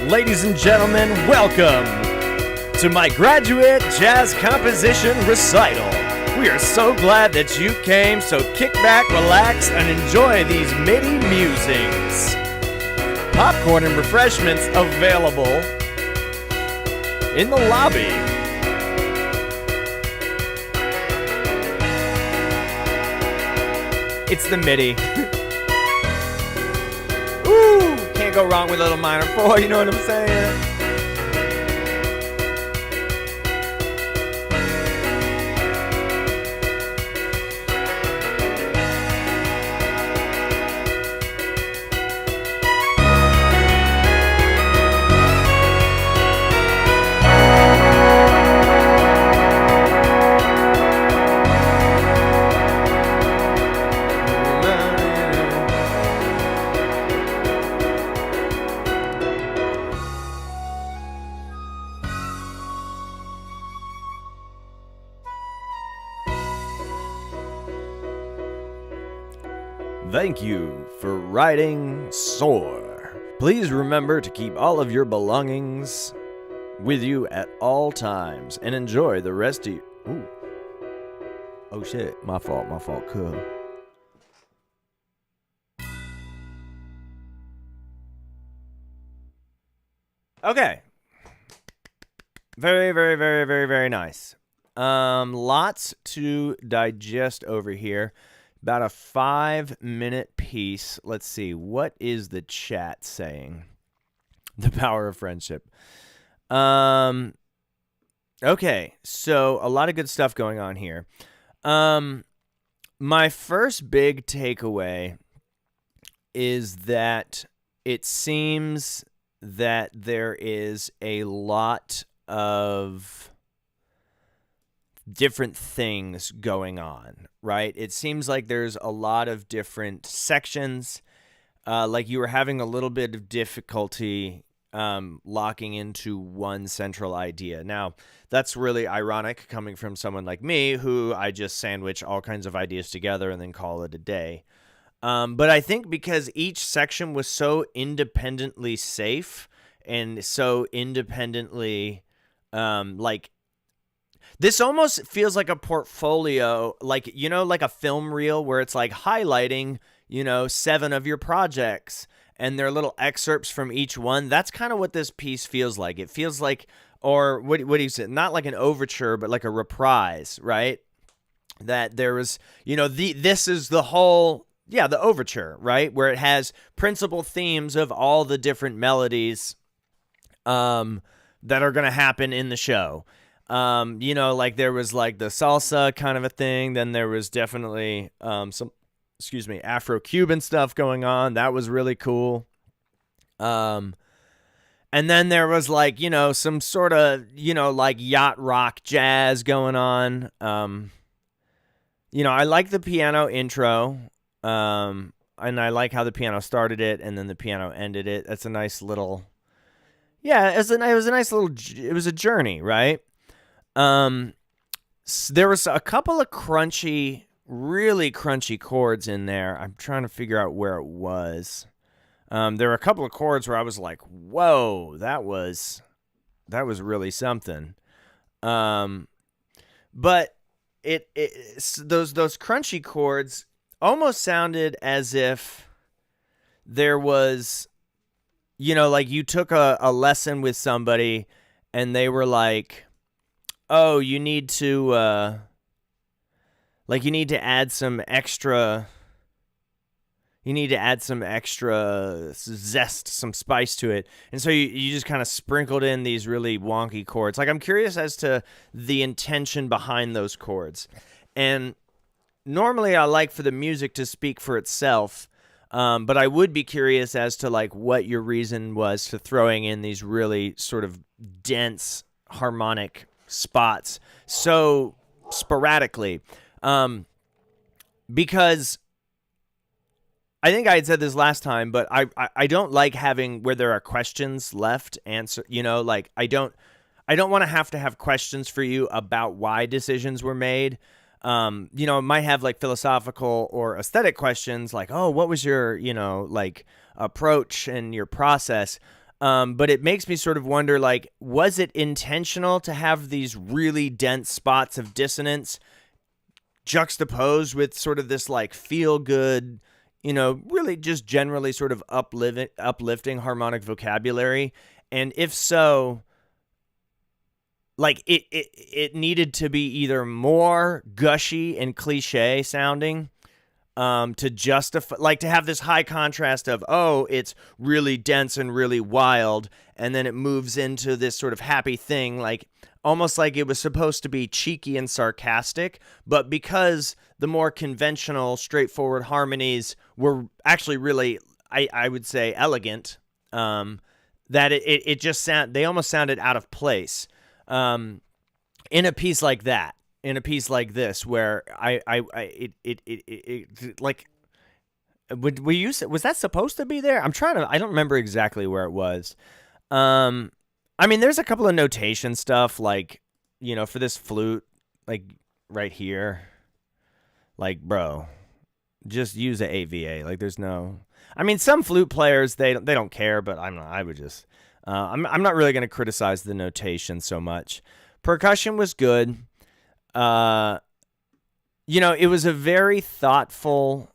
Ladies and gentlemen, welcome to my graduate jazz composition recital. We are so glad that you came, so kick back, relax, and enjoy these MIDI musings. Popcorn and refreshments available in the lobby. It's the MIDI. Ooh, can't go wrong with a little minor 4, you know what I'm saying? Thank you for riding Soar. Please remember to keep all of your belongings with you at all times and enjoy the rest of you. Ooh. Oh shit, my fault, cool. Okay. Very nice. Lots to digest over here. About a 5-minute piece. Let's see. What is the chat saying? The power of friendship. Okay. So a lot of good stuff going on here. My first big takeaway is that it seems that there is a lot of different things going on, right? It seems like there's a lot of different sections. Like you were having a little bit of difficulty locking into one central idea. Now, that's really ironic coming from someone like me, who I just sandwich all kinds of ideas together and then call it a day. But I think because each section was so independently safe and so independently, like, this almost feels like a portfolio, like, you know, like a film reel where it's like highlighting, 7 of your projects and they're little excerpts from each one. That's kind of what this piece feels like. It feels like, or what do you say? Not like an overture, but like a reprise, right? That there was, this is the whole, the overture, right? Where it has principal themes of all the different melodies that are going to happen in the show. Like there was like the salsa kind of a thing. Then there was definitely some Afro-Cuban stuff going on. That was really cool. And then there was like, some sort of, like yacht rock jazz going on. I like the piano intro. And I like how the piano started it and then the piano ended it. That's a nice little, it was a journey, right? There was a couple of really crunchy chords in there. I'm trying to figure out where it was. There were a couple of chords where I was like, whoa, that was really something. But those crunchy chords almost sounded as if there was, like you took a lesson with somebody and they were like, oh, you need to add some extra zest, some spice to it. And so you just kind of sprinkled in these really wonky chords. Like, I'm curious as to the intention behind those chords. And normally I like for the music to speak for itself, but I would be curious as to like what your reason was to throwing in these really sort of dense harmonic spots so sporadically, because I think I had said this last time, but I don't like having where there are questions left answer, like I don't want to have questions for you about why decisions were made. It might have like philosophical or aesthetic questions like, oh, what was your, like approach and your process? But it makes me sort of wonder, like, was it intentional to have these really dense spots of dissonance juxtaposed with sort of this like feel good, really just generally sort of uplifting harmonic vocabulary? And if so, like it needed to be either more gushy and cliche sounding, to justify, like, to have this high contrast of, oh, it's really dense and really wild, and then it moves into this sort of happy thing, like almost like it was supposed to be cheeky and sarcastic, but because the more conventional, straightforward harmonies were actually really, I would say, elegant, that it just they almost sounded out of place, in a piece like that. In a piece like this, where like, we use it, was that supposed to be there? I don't remember exactly where it was. I mean, there's a couple of notation stuff, like, for this flute, like right here, like, bro, just use an AVA. Like, there's no, I mean, some flute players, they don't care, but I'm not really going to criticize the notation so much. Percussion was good. It was a very thoughtful,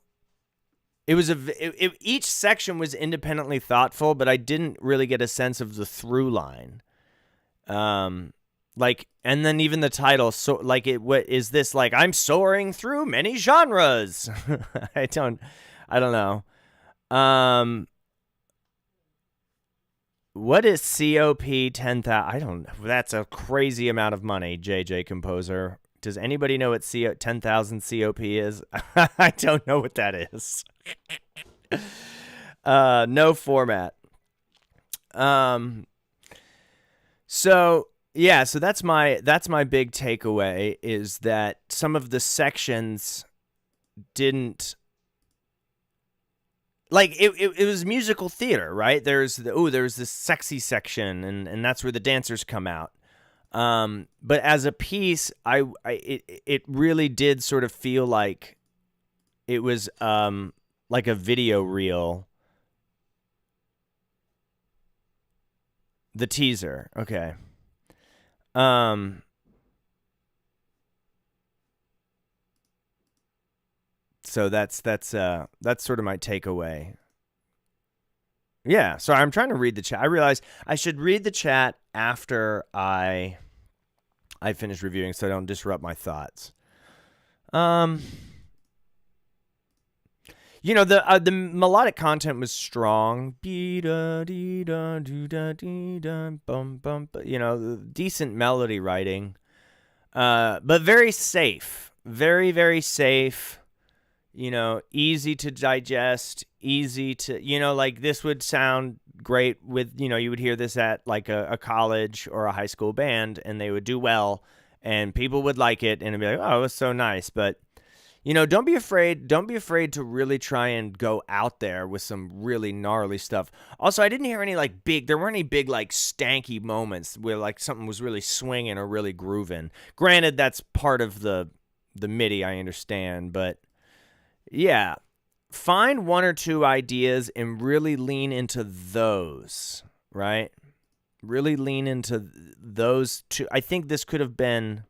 each section was independently thoughtful, but I didn't really get a sense of the through line. Like, and then even the title, so like, what is this, like, I'm soaring through many genres? I don't know. What is COP 10,000? I don't know. That's a crazy amount of money, JJ Composer. Does anybody know what 10,000 COP is? I don't know what that is. No format. So that's my big takeaway, is that some of the sections didn't, like, it was musical theater, right? There's this sexy section, and that's where the dancers come out. But as a piece, it really did sort of feel like it was, like a video reel. The teaser. Okay. So that's sort of my takeaway. Yeah, sorry, I'm trying to read the chat. I realized I should read the chat after I finish reviewing, so I don't disrupt my thoughts. The melodic content was strong. Decent melody writing. But very safe. Very, very safe. Easy to digest, easy to, like, this would sound great with, you would hear this at like a college or a high school band, and they would do well, and people would like it, and it'd be like, oh, it was so nice. But, don't be afraid to really try and go out there with some really gnarly stuff. Also, I didn't hear any there weren't any big, like, stanky moments where, like, something was really swinging or really grooving. Granted, that's part of the MIDI, I understand, but yeah, find one or two ideas and really lean into those, right? Really lean into those two. I think this could have been...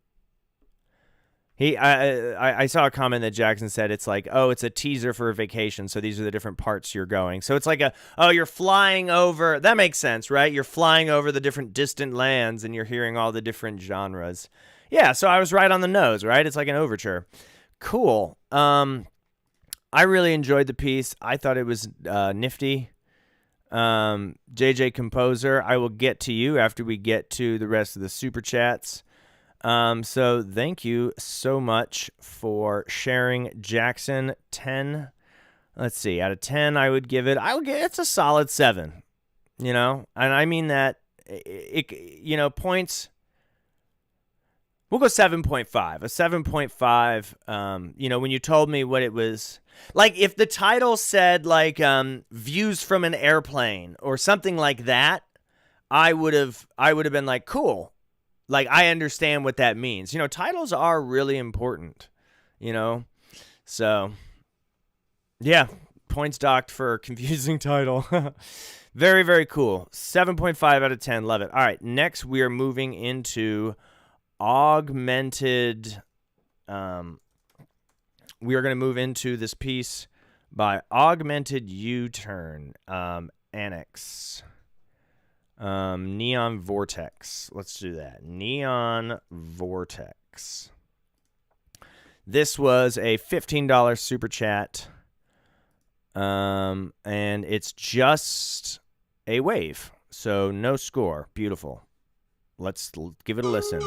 I saw a comment that Jackson said it's like, oh, it's a teaser for a vacation, so these are the different parts you're going. So it's like you're flying over... That makes sense, right? You're flying over the different distant lands, and you're hearing all the different genres. Yeah, so I was right on the nose, right? It's like an overture. Cool. I really enjoyed the piece. I thought it was nifty. JJ Composer, I will get to you after we get to the rest of the super chats. So thank you so much for sharing, Jackson. 10. Let's see. Out of 10, I would give it. It's a solid 7. And I mean that. Points. We'll go 7.5. A 7.5. When you told me what it was, like, if the title said, like, views from an airplane or something like that, I would have been like, cool. Like, I understand what that means. Titles are really important, So, yeah, points docked for confusing title. Very, very cool. 7.5 out of 10. Love it. All right. Next, we are moving into augmented. We are going to move into this piece by Augmented U-Turn, Annex. Neon Vortex. Let's do that. Neon Vortex. This was a $15 super chat. And it's just a wave. So no score. Beautiful. Let's give it a listen.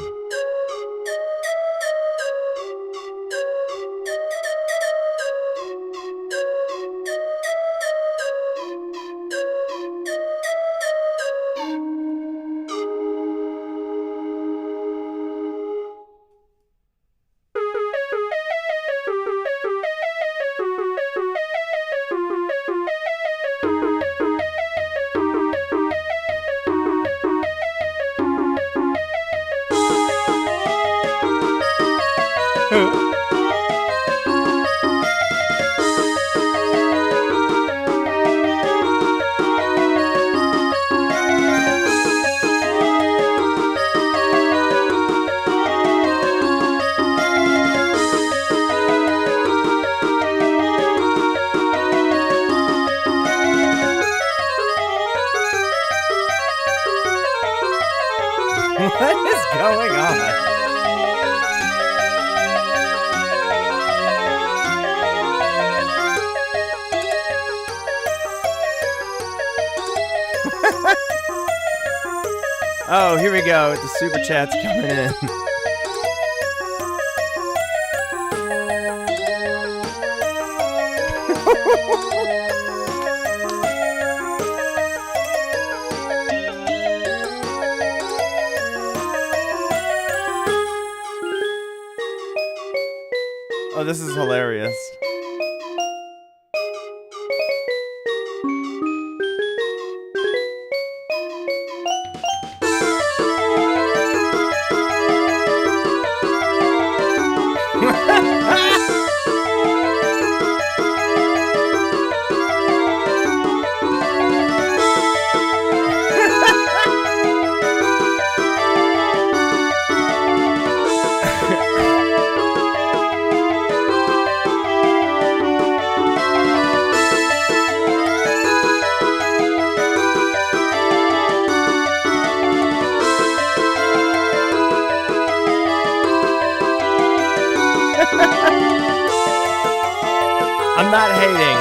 What is going on? Oh, here we go with the super chats coming in. Oh, this is hilarious. I'm not hating.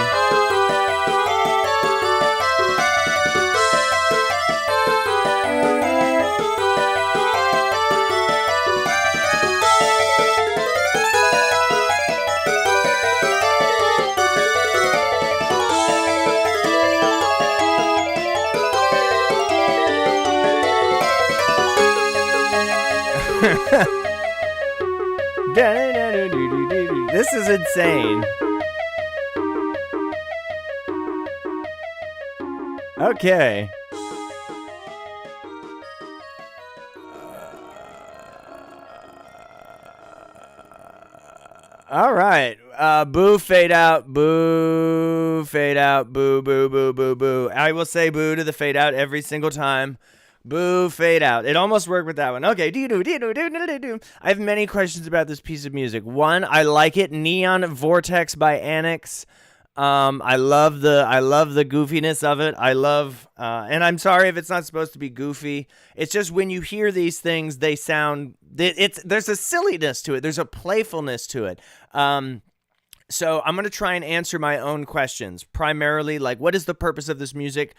This is insane. Okay. All right. Boo, fade out. Boo, fade out. Boo, boo, boo, boo, boo. I will say boo to the fade out every single time. Boo, fade out. It almost worked with that one. Okay. I have many questions about this piece of music. One, I like it. Neon Vortex by Annex. I love the goofiness of it. I love, and I'm sorry if it's not supposed to be goofy. It's just when you hear these things, they sound, there's a silliness to it. There's a playfulness to it. So I'm going to try and answer my own questions. Primarily, like, what is the purpose of this music?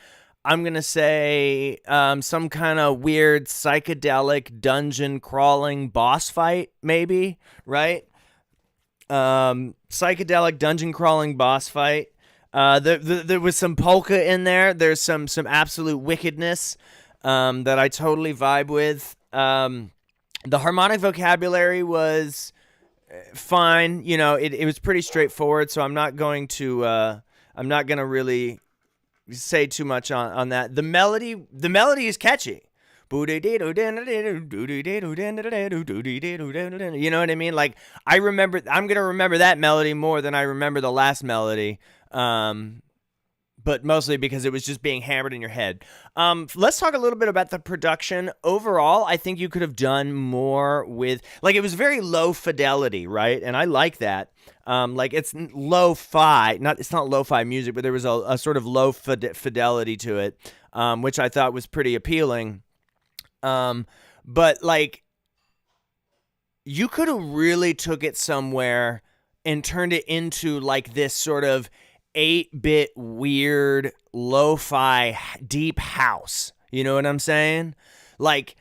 I'm going to say, some kind of weird psychedelic dungeon crawling boss fight, maybe, right? Psychedelic dungeon crawling boss fight. There was some polka in there. There's some absolute wickedness that I totally vibe with. The harmonic vocabulary was fine. You know, it was pretty straightforward, so I'm not going to really say too much on that. The melody is catchy. You know what I mean? Like, I'm going to remember that melody more than I remember the last melody. But but mostly because it was just being hammered in your head. Let's talk a little bit about the production. Overall, I think you could have done more with, like, it was very low fidelity, right? And I like that. Like, it's lo-fi, it's not lo-fi music, but there was a sort of low fidelity to it, which I thought was pretty appealing. But like, you could have really took it somewhere and turned it into like this sort of 8-bit weird lo-fi deep house. You know what I'm saying? Like,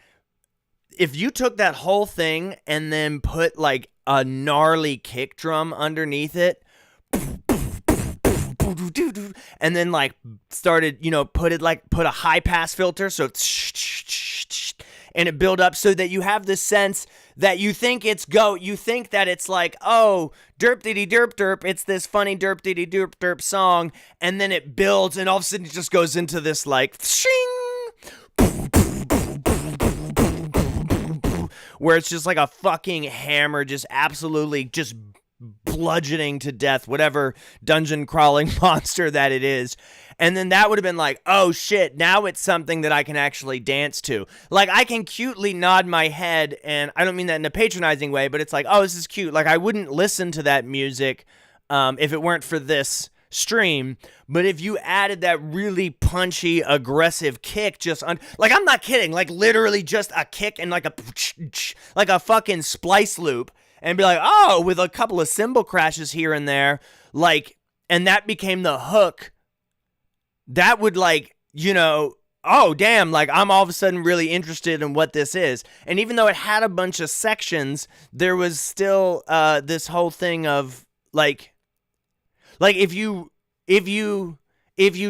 if you took that whole thing and then put like a gnarly kick drum underneath it, and then like started, put a high pass filter, so it's and it build up so that you have this sense that you think you think that it's like, oh, derp diddy derp derp, it's this funny derp diddy derp derp song, and then it builds, and all of a sudden it just goes into this like shing, where it's just like a fucking hammer, just absolutely just bludgeoning to death whatever dungeon crawling monster that it is. And then that would have been like, oh shit, now it's something that I can actually dance to. Like, I can cutely nod my head, and I don't mean that in a patronizing way, but it's like, oh, this is cute. Like, I wouldn't listen to that music if it weren't for this stream. But if you added that really punchy, aggressive kick like, I'm not kidding, like literally just a kick and like a fucking splice loop, and be like, oh, with a couple of cymbal crashes here and there, like, and that became the hook, that would, like, oh, damn, like, I'm all of a sudden really interested in what this is. And even though it had a bunch of sections, there was still this whole thing of, like if you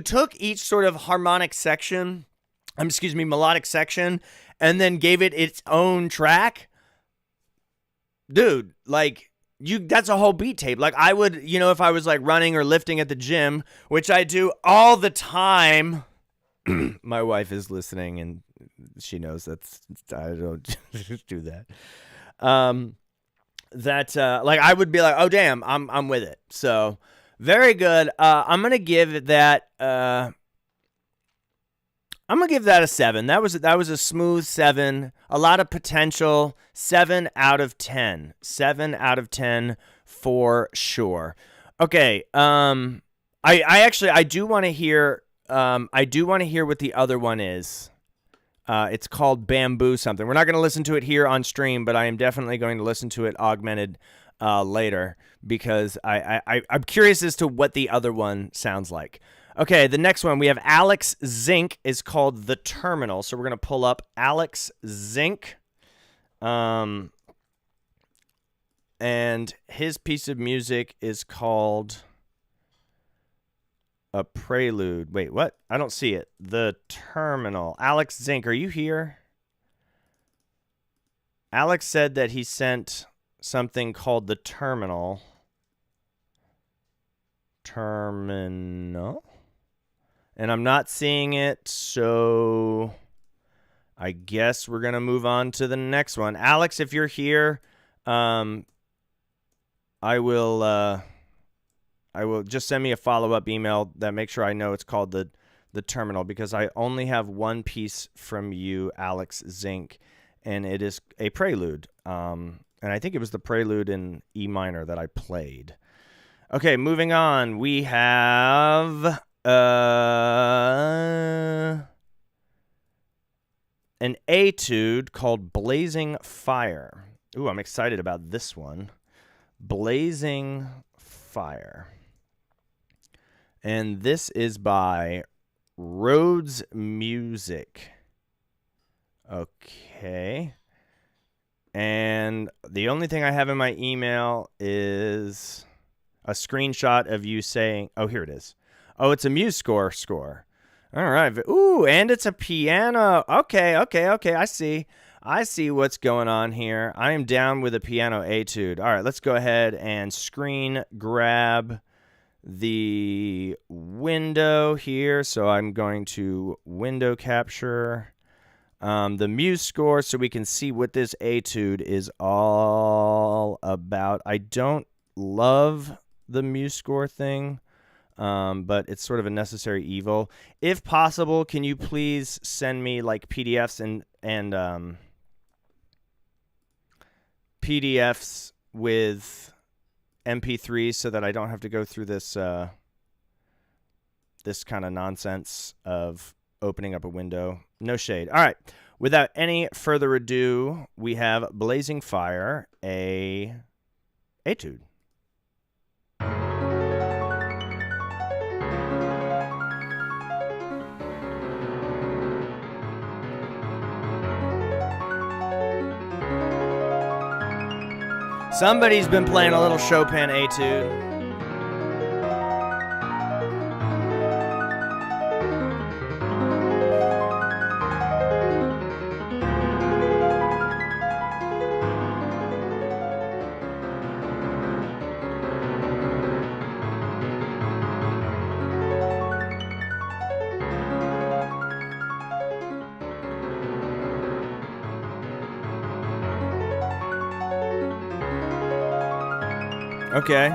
took each sort of melodic section, and then gave it its own track, dude, like, that's a whole beat tape. Like, I would, if I was like running or lifting at the gym, which I do all the time. My wife is listening and she knows I don't do that. Like, I would be like, oh damn, I'm with it. So very good. I'm gonna give that a 7. That was a smooth 7. A lot of potential. 7 out of 10. 7 out of 10 for sure. Okay. I do want to hear. I do want to hear what the other one is. It's called Bamboo something. We're not going to listen to it here on stream, but I am definitely going to listen to it augmented later, because I'm curious as to what the other one sounds like. Okay, the next one, we have Alex Zink, is called The Terminal. So we're going to pull up Alex Zink. And his piece of music is called A Prelude. Wait, what? I don't see it. The Terminal. Alex Zink, are you here? Alex said that he sent something called The Terminal. Terminal? And I'm not seeing it, so I guess we're going to move on to the next one. Alex, if you're here, I will just send me a follow-up email that makes sure I know it's called the Terminal, because I only have one piece from you, Alex Zink, and it is a prelude. And I think it was the prelude in E minor that I played. Okay, moving on. We have an etude called Blazing Fire. Ooh, I'm excited about this one. Blazing Fire. And this is by Rhodes Music. Okay. And the only thing I have in my email is a screenshot of you saying, oh, here it is. Oh, it's a MuseScore score. All right. Ooh, and it's a piano. Okay. I see what's going on here. I am down with a piano etude. All right, let's go ahead and screen grab the window here. So I'm going to window capture the MuseScore so we can see what this etude is all about. I don't love the MuseScore thing. but it's sort of a necessary evil. If possible, can you please send me like PDFs and PDFs with MP3s so that I don't have to go through this this kind of nonsense of opening up a window. No shade. All right. Without any further ado, we have Blazing Fire, a etude. Somebody's been playing a little Chopin etude. Okay.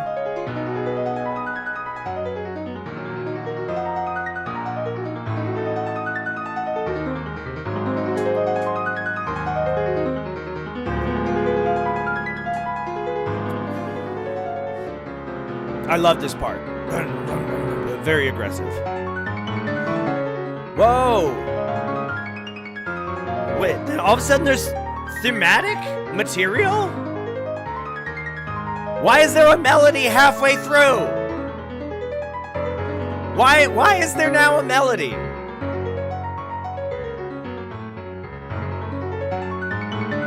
I love this part. Very aggressive. Whoa! Wait, all of a sudden there's thematic material? Why is there a melody halfway through? Why is there now a melody?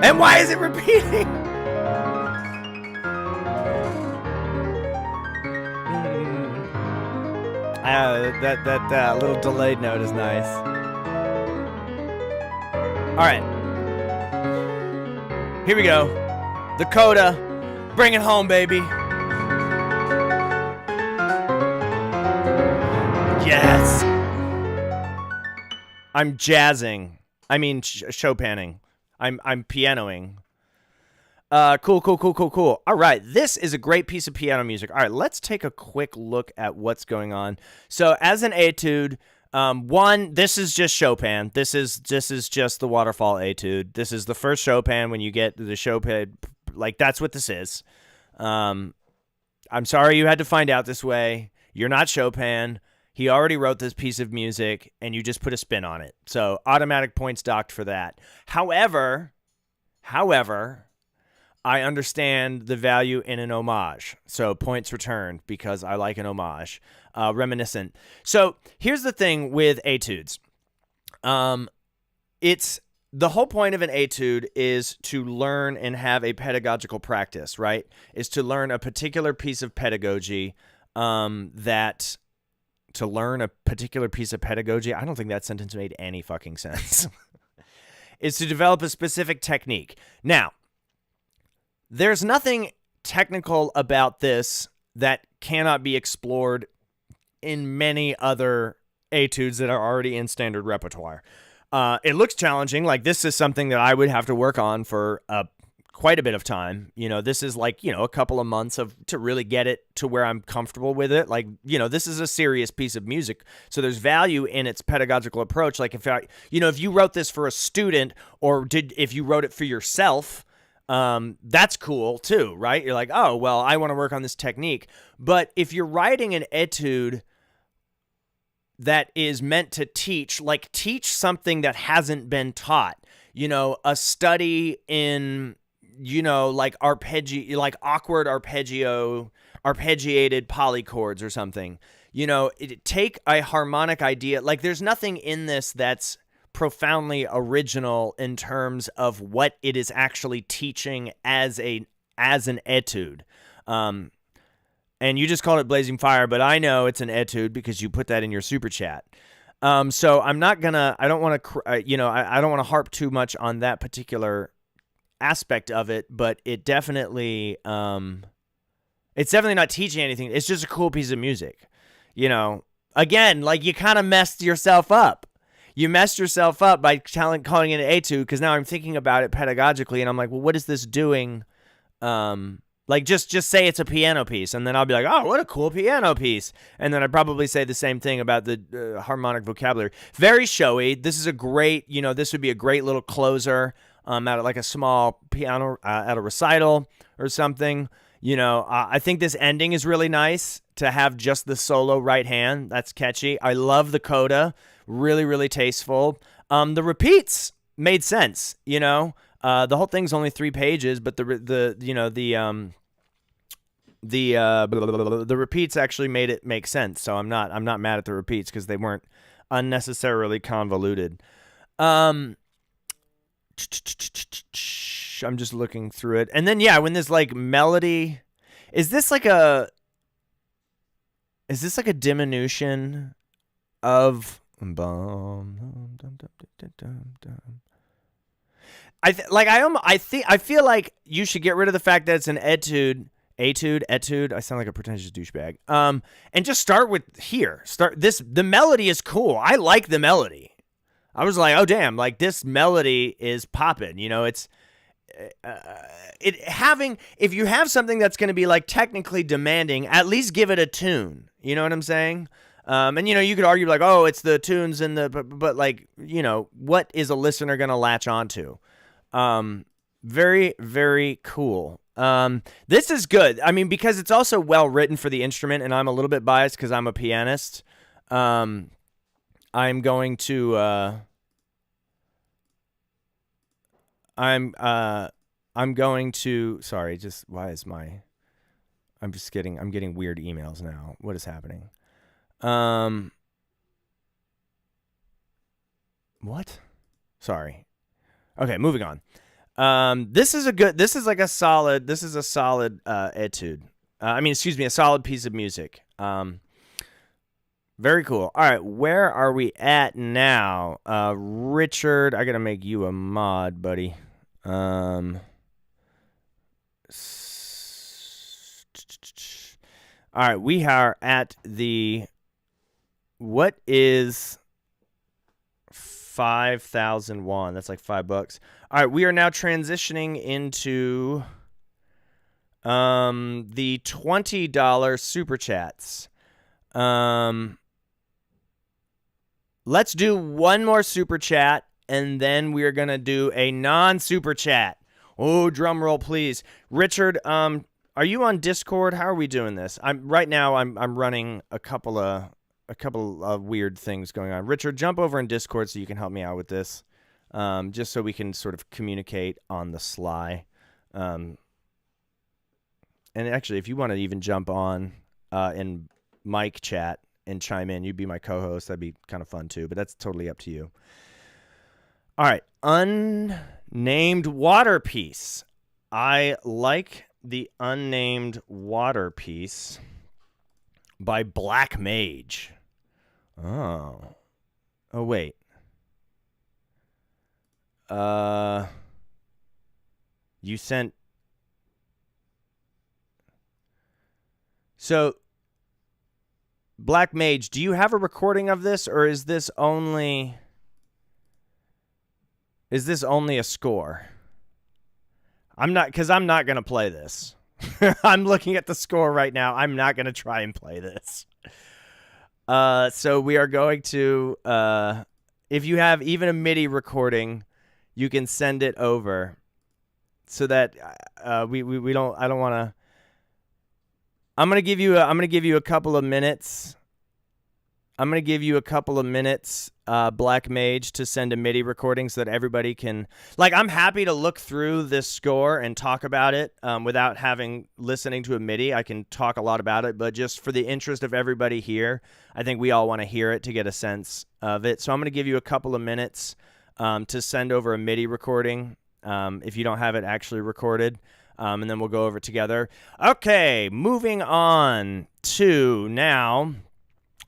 And why is it repeating? That little delayed note is nice. All right. Here we go. The coda. Bring it home, baby. Yes. I'm jazzing. I mean, Chopining. I'm pianoing. Cool. All right, this is a great piece of piano music. All right, let's take a quick look at what's going on. So, as an etude, this is just Chopin. This is just the Waterfall etude. This is the first Chopin when you get the Chopin. Like, that's what this is. I'm sorry you had to find out this way. You're not Chopin. He already wrote this piece of music, and you just put a spin on it. So, automatic points docked for that. However, I understand the value in an homage. So, points returned because I like an homage. Reminiscent. So, here's the thing with etudes. It's the whole point of an etude is to learn and have a pedagogical practice, right? Is to learn a particular piece of pedagogy to learn a particular piece of pedagogy. I don't think that sentence made any fucking sense. Is to develop a specific technique. Now, there's nothing technical about this that cannot be explored in many other etudes that are already in standard repertoire. It looks challenging. Like, this is something that I would have to work on for quite a bit of time. You know, this is like, a couple of months to really get it to where I'm comfortable with it. Like, this is a serious piece of music. So there's value in its pedagogical approach. Like, if you wrote this for a student or if you wrote it for yourself, that's cool too, right? You're like, oh, well, I want to work on this technique. But if you're writing an etude that is meant to teach something that hasn't been taught, a study in, like awkward arpeggiated polychords or something, take a harmonic idea. Like, there's nothing in this that's profoundly original in terms of what it is actually teaching as an etude. And you just called it Blazing Fire, but I know it's an etude because you put that in your super chat. So I don't want to harp too much on that particular aspect of it, but it definitely, it's definitely not teaching anything. It's just a cool piece of music. Again, like, you kind of messed yourself up. You messed yourself up by calling it an etude, because now I'm thinking about it pedagogically, and I'm like, well, what is this doing? Like, just say it's a piano piece, and then I'll be like, oh, what a cool piano piece. And then I'd probably say the same thing about the harmonic vocabulary. Very showy. This is a great, this would be a great little closer at like a small piano at a recital or something. I think this ending is really nice to have just the solo right hand. That's catchy. I love the coda. Really, really tasteful. The repeats made sense, The whole thing's only 3 pages, but the repeats actually made it make sense. So I'm not mad at the repeats because they weren't unnecessarily convoluted. I'm just looking through it, and then when this like melody, is this like a diminution of I feel like you should get rid of the fact that it's an etude. I sound like a pretentious douchebag. And just start with here. The melody is cool. I like the melody. I was like, oh damn, like this melody is popping. It's if you have something that's going to be like technically demanding, at least give it a tune. You know what I'm saying? And you could argue like, oh, it's the tunes and but like, what is a listener going to latch onto? Very, very cool. This is good. I mean, because it's also well written for the instrument, and I'm a little bit biased because I'm a pianist. I'm going to sorry, just why is I'm getting weird emails now. What is happening? What? Sorry. Okay, moving on. This is a solid etude. A solid piece of music. Very cool. All right, where are we at now? Richard, I gotta make you a mod, buddy. All right, we are at what is 5,001? That's like $5. All right, we are now transitioning into the $20 super chats. Let's do one more super chat, and then we are gonna do a non-super chat. Oh, drum roll, please, Richard. Are you on Discord? How are we doing this? I'm running a couple of weird things going on. Richard, jump over in Discord so you can help me out with this, just so we can sort of communicate on the sly. And actually, if you want to even jump on in mic chat and chime in, you'd be my co-host. That'd be kind of fun too, but that's totally up to you. All right, unnamed water piece. I like the unnamed water piece by Black Mage. Oh wait. You sent. So, Black Mage, do you have a recording of this, or is this only a score? I'm not going to play this. I'm looking at the score right now. I'm not going to try and play this. So we are going to, if you have even a MIDI recording, you can send it over so that we don't, I don't want to. I'm going to give you a couple of minutes. Black Mage, to send a MIDI recording so that everybody can, I'm happy to look through this score and talk about it without listening to a MIDI. I can talk a lot about it, but just for the interest of everybody here, I think we all want to hear it to get a sense of it. So I'm going to give you a couple of minutes to send over a MIDI recording if you don't have it actually recorded, and then we'll go over it together. Okay, moving on to now.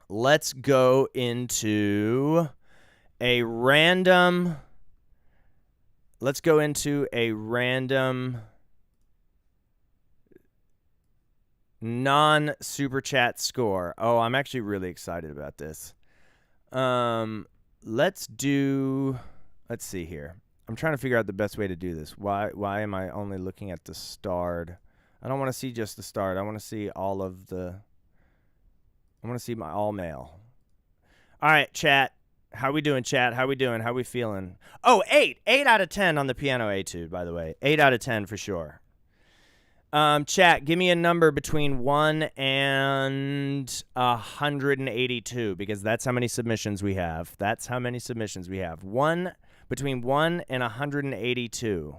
Let's go into a random non-super chat score. Oh, I'm actually really excited about this. Let's see here. I'm trying to figure out the best way to do this. Why am I only looking at the starred? I don't want to see just the start. I want to see all of the. I want to see my all male. All right, chat. How we doing, chat? How we doing? How we feeling? Oh, 8. 8 out of 10 on the piano etude, by the way. 8 out of 10 for sure. Chat, give me a number between 1 and 182 because that's how many submissions we have. That's how many submissions we have. Between 1 and 182.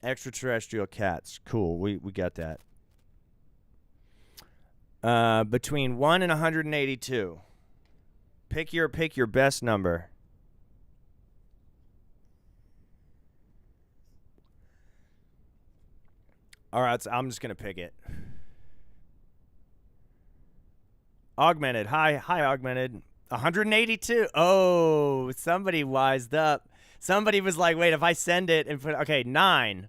Extraterrestrial Cats. Cool. We got that. Between 1 and 182. Pick your best number. All right, so I'm just going to pick it. Augmented. Hi, Augmented. 182. Oh, somebody wised up. Somebody was like, wait, if I send it and put, okay, 9.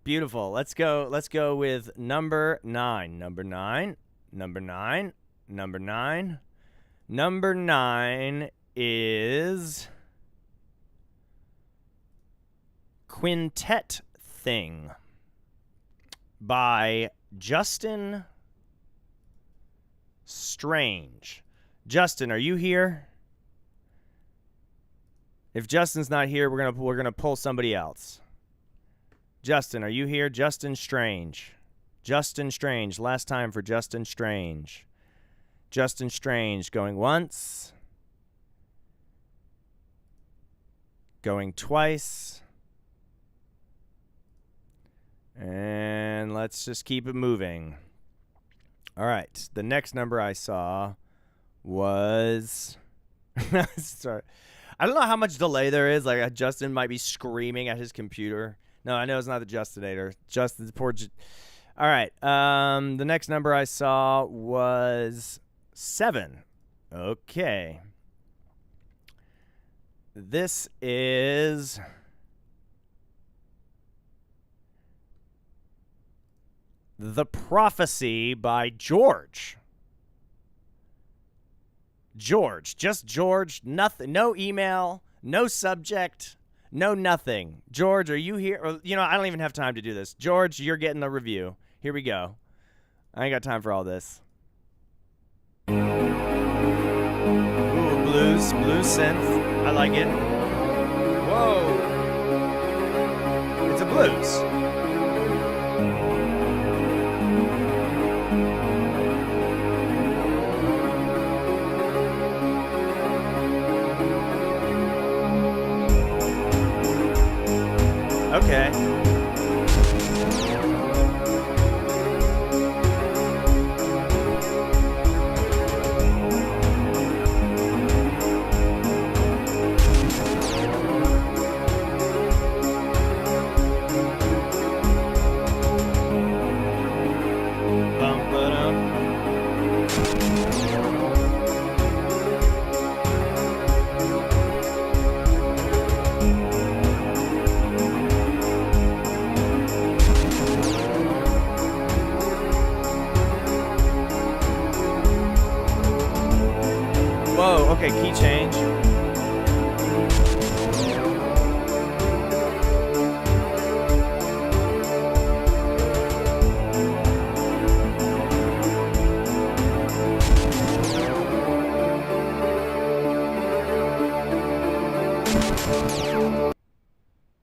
Beautiful. Let's go with number 9. Number 9. Number 9. Number 9. Number 9 is Quintet Thing by Justin Strange. Justin, are you here? If Justin's not here, we're gonna pull somebody else. Justin, are you here? Justin Strange. Justin Strange. Last time for Justin Strange. Justin Strange going once. Going twice. And let's just keep it moving. All right. The next number I saw was... Sorry. I don't know how much delay there is. Like, Justin might be screaming at his computer. No, I know it's not the Justinator. Justin's poor... All right. The next number I saw was 7. Okay. This is... The Prophecy by George. George. Just George. Nothing. No email. No subject. No nothing. George, are you here? Or, I don't even have time to do this. George, you're getting the review. Here we go. I ain't got time for all this. Ooh, blues synth. I like it. Whoa. It's a blues. Okay. Okay, key change.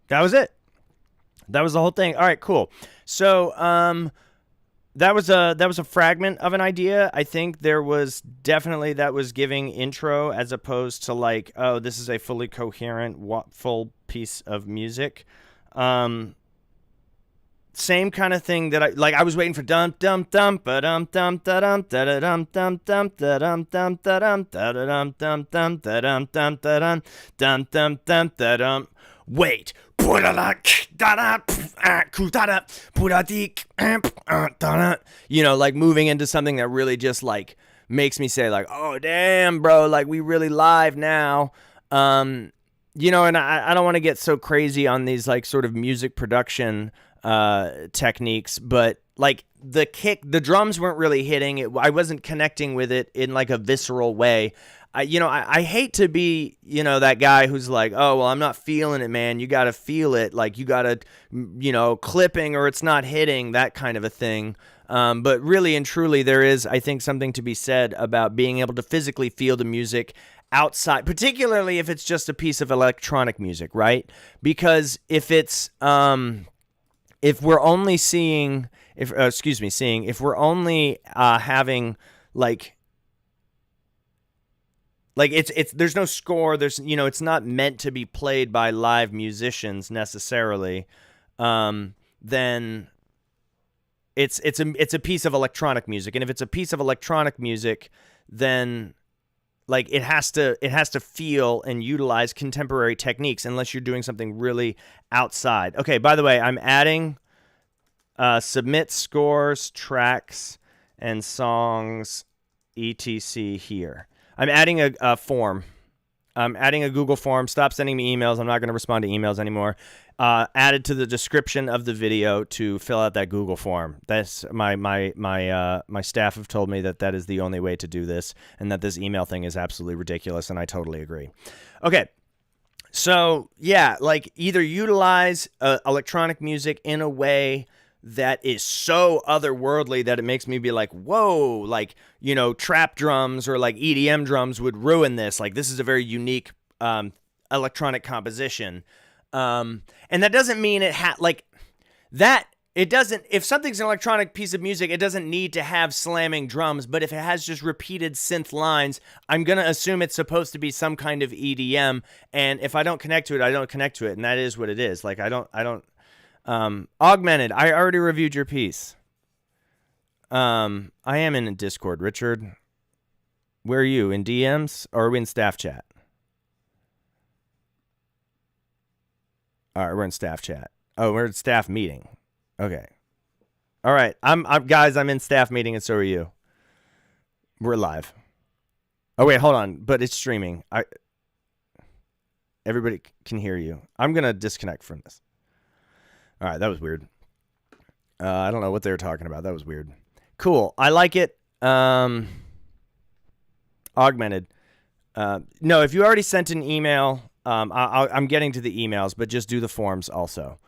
That was it. That was the whole thing. All right, cool. So, that was a fragment of an idea. I think there was definitely that was giving intro as opposed to like, oh, this is a fully coherent, full piece of music. Same kind of thing that I was waiting for dum dum dum ba dum dum da dum da dum dum dum da dum dum da dum da dum dum dum da dum dum da dum dum dum dum da dum. Wait. Like moving into something that really just like makes me say like, oh damn bro, like we really live now. And I don't want to get so crazy on these like sort of music production techniques, but like the drums weren't really hitting it. I wasn't connecting with it in like a visceral way. I hate to be, that guy who's like, oh, well, I'm not feeling it, man. You got to feel it. Like you got to, clipping or it's not hitting, that kind of a thing. But really and truly, there is, I think, something to be said about being able to physically feel the music outside, particularly if it's just a piece of electronic music, right? Because if it's, if we're only seeing, if we're only having like it's there's no score, there's it's not meant to be played by live musicians necessarily, then it's a piece of electronic music, and if it's a piece of electronic music, then like it has to feel and utilize contemporary techniques unless you're doing something really outside. Okay, by the way, I'm adding submit scores, tracks, and songs, etc. here. I'm adding a form. I'm adding a Google form. Stop sending me emails. I'm not going to respond to emails anymore. Added to the description of the video to fill out that Google form. That's my staff have told me that is the only way to do this, and that this email thing is absolutely ridiculous, and I totally agree. Okay. So, yeah, like either utilize electronic music in a way that is so otherworldly that it makes me be like, whoa, like, trap drums or like EDM drums would ruin this. Like, this is a very unique electronic composition. And that doesn't mean it it doesn't, if something's an electronic piece of music, it doesn't need to have slamming drums, but if it has just repeated synth lines, I'm going to assume it's supposed to be some kind of EDM. And if I don't connect to it, I don't connect to it. And that is what it is. Like, I don't, Augmented, I already reviewed your piece. I am in Discord, Richard. Where are you? In DMs? Or are we in staff chat? All right, we're in staff chat. Oh, we're in staff meeting. Okay. All right. I'm guys, I'm in staff meeting, and so are you. We're live. Oh, wait, hold on. But it's streaming. Everybody can hear you. I'm going to disconnect from this. All right, that was weird. I don't know what they were talking about. That was weird. Cool. I like it. Augmented. No, if you already sent an email, I'm getting to the emails, but just do the forms also.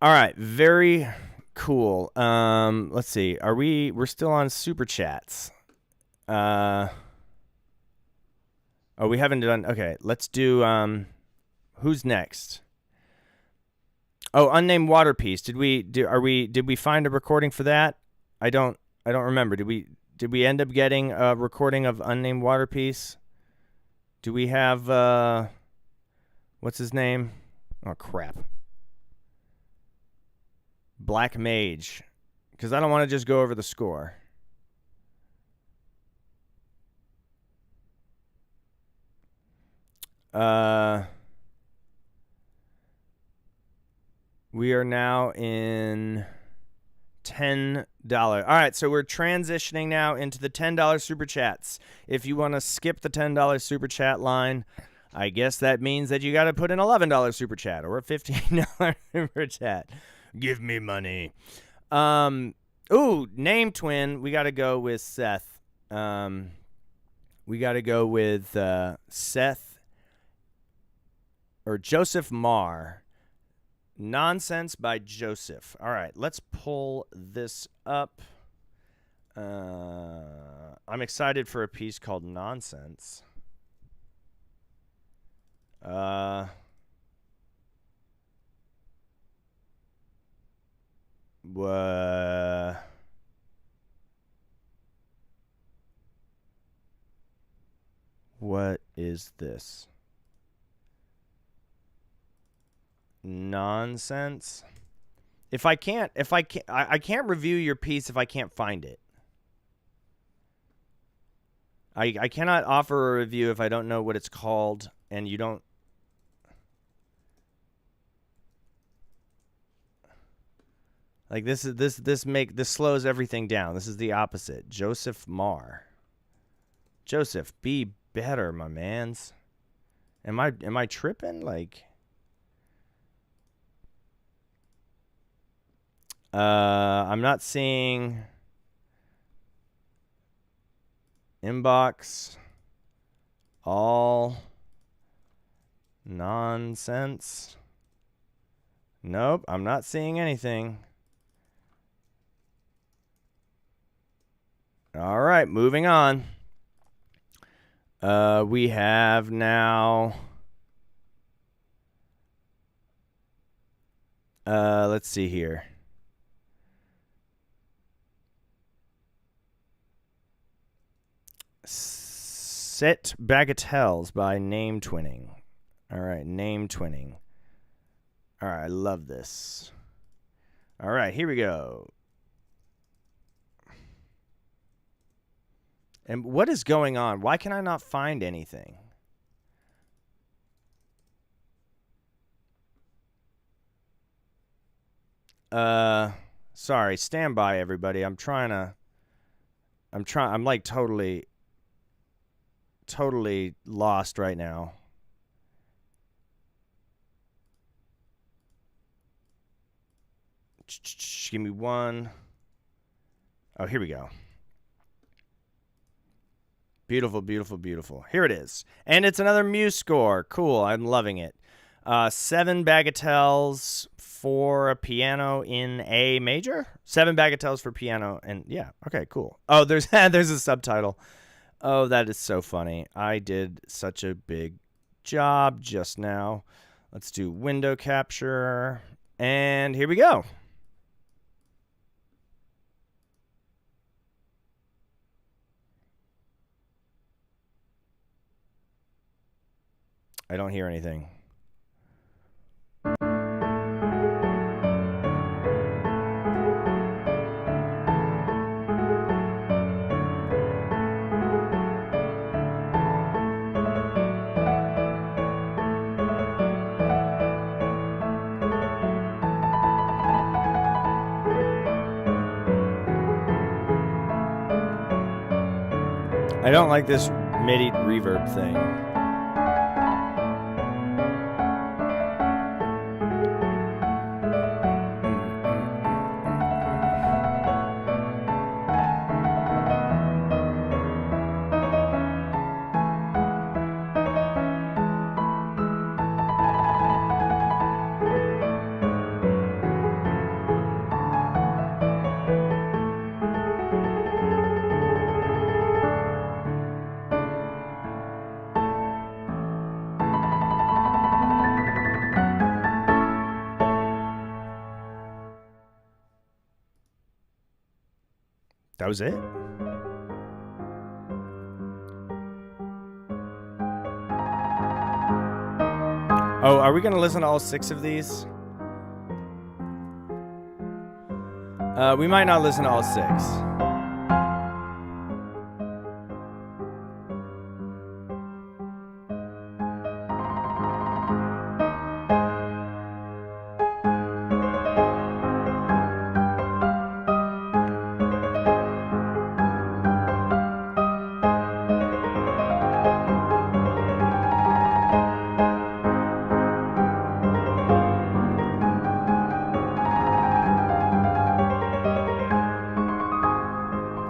All right, very cool. Let's see. We're still on Super Chats. Oh, we haven't done, okay, let's do, who's next? Oh, Unnamed Water Piece. Did we find a recording for that? I don't remember. Did we end up getting a recording of Unnamed Water Piece? Do we have what's his name? Oh crap. Black Mage. Because I don't want to just go over the score. We are now in $10. All right, so we're transitioning now into the $10 super chats. If you want to skip the $10 super chat line, I guess that means that you got to put an $11 super chat or a $15 super chat. Give me money. Ooh, name twin. We got to go with Seth. We got to go with Seth or Joseph Marr. Nonsense by Joseph. All right, let's pull this up. I'm excited for a piece called Nonsense. What is this? Nonsense. I can't review your piece if I can't find it. I cannot offer a review if I don't know what it's called, and you don't. Like this slows everything down. This is the opposite. Joseph Marr. Joseph, be better, my mans. Am I tripping? Like, I'm not seeing inbox. All nonsense. Nope, I'm not seeing anything. All right, moving on. We have now... let's see here. Set Bagatelles by Name Twinning. All right, Name Twinning. All right, I love this. All right, here we go. And what is going on? Why can I not find anything? Sorry, stand by, everybody. I'm like totally lost right now. Give me one. Oh, here we go. Beautiful, beautiful, beautiful. Here it is. And it's another Muse score. Cool. I'm loving it. 7 Bagatelles for a piano in A major? 7 Bagatelles for piano. And yeah, okay, cool. Oh, there's a subtitle. Oh, that is so funny. I did such a big job just now. Let's do window capture. And here we go. I don't hear anything. I don't like this MIDI reverb thing. That was it? Oh, are we going to listen to all 6 of these? We might not listen to all 6.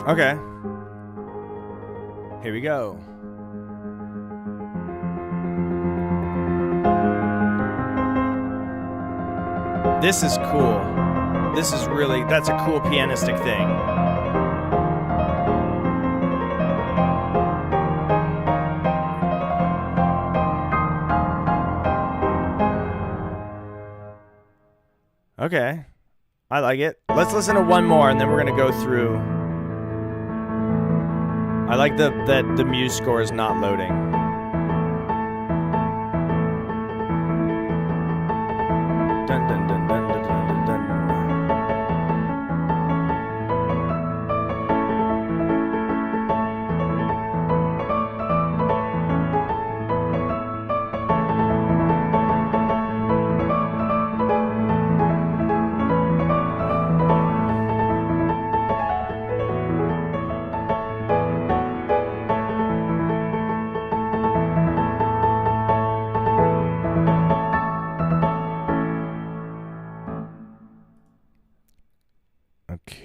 Okay. Here we go. This is cool. This is really, that's a cool pianistic thing. Okay. I like it. Let's listen to one more and then we're going to go through. I like that the Muse score is not loading. Dun, dun, dun, dun, dun, dun, dun.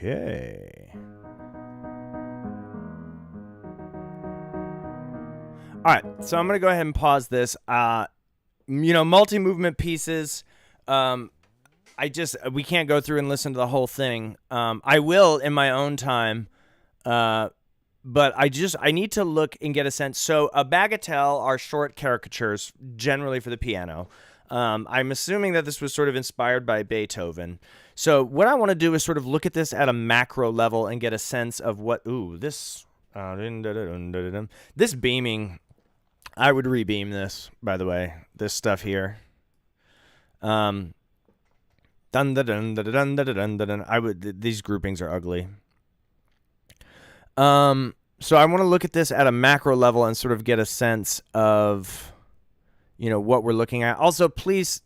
Okay. All right, so I'm going to go ahead and pause this. Multi-movement pieces. We can't go through and listen to the whole thing. I will in my own time. But I need to look and get a sense. So a bagatelle are short caricatures, generally for the piano. I'm assuming that this was sort of inspired by Beethoven. So what I want to do is sort of look at this at a macro level and get a sense of what, this beaming, I would rebeam this, by the way, this stuff here. These groupings are ugly. So I want to look at this at a macro level and sort of get a sense of, what we're looking at. Also, please,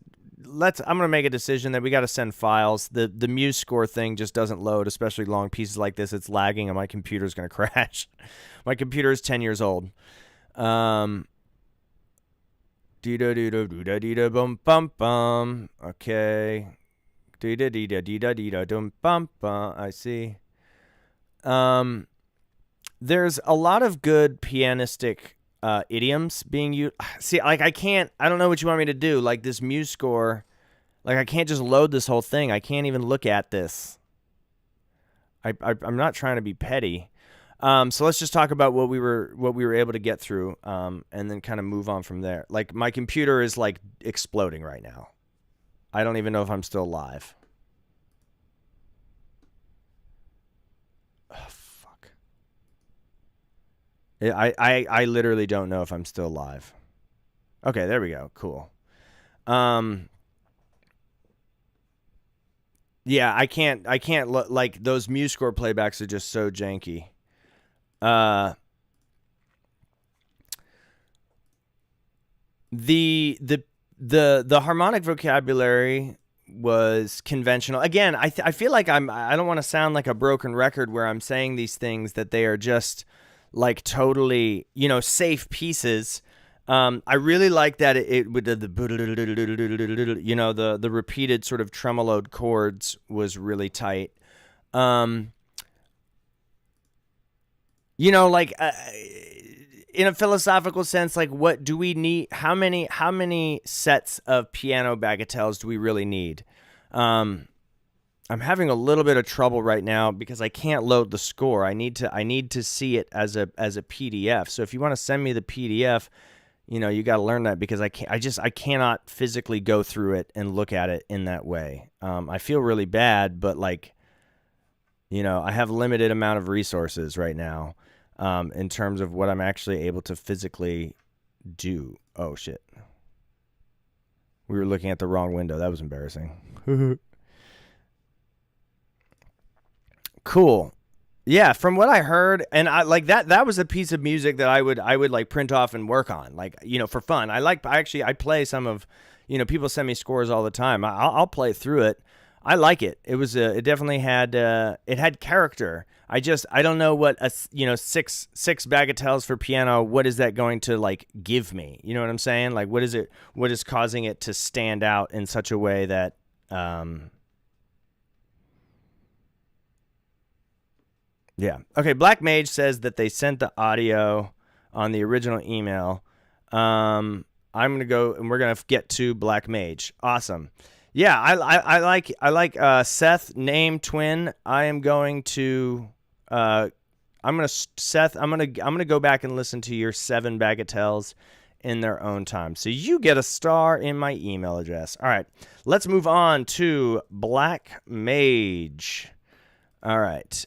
I'm going to make a decision that we got to send files. The MuseScore thing just doesn't load, especially long pieces like this. It's lagging and my computer's going to crash. My computer is 10 years old. Bum bum bum. Okay. Bum bum. I see. There's a lot of good pianistic idioms being used. See, like I don't know what you want me to do. Like this MuseScore, like I can't just load this whole thing. I can't even look at this. I'm not trying to be petty. So let's just talk about what we were able to get through, and then kind of move on from there. Like my computer is like exploding right now. I don't even know if I'm still live. Oh, fuck. I literally don't know if I'm still live. Okay, there we go. Cool. Yeah, I can't like those MuseScore playbacks are just so janky. The harmonic vocabulary was conventional. Again, I feel like I don't want to sound like a broken record where I'm saying these things that they are just like totally, safe pieces. I really like that it with the repeated sort of tremoloed chords was really tight. In a philosophical sense, like what do we need? How many sets of piano bagatelles do we really need? I'm having a little bit of trouble right now because I can't load the score. I need to see it as a PDF. So if you want to send me the PDF, you got to learn that because I cannot physically go through it and look at it in that way. I feel really bad, but I have limited amount of resources right now. In terms of what I'm actually able to physically do. Oh, shit. We were looking at the wrong window. That was embarrassing. Cool. Yeah, from what I heard, and I like that was a piece of music that I would like print off and work on, for fun. I play some of, people send me scores all the time. I'll play through it. I like it. It definitely had it had character. I don't know what six bagatelles for piano. What is that going to give me? You know what I'm saying? Like what is causing it to stand out in such a way that yeah. Okay, Black Mage says that they sent the audio on the original email. I'm going to go and we're going to get to Black Mage. Awesome. Yeah, I like Seth name twin. I'm gonna go back and listen to your 7 bagatelles in their own time. So you get a star in my email address. All right, let's move on to Black Mage. All right,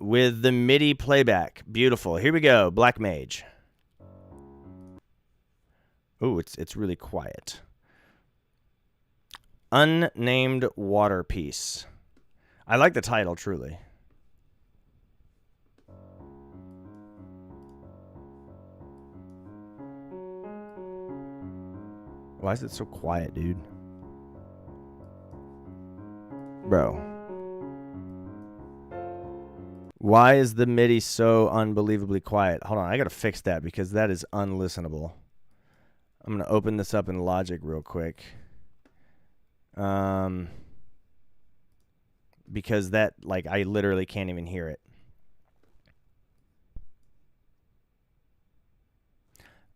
with the MIDI playback. Beautiful. Here we go, Black Mage. Ooh, it's really quiet. Unnamed Water Piece. I like the title, truly. Why is it so quiet, dude? Bro. Why is the MIDI so unbelievably quiet? Hold on, I gotta fix that because that is unlistenable. I'm gonna open this up in Logic real quick. because that, like, I literally can't even hear it.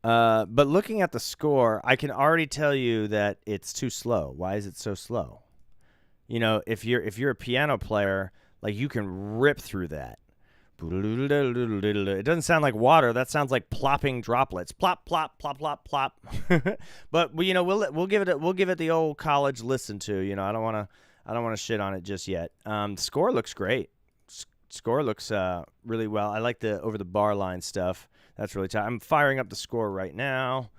But looking at the score, I can already tell you that it's too slow. Why is it so slow? You know, if you're a piano player, like, you can rip through that. It doesn't sound like water. That sounds like plopping droplets. Plop, plop, plop, plop, plop. But you know, we'll give it the old college listen to. You know, I don't want to shit on it just yet. Score looks great. Score looks really well. I like the over the bar line stuff. That's really tight. I'm firing up the score right now.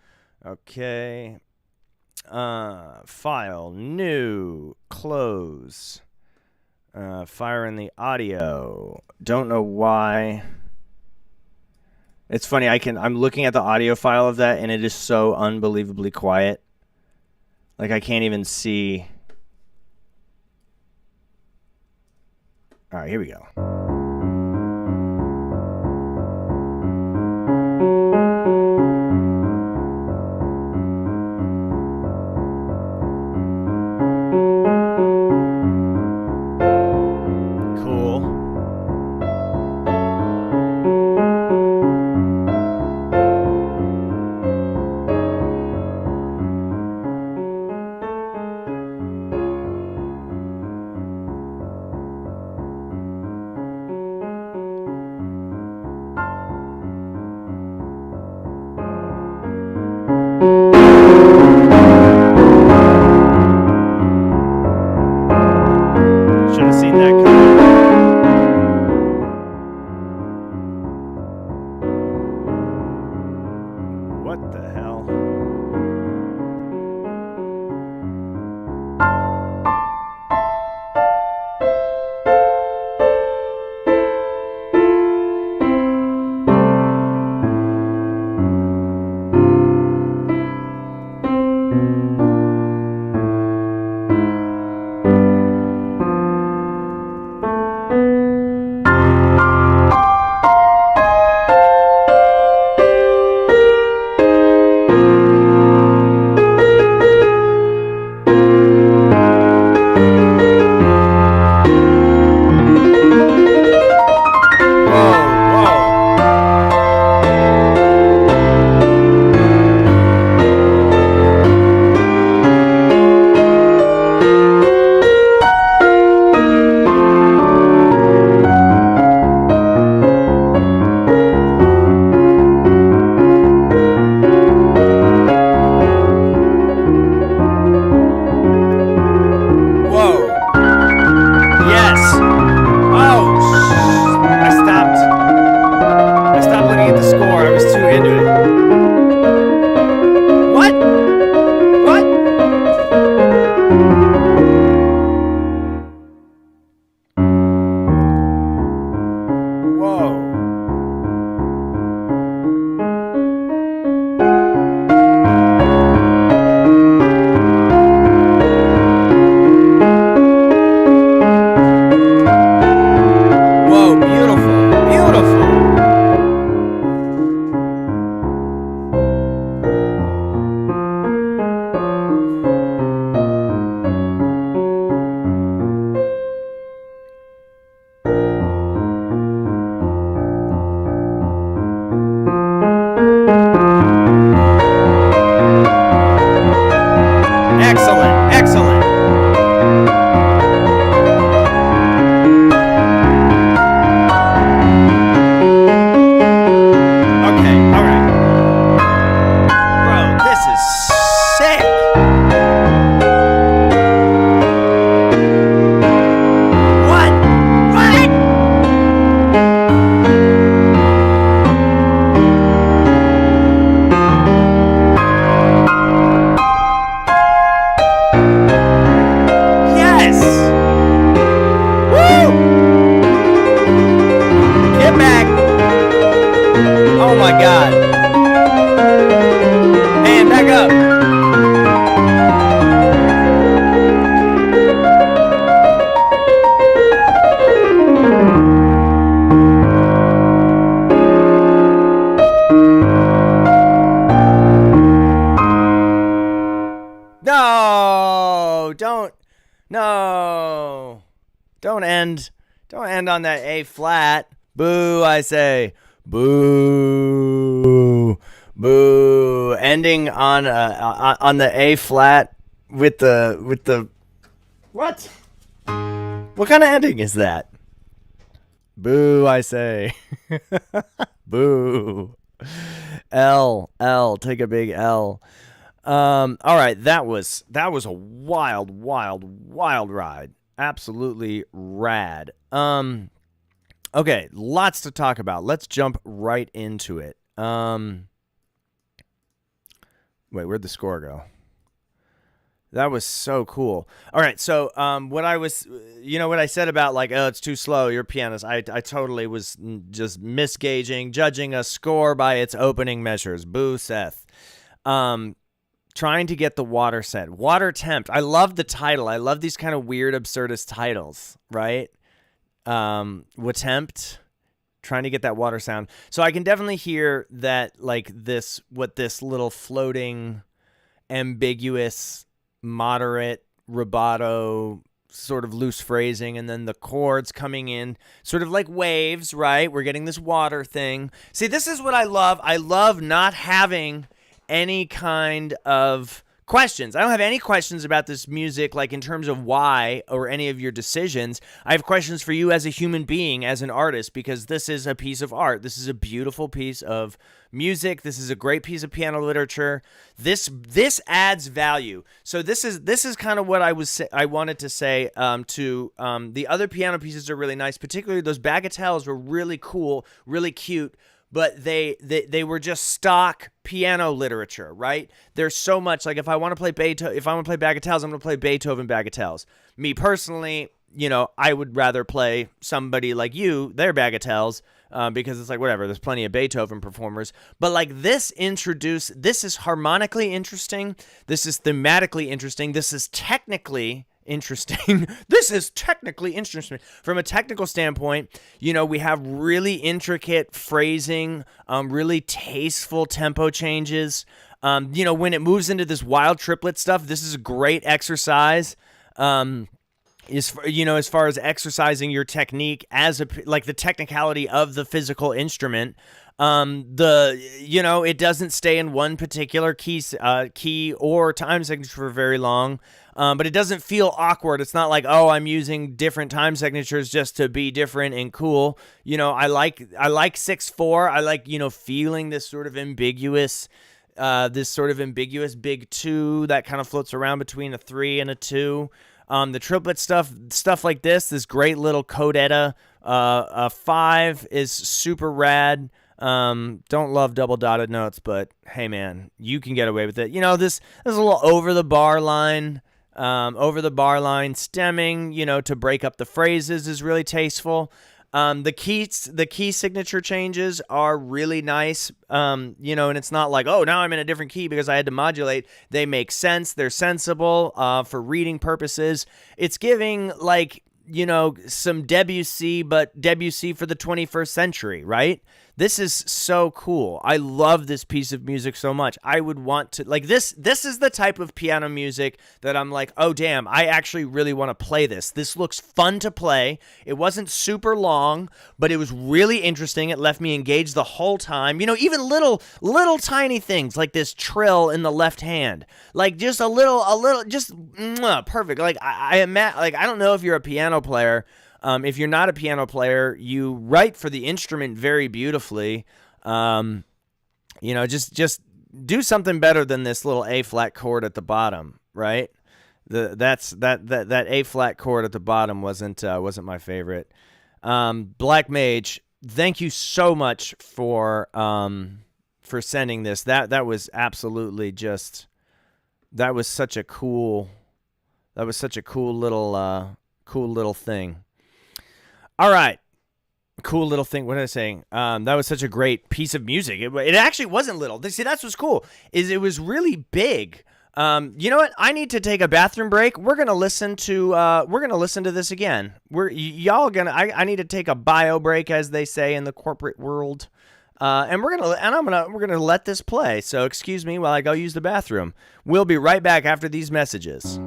Okay. File, new, close. Firing the audio. Don't know why. It's funny. I'm looking at the audio file of that, and it is so unbelievably quiet. Like, I can't even see. All right, here we go. No, don't. No. Don't end on that A flat. Boo, I say. Boo. Boo. Ending on the A flat with the what? What kind of ending is that? Boo, I say. Boo. L. Take a big L. All right, that was a wild ride. Absolutely rad. Okay, lots to talk about. Let's jump right into it. Wait, where'd the score go? That was so cool. All right, so what I said about like, oh, it's too slow, you're a pianist. I totally was just misgauging, judging a score by its opening measures. Boo, Seth. Trying to get the water set. Water Tempt. I love the title. I love these kind of weird, absurdist titles, right? Watempt. Trying to get that water sound. So I can definitely hear that, like, this little floating, ambiguous, moderate rubato, sort of loose phrasing, and then the chords coming in sort of like waves, right? We're getting this water thing. See, this is what I love. I love not having any kind of questions. I don't have any questions about this music, like in terms of why or any of your decisions. I have questions for you as a human being, as an artist, because this is a piece of art. This is a beautiful piece of music. This is a great piece of piano literature. This adds value. So this is kind of what I wanted to say. The other piano pieces are really nice, particularly those Bagatelles were really cool, really cute. But they were just stock piano literature, right? There's so much, like, if I want to play Bagatelles, I'm going to play Beethoven Bagatelles. Me personally, I would rather play somebody like you, their Bagatelles, because it's like, whatever, there's plenty of Beethoven performers. But like this is harmonically interesting. This is thematically interesting. This is technically interesting. This is technically interesting. From a technical standpoint, we have really intricate phrasing, really tasteful tempo changes. When it moves into this wild triplet stuff, this is a great exercise. As far as exercising your technique as the technicality of the physical instrument. It doesn't stay in one particular key or time signature for very long. But it doesn't feel awkward. It's not like, oh, I'm using different time signatures just to be different and cool. I like 6/4. I like, feeling this sort of ambiguous big 2 that kind of floats around between a 3 and a 2. The triplet stuff like this great little codetta, 5 is super rad. Don't love double dotted notes, but hey man, you can get away with it. This is a little over the bar line stemming, to break up the phrases is really tasteful. The key signature changes are really nice. And it's not like, oh, now I'm in a different key because I had to modulate. They make sense. They're sensible, for reading purposes. It's giving some Debussy, but Debussy for the 21st century, right? This is so cool. I love this piece of music so much. I would want to, this is the type of piano music that I'm like, oh damn, I actually really want to play this. This looks fun to play. It wasn't super long, but it was really interesting. It left me engaged the whole time. Even little tiny things like this trill in the left hand. Like just a little, just perfect. Like I don't know if you're a piano player. If you're not a piano player, you write for the instrument very beautifully. Just do something better than this little A flat chord at the bottom, right? That A flat chord at the bottom wasn't my favorite. Black Mage, thank you so much for sending this. That was absolutely just, that was such a cool little thing. All right. Cool little thing. What am I saying? That was such a great piece of music. It actually wasn't little. See, that's what's cool. Is it was really big. You know what? I need to take a bathroom break. We're gonna listen to this again. I need to take a bio break, as they say in the corporate world. And we're gonna let this play. So excuse me while I go use the bathroom. We'll be right back after these messages.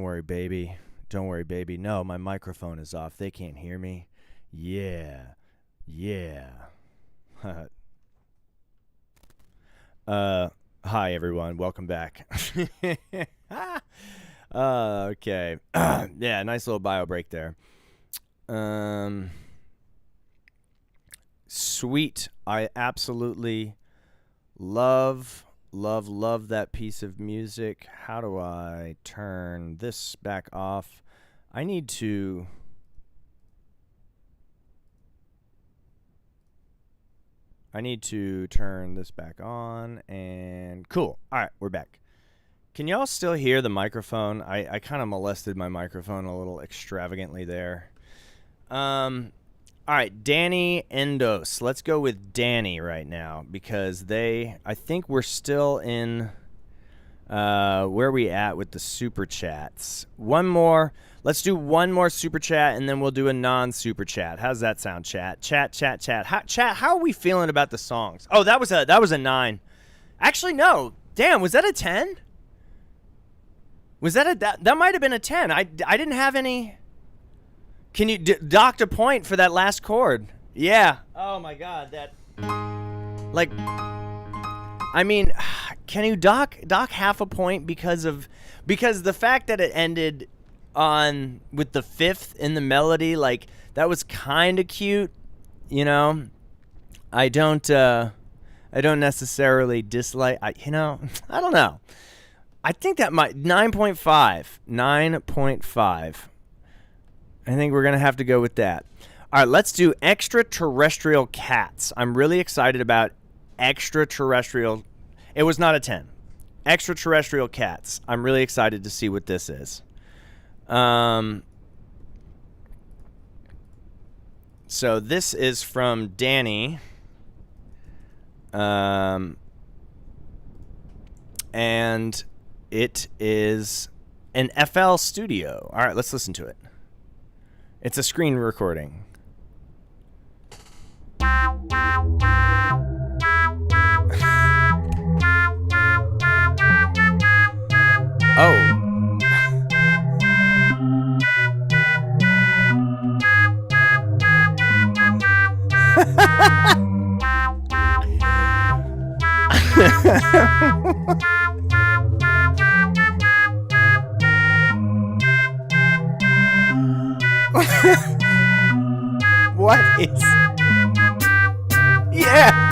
worry, baby. Don't worry, baby. No, my microphone is off. They can't hear me. Yeah. Hi, everyone. Welcome back. Okay. Yeah, nice little bio break there. Sweet. I absolutely love that piece of music. How do I turn this back off? I need to turn this back on, and cool. All right, we're back. Can y'all still hear the microphone? I kind of molested my microphone a little extravagantly there. All right, Danny Endos. Let's go with Danny right now because I think we're still in, where are we at with the super chats? One more. Let's do one more super chat and then we'll do a non-super chat. How's that sound, chat? Chat. How are we feeling about the songs? Oh, that was a 9. Actually, no. Damn, was that a 10? Was that might have been a 10. I didn't have any. Can you dock a point for that last chord? Yeah. Oh my God, that. Like, I mean, can you dock half a point because the fact that it ended on with the 5th in the melody, like that was kind of cute, you know. I don't necessarily dislike. I don't know. I think that might 9.5. I think we're going to have to go with that. All right, let's do Extraterrestrial Cats. I'm really excited about Extraterrestrial. It was not a 10. Extraterrestrial Cats. I'm really excited to see what this is. So this is from Danny. And it is an FL Studio. All right, let's listen to it. It's a screen recording. Oh. What is? Yeah.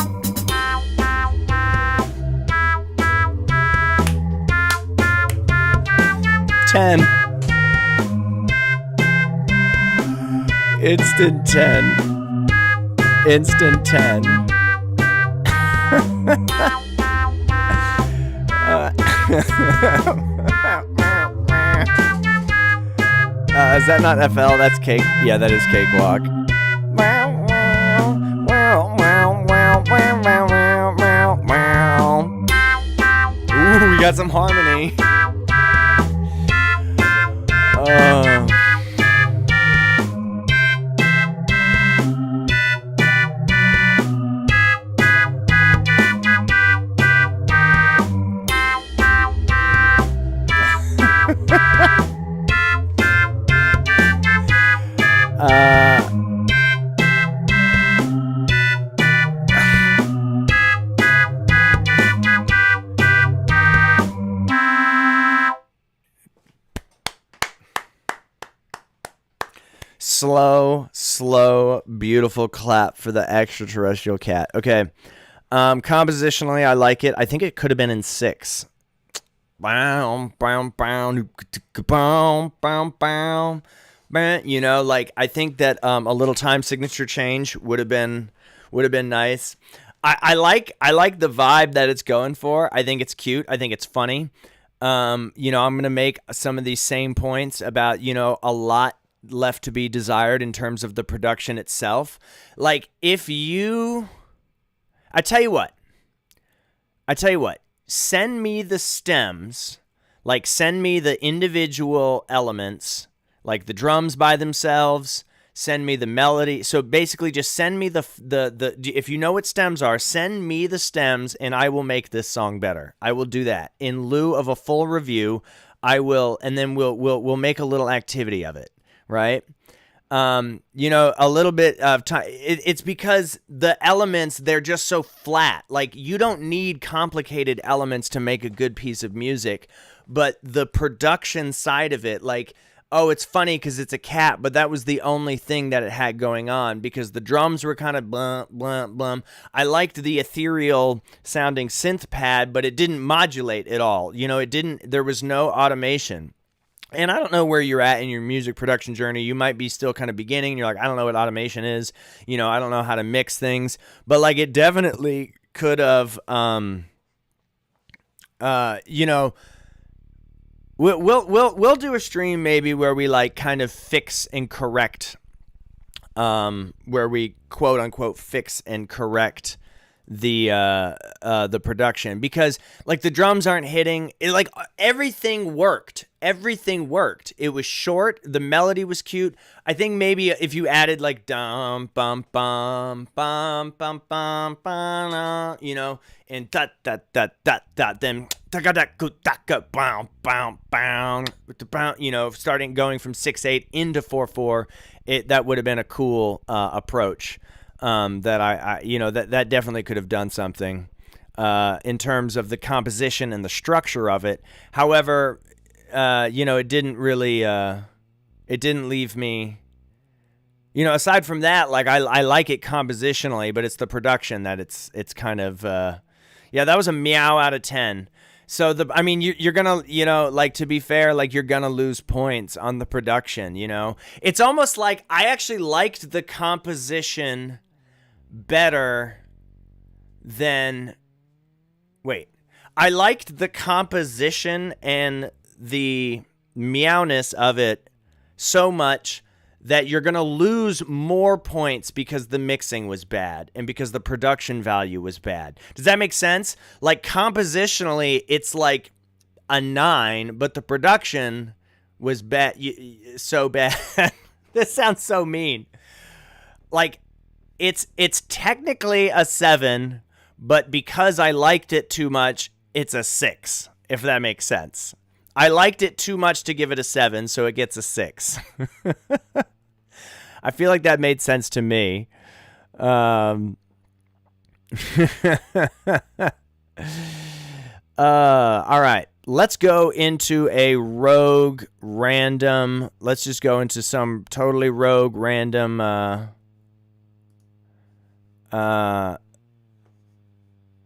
Ten. Instant 10. Instant 10. Is that not FL? That's Cake. Yeah, that is Cakewalk. Ooh, we got some harmony. Slow, beautiful clap for the Extraterrestrial Cat. Okay. Compositionally, I like it. I think it could have been in 6. You know, like I think that a little time signature change would have been nice. I like the vibe that it's going for. I think it's cute. I think it's funny. I'm gonna make some of these same points about a lot left to be desired in terms of the production itself. Like I tell you what, send me the stems, like send me the individual elements, like the drums by themselves, send me the melody. So basically just send me the if you know what stems are, send me the stems and I will make this song better. I will do that. In lieu of a full review, I will, and then we'll make a little activity of it, right? You know, a little bit of time. It's because the elements, they're just so flat. Like, you don't need complicated elements to make a good piece of music, but the production side of it, like, oh, it's funny because it's a cat, but that was the only thing that it had going on, because the drums were kind of blum, blum, blum. I liked the ethereal sounding synth pad, but it didn't modulate at all. You know, there was no automation. And I don't know where you're at in your music production journey. You might be still kind of beginning. You're like, I don't know what automation is. You know, I don't know how to mix things. But like, it definitely could have, you know, we'll do a stream maybe where we like kind of fix and correct, where we quote unquote fix and correct the production, because like the drums aren't hitting it, like everything worked. It was short, the melody was cute. I think maybe if you added like dum bum bum bum bum bum bum, you know, and da da da da da, then da da da da bam bam bam, you know, starting going from 6/8 into 4/4, that would have been a cool approach. That I you know, that definitely could have done something in terms of the composition and the structure of it. However, you know, it didn't really it didn't leave me, you know, aside from that, like I like it compositionally, but it's the production that it's kind of yeah, that was a meow out of 10. So I mean, you're gonna, you know, like, to be fair, like, you're gonna lose points on the production, you know. It's almost like I actually liked the composition better than, I liked the composition and the meowness of it so much that you're gonna lose more points because the mixing was bad and because the production value was bad. Does that make sense? Like, compositionally, it's like a 9, but the production was bad, so bad. This sounds so mean. Like, it's technically a 7, but because I liked it too much, it's a 6, if that makes sense. I liked it too much to give it a 7, so it gets a 6. I feel like that made sense to me. All right. Let's go into a rogue random. Let's just go into some totally rogue random.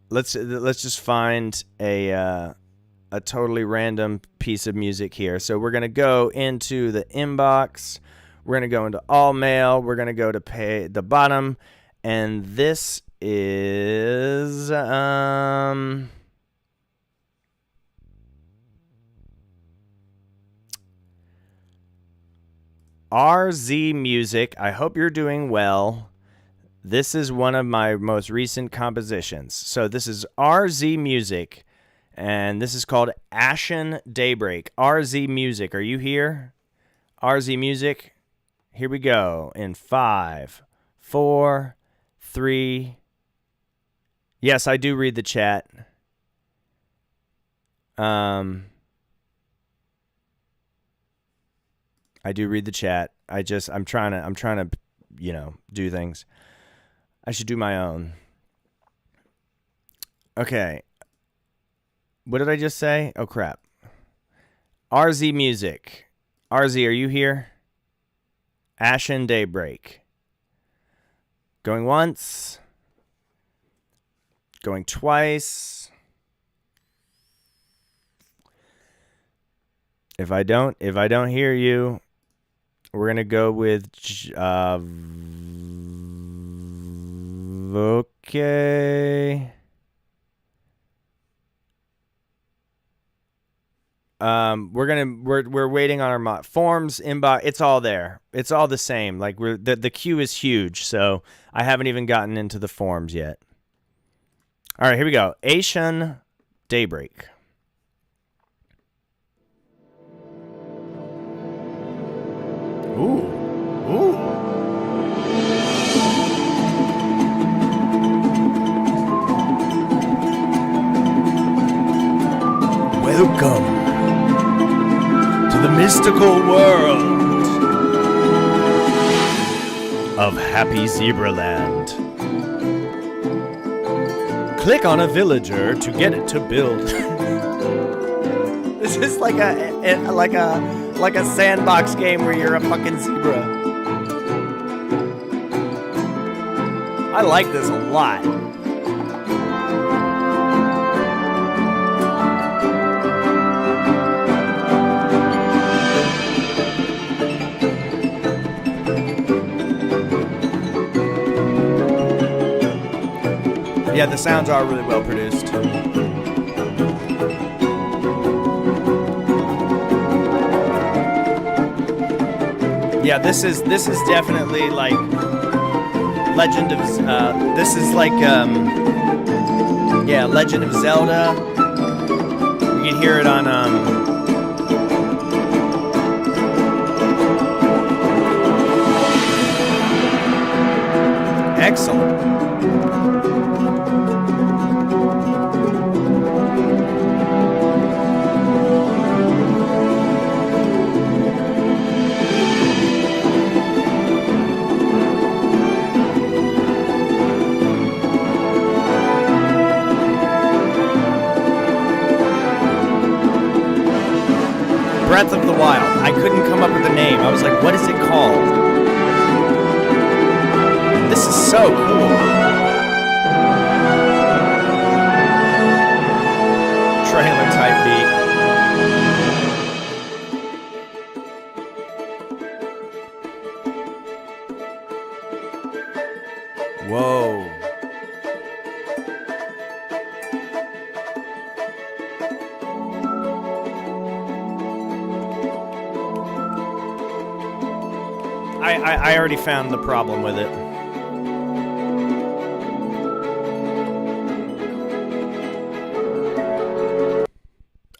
Let's just find a totally random piece of music here. So we're gonna go into the inbox. We're gonna go into all mail. We're gonna go to pay the bottom, and this is RZ Music. I hope you're doing well. This is one of my most recent compositions. So this is RZ Music, and this is called Ashen Daybreak. RZ Music, are you here? RZ Music, here we go. In 5, 4, 3. Yes, I do read the chat. I do read the chat. I'm trying to, you know, do things. I should do my own. Okay. What did I just say? Oh, crap. RZ Music. RZ, are you here? Ashen Daybreak. Going once. Going twice. If I don't hear you, we're going to go with okay. We're waiting on our forms inbox. It's all there. It's all the same. Like, the queue is huge, so I haven't even gotten into the forms yet. All right, here we go. Ashen Daybreak. Ooh. Welcome mystical world of Happy Zebraland. Click on a villager to get it to build. This is like a sandbox game where you're a fucking zebra. I like this a lot. Yeah, the sounds are really well produced. Yeah, this is definitely like Legend of this is like Legend of Zelda. You can hear it on excellent. Breath of the Wild. I couldn't come up with a name. I was like, what is it called? This is so cool. Trailer type beat. Whoa. I already found the problem with it.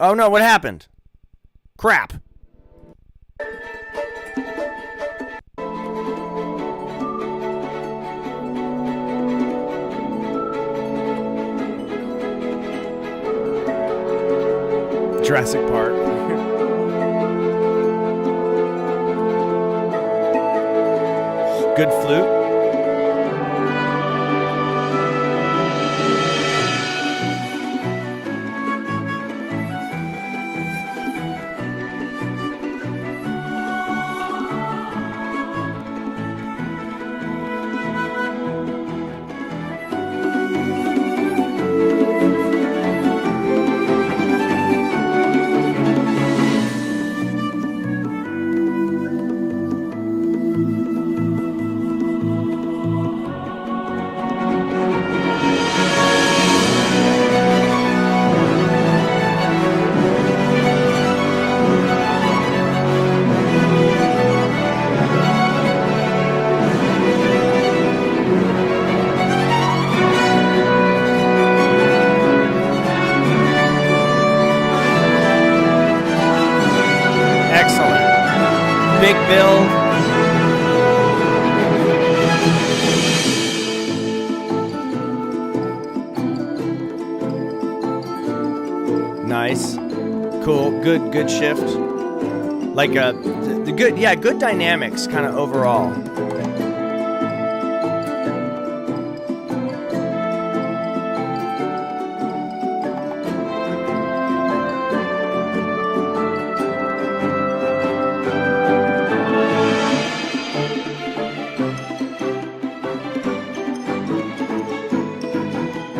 Oh no, what happened? Crap. Jurassic Park. Good flute. Big build. Nice. Cool. Good shift. Like good dynamics kind of overall.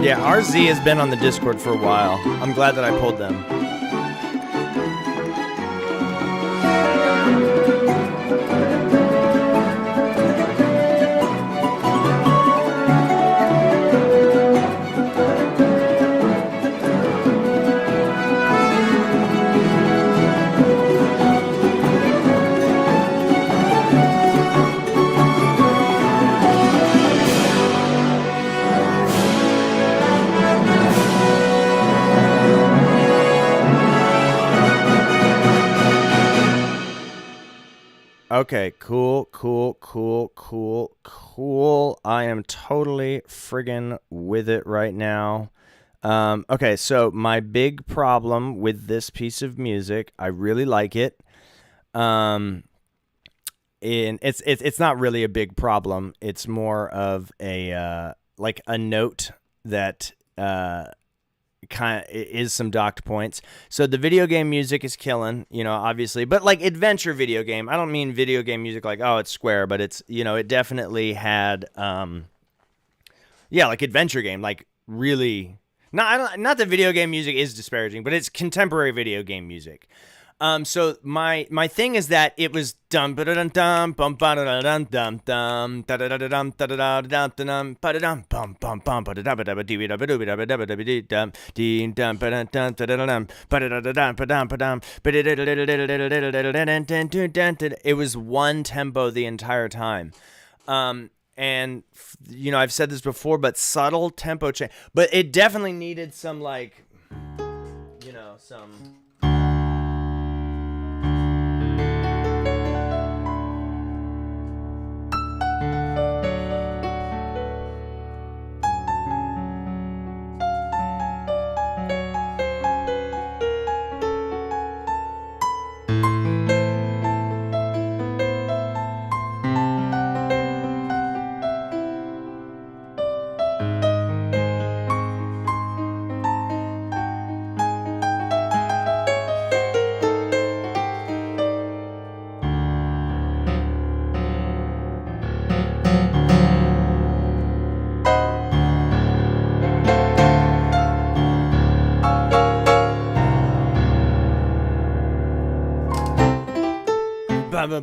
Yeah, RZ has been on the Discord for a while. I'm glad that I pulled them. Okay, cool. I am totally friggin' with it right now. Okay, so my big problem with this piece of music, I really like it. And it's not really a big problem. It's more of a like a note that kind of is some docked points. So the video game music is killing, obviously, but like adventure video game. I don't mean video game music like, oh, it's Square, but it's, it definitely had like adventure game, like really not that video game music is disparaging, but it's contemporary video game music. So my thing is that it was dum ba dum dum bum ba dum dum dum da da da dum da da da dum ba dum bum bum bum ba da ba da ba dee da ba doo da ba da ba da ba dee dum dee dum ba dum dum da da dum ba da da dum ba dum ba dum ba it was one tempo the entire time. And I've said this before, but subtle tempo change. But it definitely needed some like some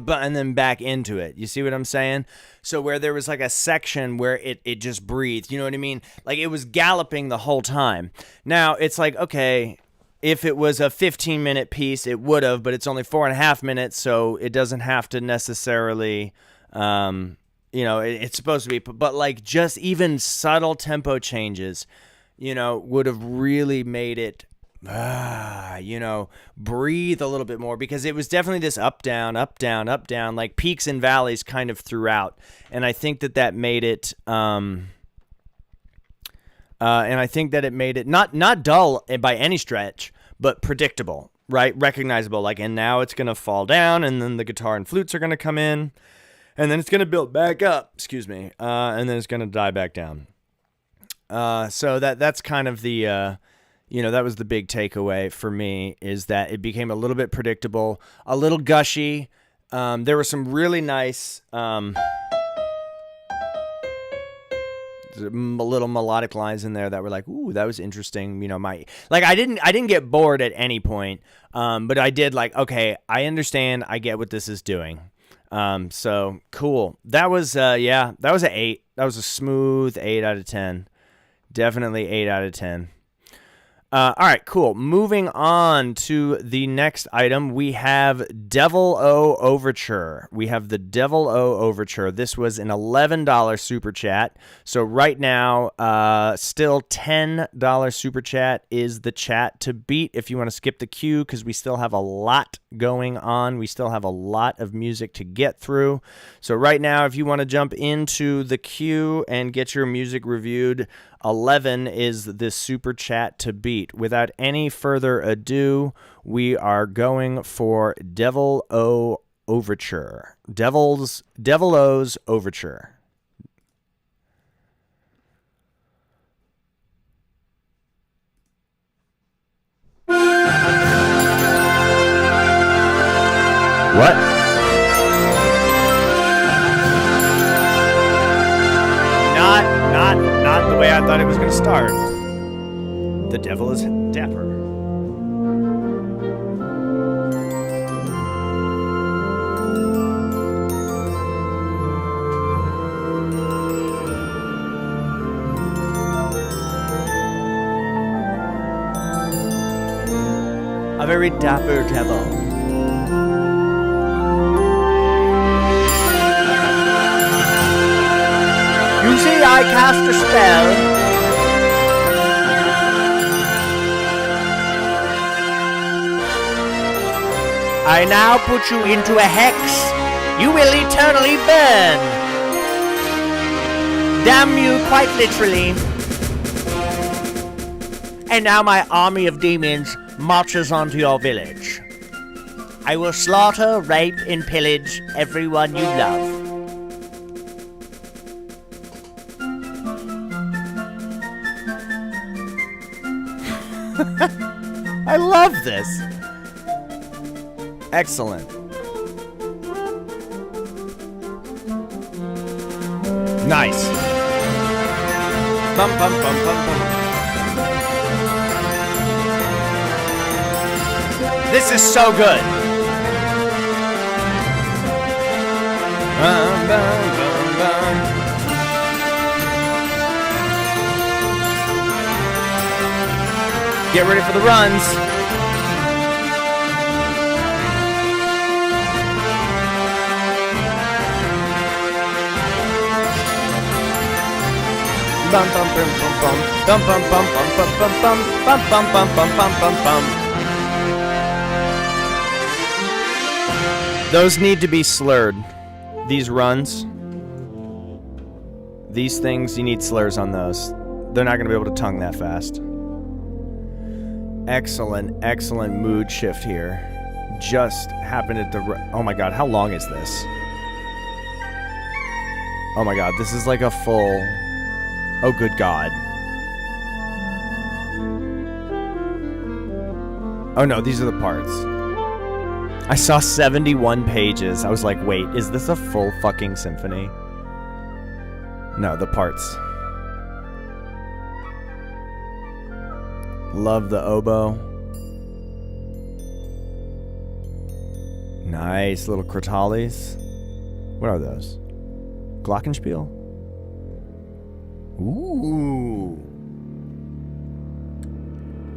and then back into it. You see what I'm saying? So where there was like a section where it just breathed, you know what I mean? Like it was galloping the whole time. Now it's like, okay, if it was a 15-minute piece, it would have, but it's only 4.5 minutes, so it doesn't have to necessarily, it's supposed to be, but like just even subtle tempo changes, would have really made it breathe a little bit more, because it was definitely this up, down, like peaks and valleys kind of throughout. And I think that made it, and I think that it made it not dull by any stretch, but predictable, right? Recognizable. Like, and now it's going to fall down, and then the guitar and flutes are going to come in, and then it's going to build back up, and then it's going to die back down. So that's kind of the, that was the big takeaway for me, is that it became a little bit predictable, a little gushy. There were some really nice little melodic lines in there that were like, ooh, that was interesting. I didn't get bored at any point, but I did like, okay, I understand, I get what this is doing. So cool. That was that was an 8. That was a smooth 8 out of 10. Definitely 8 out of 10. All right, cool. Moving on to the next item, we have Devil O Overture. We have the Devil O Overture. This was an $11 super chat. So right now, still $10 super chat is the chat to beat if you want to skip the queue, because we still have a lot going on. We still have a lot of music to get through. So right now, if you want to jump into the queue and get your music reviewed, 11 is the super chat to beat. Without any further ado, we are going for Devil O Overture. Devil O's Overture. What? Not the way I thought it was going to start. The devil is dapper. A very dapper devil. You see, I cast a spell. I now put you into a hex. You will eternally burn. Damn you, quite literally. And now my army of demons marches onto your village. I will slaughter, rape, and pillage everyone you love. I love this. Excellent. Nice. Bum, bum, bum, bum, bum. This is so good. Bum, bum, bum, bum. Get ready for the runs. Bum bum bum bum bum bum bum bum bum bum bum bum bum bum bum bum. Those need to be slurred. These runs. These things, you need slurs on those. They're not going to be able to tongue that fast. Excellent, excellent mood shift here. Just happened at the... Oh my god, how long is this? Oh my god, this is like a full... Oh good god. Oh no, these are the parts. I saw 71 pages. I was like, wait, is this a full fucking symphony? No, the parts. Love the oboe. Nice little crotales. What are those? Glockenspiel? Ooh.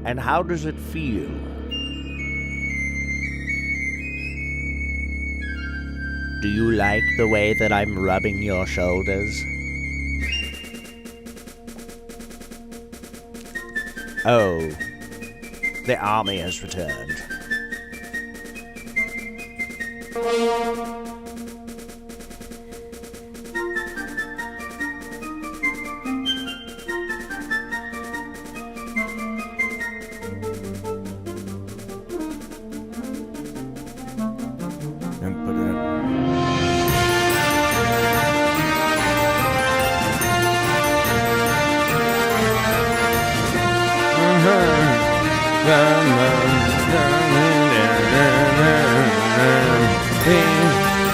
And how does it feel? Do you like the way that I'm rubbing your shoulders? Oh, the army has returned.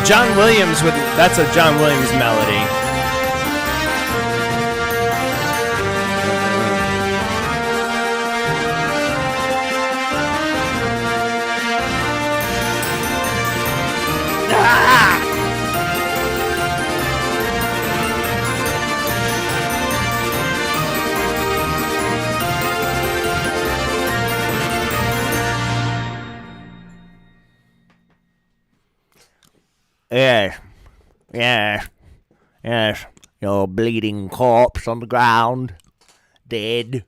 John Williams with... That's a John Williams melody. Ah! Yes, your bleeding corpse on the ground, dead,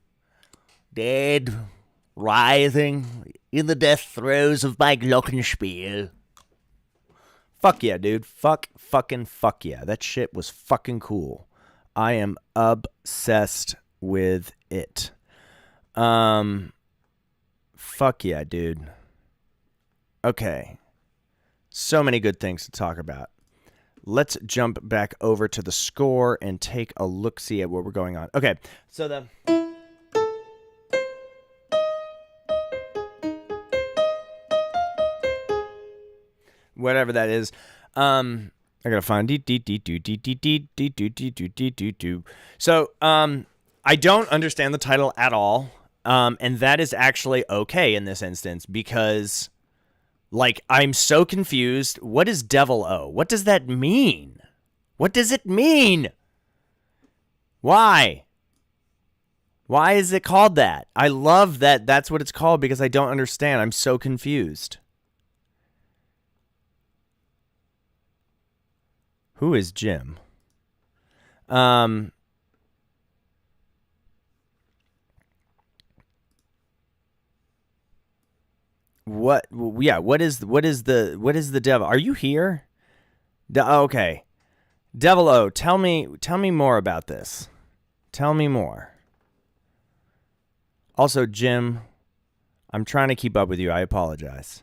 writhing in the death throes of my glockenspiel. Fuck yeah, dude. Fuck yeah. That shit was fucking cool. I am obsessed with it. Fuck yeah, dude. Okay. So many good things to talk about. Let's jump back over to the score and take a look-see at what we're going on. Okay, so the... Whatever that is. I gotta find... So, I don't understand the title at all. And that is actually okay in this instance because... Like, I'm so confused. What is Devil O? What does that mean? What does it mean? Why? Why is it called that? I love that that's what it's called because I don't understand. I'm so confused. Who is Jim? What? Yeah. What is the devil? Are you here? Okay, Devil O. Tell me more about this. Tell me more. Also, Jim, I'm trying to keep up with you. I apologize.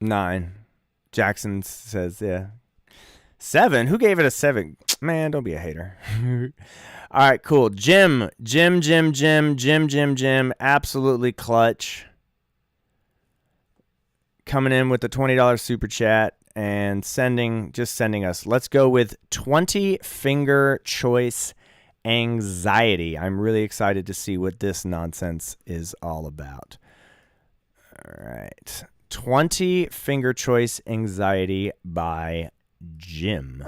9. Jackson says, yeah. 7? Who gave it a 7? Man, don't be a hater. All right, cool. Jim. Absolutely clutch. Coming in with the $20 super chat and sending us. Let's go with 20 finger choice anxiety. I'm really excited to see what this nonsense is all about. All right. 20 finger choice anxiety by Jim.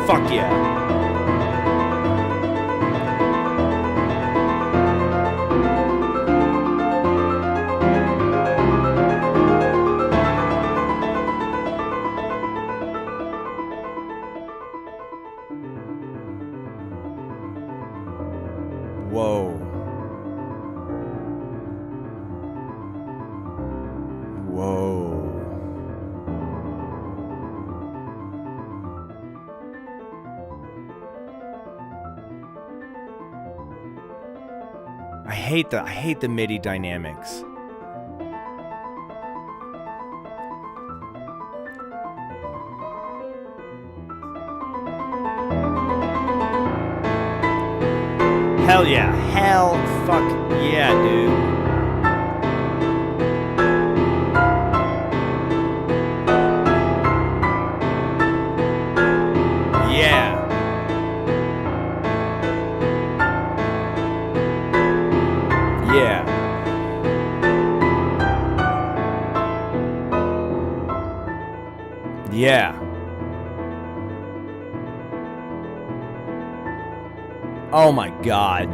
Fuck yeah. Whoa. Whoa. I hate the MIDI dynamics. Hell yeah. Hell fuck yeah, dude. Yeah. Yeah. Yeah. Oh my God.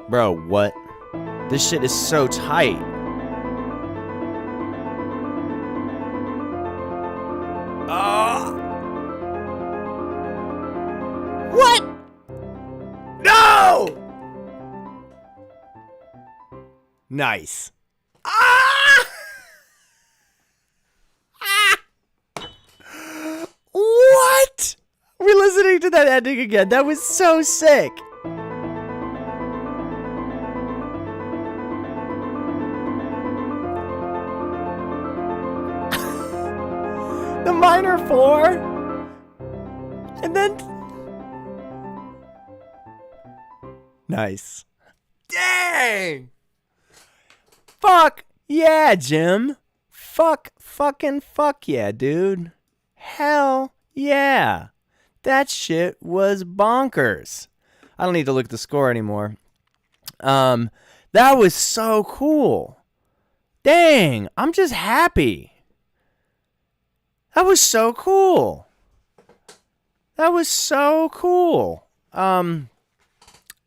Bro, what? This shit is so tight. What? No! Nice. What? We're listening to that ending again. That was so sick. The minor 4. And then... Nice. Dang! Fuck yeah, Jim. Fucking fuck yeah, dude. Hell yeah. That shit was bonkers. I don't need to look at the score anymore. That was so cool. Dang, I'm just happy. That was so cool. That was so cool.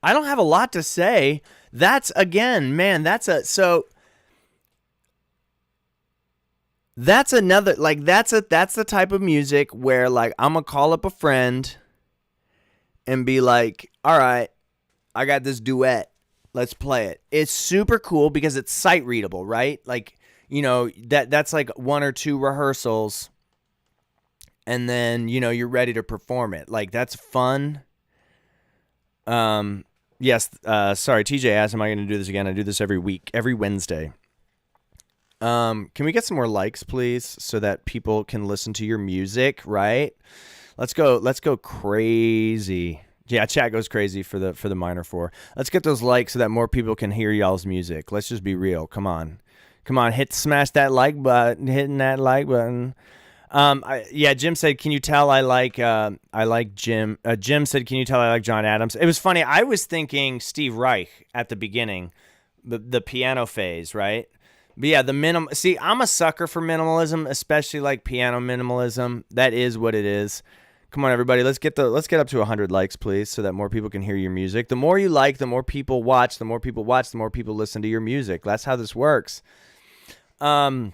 I don't have a lot to say. That's, again, man, that's another, like, that's the type of music where, like, I'm gonna call up a friend and be like, all right, I got this duet. Let's play it. It's super cool because it's sight readable, right? Like, you know, that's like 1 or 2 rehearsals and then, you know, you're ready to perform it. Like, that's fun. Yes, sorry, TJ asked, am I going to do this again? I do this every week, every Wednesday. Can we get some more likes, please, so that people can listen to your music, right? Let's go crazy. Yeah, chat goes crazy for the minor 4. Let's get those likes so that more people can hear y'all's music. Let's just be real. Come on, smash that like button, hitting that like button. Jim said, can you tell I like Jim? Jim said, can you tell I like John Adams? It was funny. I was thinking Steve Reich at the beginning, the piano phase, right? But yeah, see, I'm a sucker for minimalism, especially like piano minimalism. That is what it is. Come on, everybody. Let's get up to 100 likes, please, so that more people can hear your music. The more you like, the more people watch. The more people watch, the more people listen to your music. That's how this works. So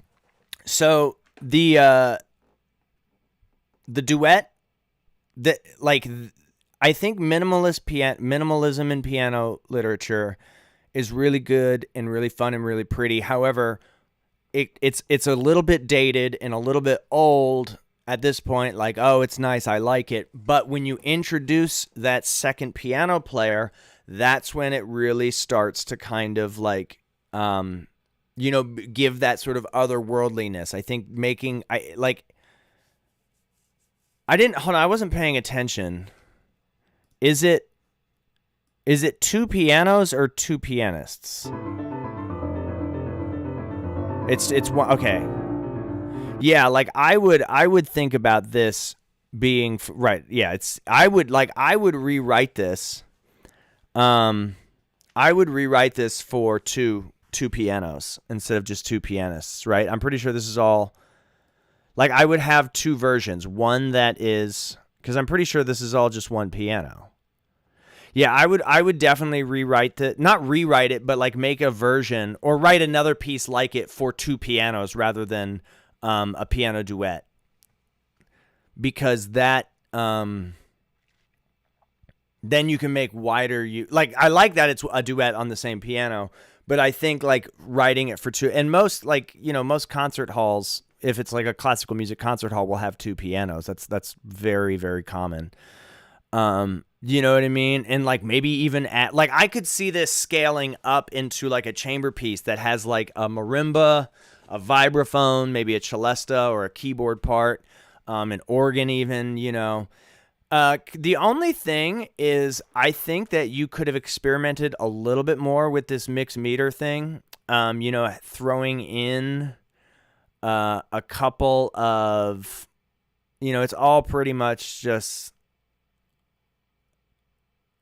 the duet, I think minimalism in piano literature is really good and really fun and really pretty. However, it's a little bit dated and a little bit old at this point. Like, oh, it's nice, I like it. But when you introduce that second piano player, that's when it really starts to kind of like, give that sort of otherworldliness. I think I wasn't paying attention. Is it two pianos or two pianists? It's one. Okay. Yeah, like I would think about this being right. Yeah, I would rewrite this. I would rewrite this for two pianos instead of just two pianists, right? I'm pretty sure this is all like I would have two versions. One that is, because I'm pretty sure this is all just one piano. Yeah, I would definitely not rewrite it, but like make a version or write another piece like it for two pianos rather than a piano duet. Because that then you can make wider I like that it's a duet on the same piano, but I think like writing it for two, and most most concert halls, if it's like a classical music concert hall, will have two pianos. That's very, very common. You know what I mean? And like maybe even I could see this scaling up into like a chamber piece that has like a marimba, a vibraphone, maybe a celesta or a keyboard part, an organ even, The only thing is I think that you could have experimented a little bit more with this mixed meter thing, throwing in a couple of, it's all pretty much just...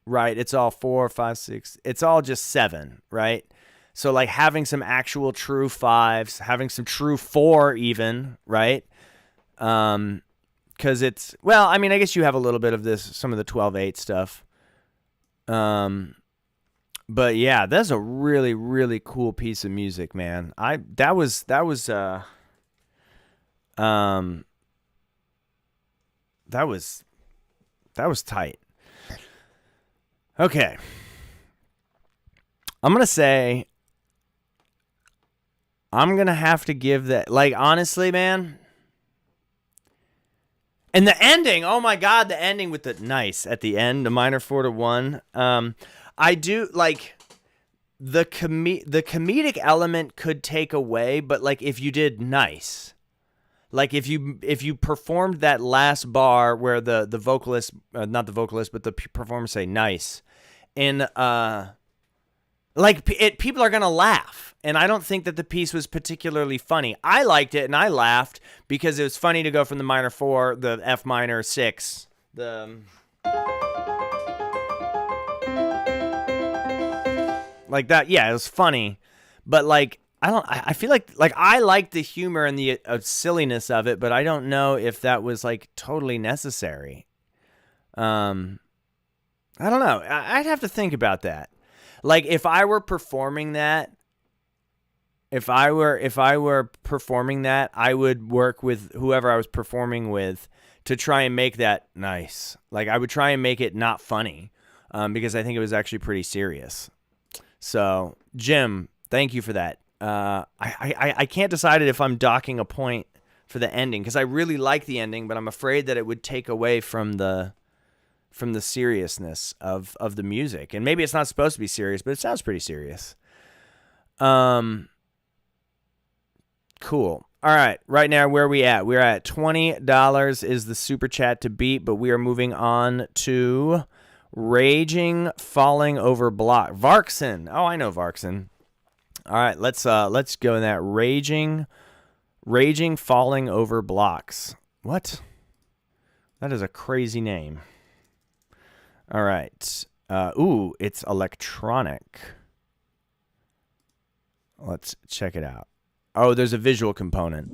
Right, it's all 4, 5, 6. It's all just 7, right? So like having some actual true 5s, having some true 4 even, right? Because it's, well, I mean, I guess you have a little bit of some of the 12/8 stuff. But yeah, that's a really, really cool piece of music, man. That was tight. Okay. I'm going to have to give that, like, honestly, man. And the ending, oh my God, the ending with the nice at the end, the minor 4-1. I do, like, the comedic element could take away, but, like, if you did nice. Like if you performed that last bar where the vocalist, not the vocalist, but the performer say nice, and people are gonna laugh, and I don't think that the piece was particularly funny. I liked it and I laughed because it was funny to go from the minor 4, the F minor 6, like that. Yeah, it was funny, but like. I feel like I like the humor and the silliness of it, but I don't know if that was like totally necessary. I don't know. I'd have to think about that. Like if I were performing that, I would work with whoever I was performing with to try and make that nice. Like I would try and make it not funny, because I think it was actually pretty serious. So Jim, thank you for that. I can't decide if I'm docking a point for the ending because I really like the ending, but I'm afraid that it would take away from the seriousness of the music. And maybe it's not supposed to be serious, but it sounds pretty serious. Cool. All right. Right now, where are we at? We're at $20 is the super chat to beat, but we are moving on to Raging Falling Over Block. Varkson. Oh, I know Varkson. All right, let's go in that raging falling over blocks. What? That is a crazy name. All right. It's electronic. Let's check it out. Oh, there's a visual component.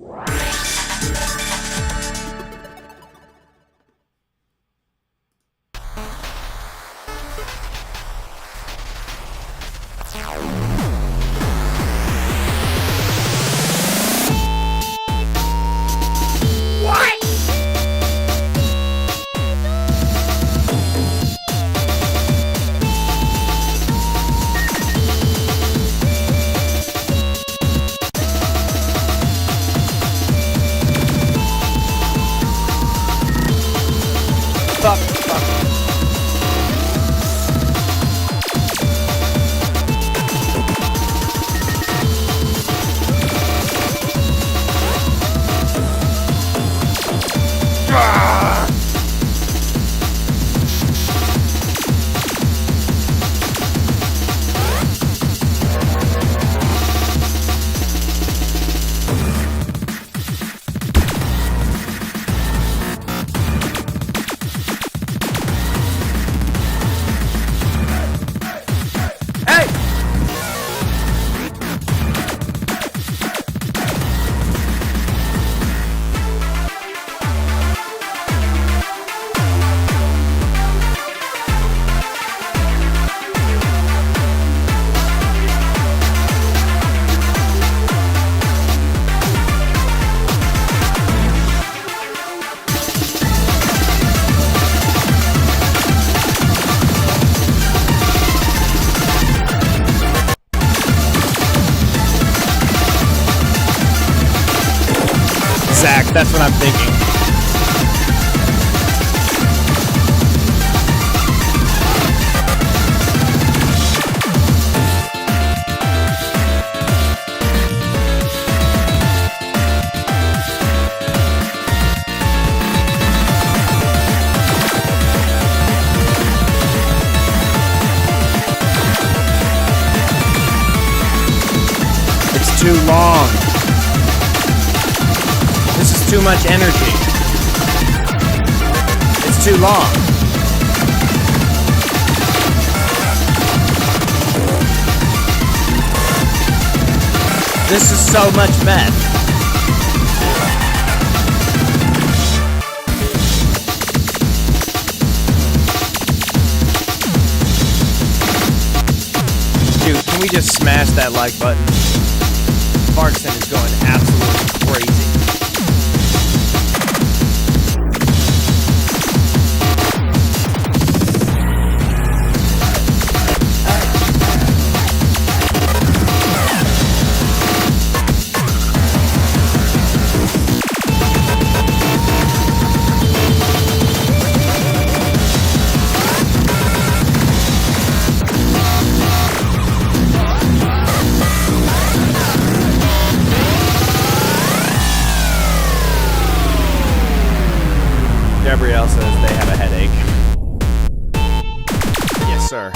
That's what I'm thinking. It's too long. This is too much energy. It's too long. This is so much meth. Dude, can we just smash that like button? Parkson is going absolutely crazy. Gabrielle says they have a headache. Yes, sir.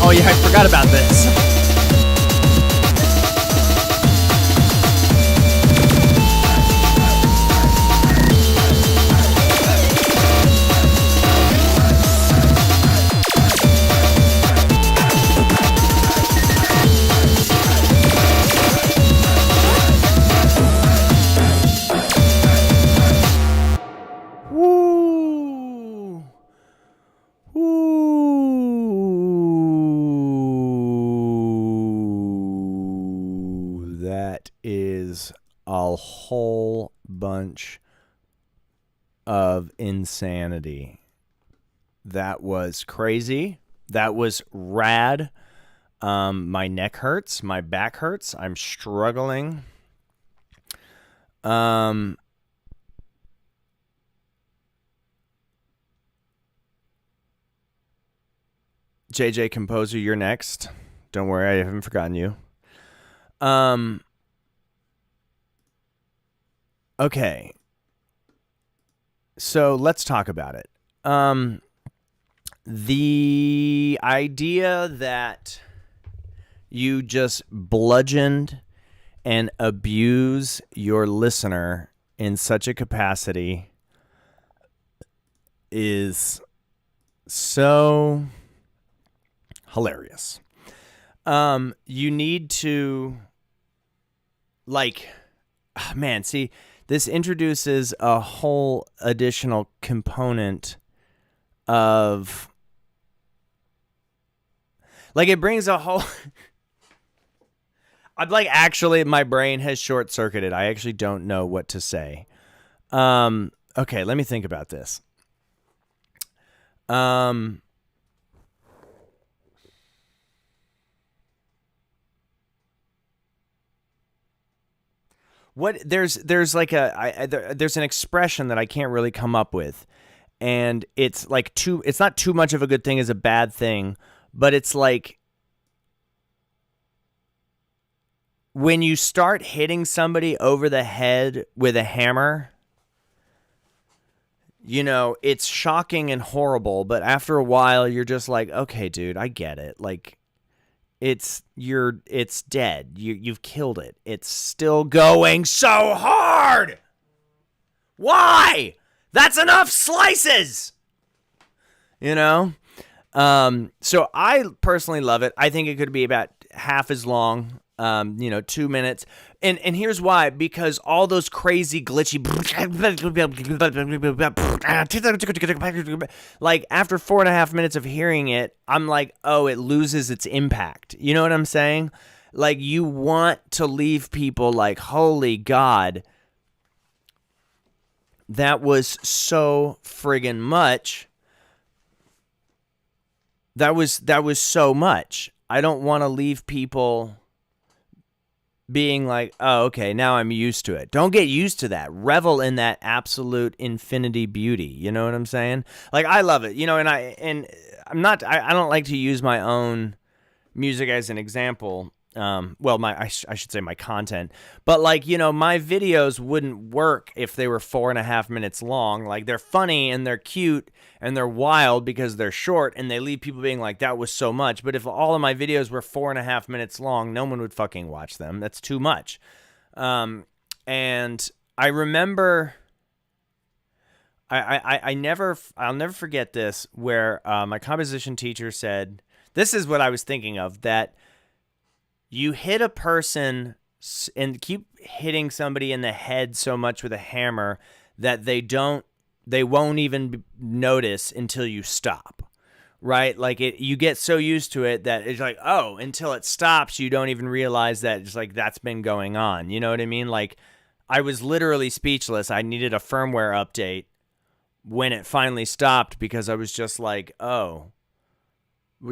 Oh yeah, I forgot about this. Woo! Ooh, that is a whole bunch of insanity. That was crazy. That was rad. My neck hurts. My back hurts. I'm struggling. JJ Composer, you're next. Don't worry, I haven't forgotten you. Okay. So let's talk about it. The idea that you just bludgeoned and abuse your listener in such a capacity is so hilarious. You need to, man, see, this introduces a whole additional component of, it brings a whole, actually, my brain has short-circuited. I actually don't know what to say. Okay, let me think about this. There's an expression that I can't really come up with, and it's it's not too much of a good thing as a bad thing, but it's like when you start hitting somebody over the head with a hammer, it's shocking and horrible, but after a while you're just like, okay, dude, I get it. it's dead. You've killed it. It's still going so hard. Why? That's enough slices. You know? So I personally love it. I think it could be about half as long. 2 minutes. And here's why. Because all those crazy glitchy, like after 4.5 minutes of hearing it, I'm like, oh, it loses its impact. You know what I'm saying? Like, you want to leave people like, holy God, that was so friggin' much. That was so much. I don't want to leave people being like, oh, okay, now I'm used to it. Don't get used to that. Revel in that absolute infinity beauty. You know what I'm saying? Like, I love it, and I don't like to use my own music as an example. I should say my content, but like, my videos wouldn't work if they were 4.5 minutes long. Like, they're funny and they're cute and they're wild because they're short and they leave people being like, that was so much. But if all of my videos were 4.5 minutes long, no one would fucking watch them. That's too much. And I remember, I'll never forget this, where my composition teacher said, this is what I was thinking of, that you hit a person and keep hitting somebody in the head so much with a hammer that they won't even notice until you stop, right? Like, you get so used to it that it's like, oh, until it stops, you don't even realize that it's like, that's been going on. You know what I mean? Like, I was literally speechless. I needed a firmware update when it finally stopped, because I was just like, oh,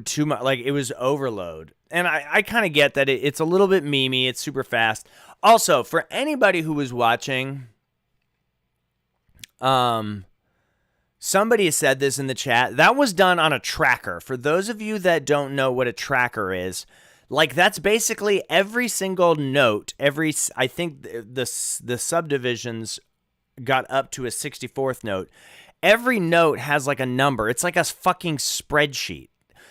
too much. Like, it was overload. And I kind of get that it's a little bit memey. It's super fast. Also, for anybody who was watching, somebody said this in the chat. That was done on a tracker. For those of you that don't know what a tracker is, like, that's basically every single note. I think the subdivisions got up to a 64th note. Every note has like a number. It's like a fucking spreadsheet.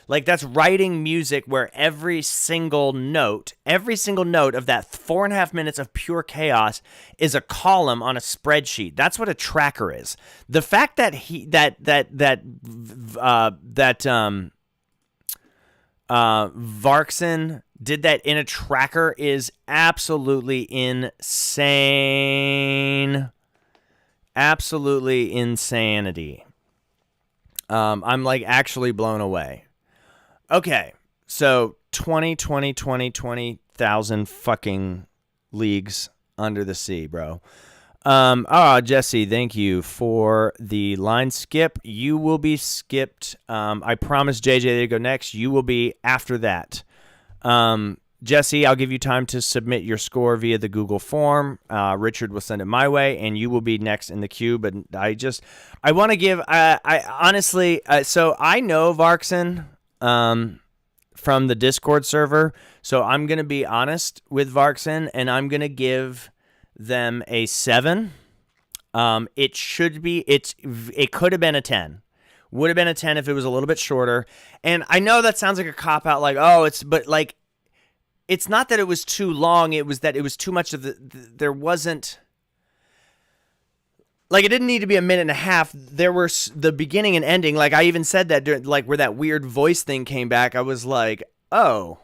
Like, that's writing music where every single note of that 4.5 minutes of pure chaos is a column on a spreadsheet. That's what a tracker is. The fact that Varkson did that in a tracker is absolutely insane. Absolutely insanity. I'm like actually blown away. Okay, so 20,000 fucking leagues under the sea, bro. Jesse, thank you for the line skip. You will be skipped. I promised JJ to go next. You will be after that. Jesse, I'll give you time to submit your score via the Google form. Richard will send it my way, and you will be next in the queue. But I want to give, so I know Varkson from the Discord server, so I'm going to be honest with Varkson, and I'm going to give them a 7. It could have been a 10. Would have been a 10 if it was a little bit shorter. And I know that sounds like a cop-out, like, but like, it's not that it was too long, it was that it was too much of there wasn't, like, it didn't need to be a minute and a half. There were the beginning and ending. Like, I even said that during, like, where that weird voice thing came back, I was like, oh,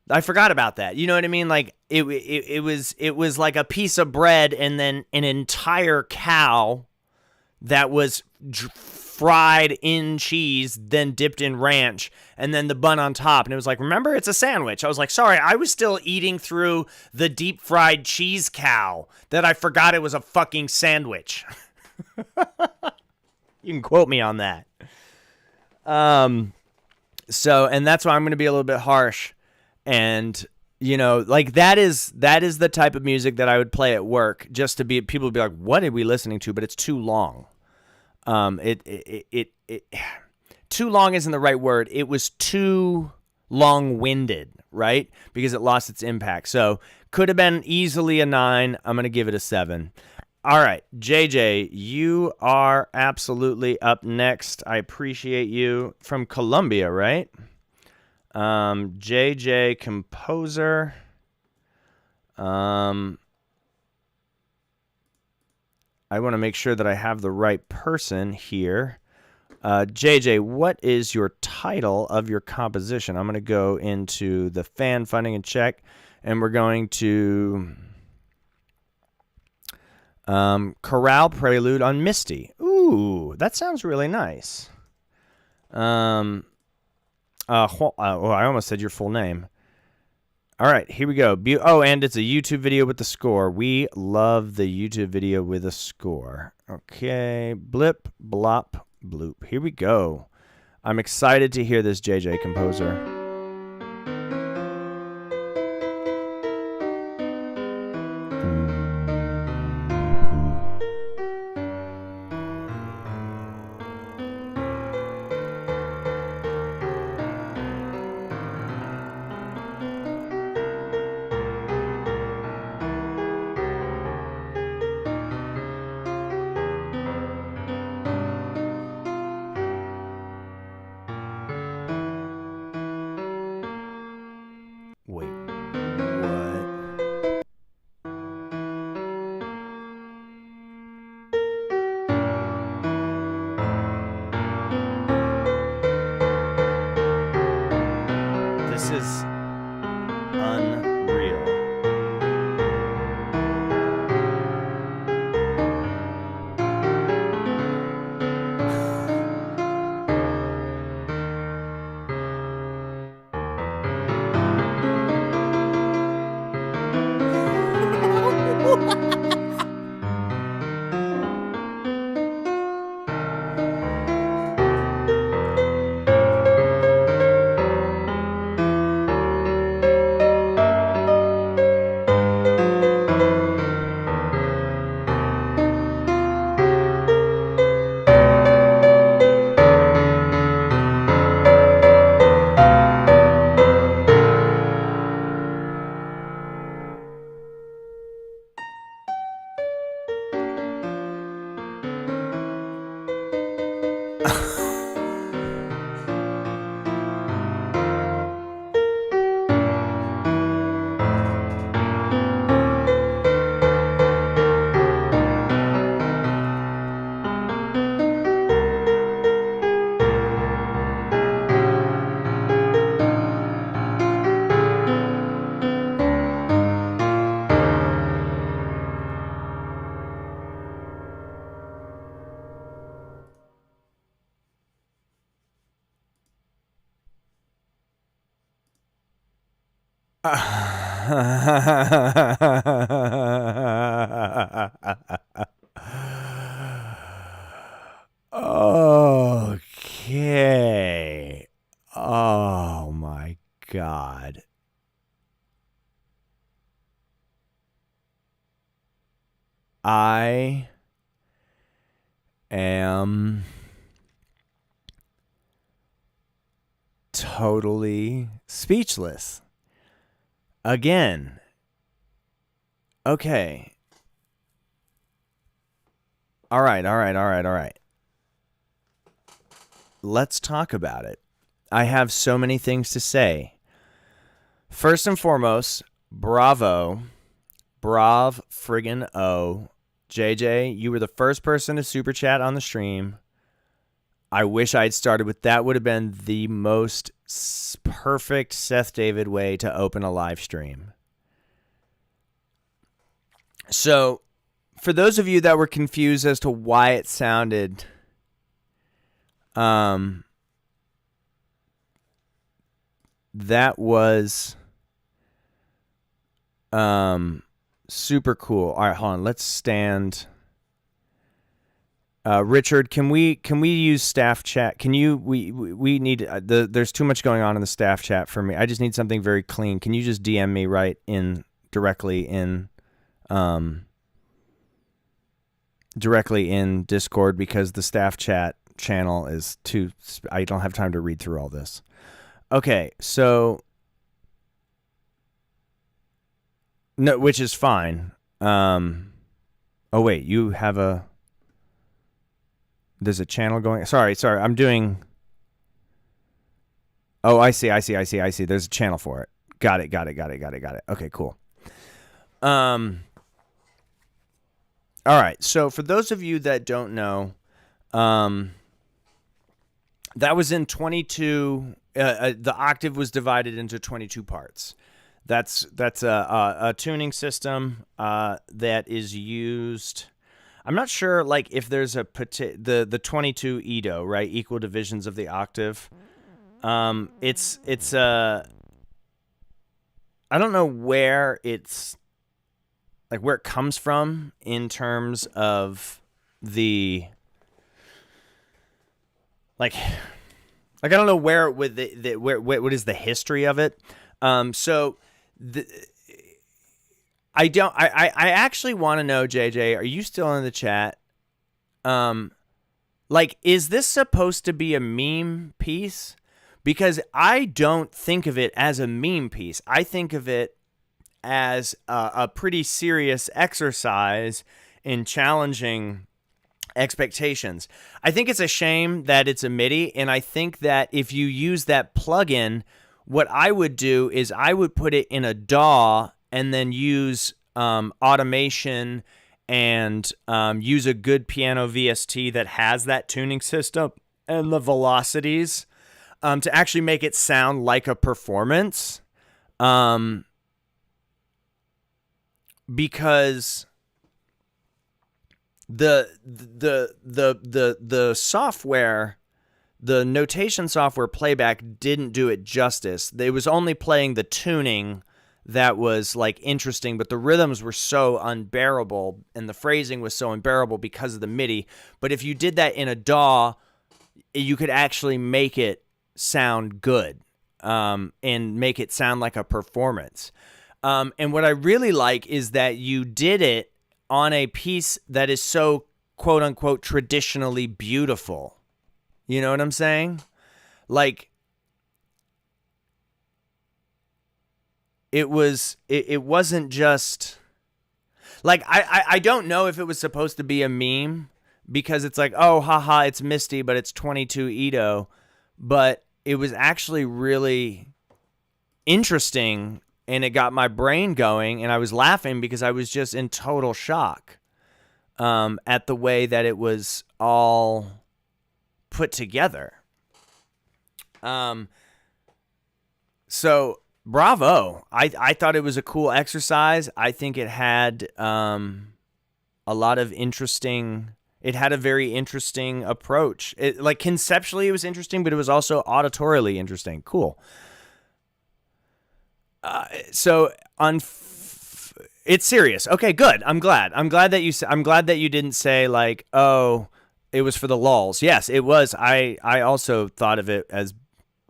I forgot about that. You know what I mean? Like, it was like a piece of bread and then an entire cow that was fried in cheese, then dipped in ranch, and then the bun on top. And it was like, remember, it's a sandwich. I was like, sorry, I was still eating through the deep fried cheese cow that I forgot it was a fucking sandwich. You can quote me on that. So, and that's why I'm going to be a little bit harsh. And, like, that is the type of music that I would play at work, just to be, people would be like, what are we listening to? But it's too long. Too long isn't the right word. It was too long-winded, right? Because it lost its impact. So could have been easily a 9. I'm going to give it a 7. All right, JJ, you are absolutely up next. I appreciate you, from Colombia, right? JJ Composer. I want to make sure that I have the right person here. JJ, what is your title of your composition? I'm going to go into the fan funding and check, and we're going to Chorale Prelude on Misty. Ooh, that sounds really nice. I almost said your full name. All right, here we go. And it's a YouTube video with the score. We love the YouTube video with a score. Okay, blip, blop, bloop. Here we go. I'm excited to hear this JJ Composer. Wait, what? This is unreal. Okay. Oh my God. I am totally speechless. Again. Okay. All right. Let's talk about it. I have so many things to say. First and foremost, bravo. Brav friggin' O. JJ, you were the first person to super chat on the stream. I wish I'd started with that. Would have been the most perfect Seth David way to open a live stream. So, for those of you that were confused as to why it sounded that was super cool. All right, hold on. Let's stand. Richard, can we use staff chat? Can you we need there's too much going on in the staff chat for me. I just need something very clean. Can you just DM me directly in Discord, because the staff chat channel is I don't have time to read through all this. Okay, so no, which is fine. Oh wait, you have there's a channel going. Sorry. I'm doing. Oh, I see. There's a channel for it. Got it. Okay, cool. All right. So for those of you that don't know, that was in 22. The octave was divided into 22 parts. That's a tuning system that is used. I'm not sure, like, if there's the 22 Edo, right? Equal divisions of the octave. It's I don't know where it's like where it comes from in terms of the like I don't know where with what is the history of it. So I actually want to know, JJ, are you still in the chat? Like, is this supposed to be a meme piece? Because I don't think of it as a meme piece. I think of it as a pretty serious exercise in challenging expectations. I think it's a shame that it's a MIDI, and I think that if you use that plugin, what I would do is I would put it in a DAW and then use automation and use a good piano VST that has that tuning system and the velocities to actually make it sound like a performance. Because the software, the notation software playback didn't do it justice. It was only playing the tuning that was like interesting, but the rhythms were so unbearable and the phrasing was so unbearable because of the MIDI. But if you did that in a DAW, you could actually make it sound good and make it sound like a performance. And what I really like is that you did it on a piece that is so quote unquote traditionally beautiful. You know what I'm saying? Like, it wasn't just like, I don't know if it was supposed to be a meme because it's like, oh, haha, it's Misty, but it's 22 Edo. But it was actually really interesting. And it got my brain going, and I was laughing because I was just in total shock at the way that it was all put together. So bravo! I thought it was a cool exercise. I think it had a lot of interesting. It had a very interesting approach. Like conceptually, it was interesting, but it was also auditorily interesting. Cool. So it's serious. Okay, good. I'm glad that you didn't say like, oh, it was for the lulz. Yes, it was. I also thought of it as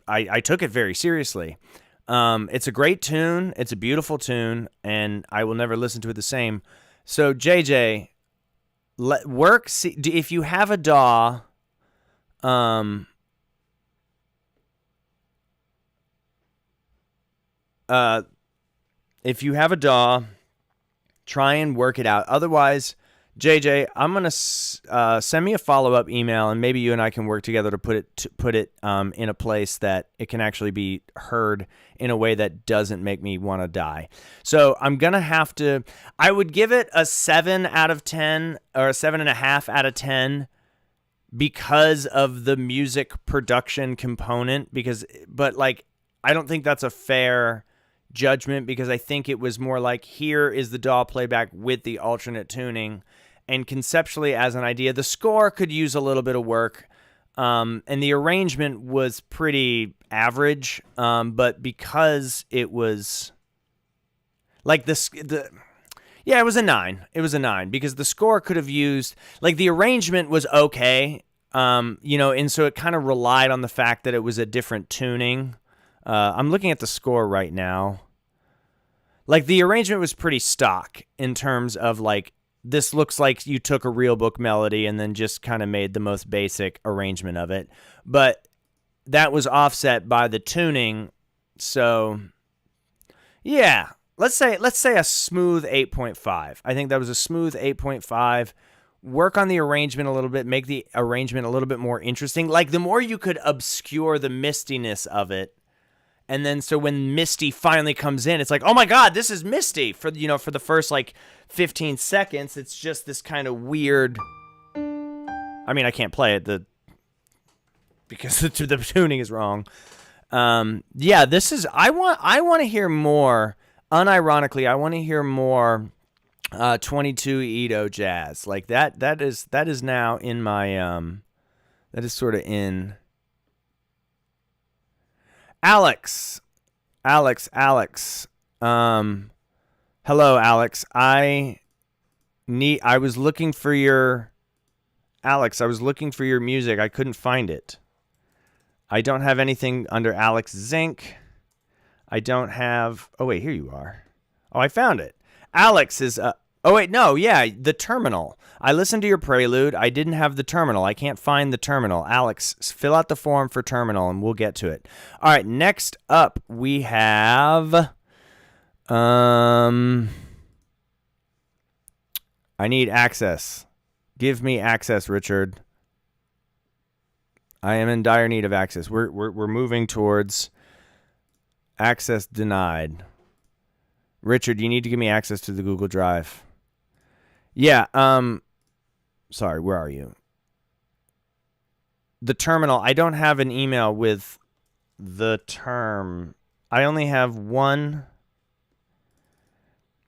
I took it very seriously. It's a great tune. It's a beautiful tune, and I will never listen to it the same. So JJ, if you have a DAW, if you have a DAW, try and work it out. Otherwise, JJ, I'm gonna send me a follow-up email, and maybe you and I can work together to put it in a place that it can actually be heard in a way that doesn't make me want to die. So I'm gonna have to. I would give it a 7 out of 10 or a 7.5 out of 10 because of the music production component. But like, I don't think that's a fair judgment because I think it was more like, here is the DAW playback with the alternate tuning, and conceptually as an idea, the score could use a little bit of work, and the arrangement was pretty average, but because it was like it was a 9. It was a 9 because the score could have used, like, the arrangement was okay, and so it kind of relied on the fact that it was a different tuning. I'm looking at the score right now. Like, the arrangement was pretty stock in terms of, like, this looks like you took a real book melody and then just kind of made the most basic arrangement of it. But that was offset by the tuning. So, yeah, let's say a smooth 8.5. I think that was a smooth 8.5. Work on the arrangement a little bit, make the arrangement a little bit more interesting. Like, the more you could obscure the mistiness of it, And then so when Misty finally comes in, it's like, oh my God, this is Misty. For the first like 15 seconds, it's just this kind of weird. I mean, I can't play it because the tuning is wrong. Yeah, this is. I want to hear more. Unironically, I want to hear more 22 Edo jazz. Like that. That is now in my. That is sort of in. Alex. Hello, Alex. I was looking for your music. I couldn't find it. I don't have anything under Alex Zink. I don't have. Oh wait, here you are. Oh, I found it. Alex is. Oh wait, no, yeah, the Terminal. I listened to your prelude. I didn't have the Terminal. I can't find the Terminal. Alex, fill out the form for Terminal, and we'll get to it. All right, next up we have. I need access. Give me access, Richard. I am in dire need of access. We're moving towards access denied. Richard, you need to give me access to the Google Drive. Yeah, sorry, where are you? The Terminal. I don't have an email with the term. I only have one.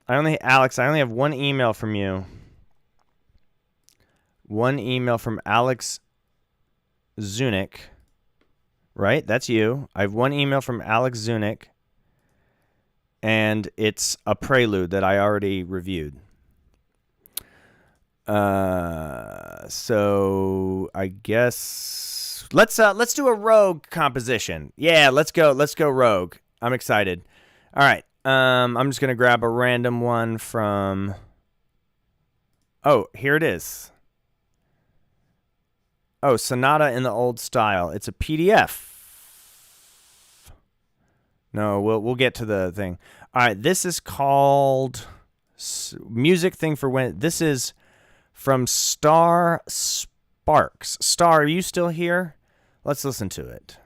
Alex, I only have one email from you. One email from Alex Zunick. Right? That's you. I have one email from Alex Zunick. And it's a prelude that I already reviewed. So I guess let's do a Rogue composition. Yeah, let's go Rogue. I'm excited. All right. I'm just gonna grab a random one from. Oh, here it is. Oh, Sonata in the Old Style. It's a PDF. No, we'll get to the thing. All right, this is called Music Thing for When. This is from Star Sparks. Star, are you still here? Let's listen to it.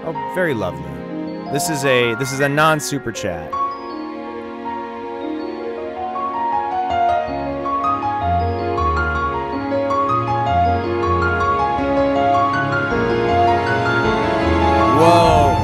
Oh, very lovely. This is a non-super chat. Whoa.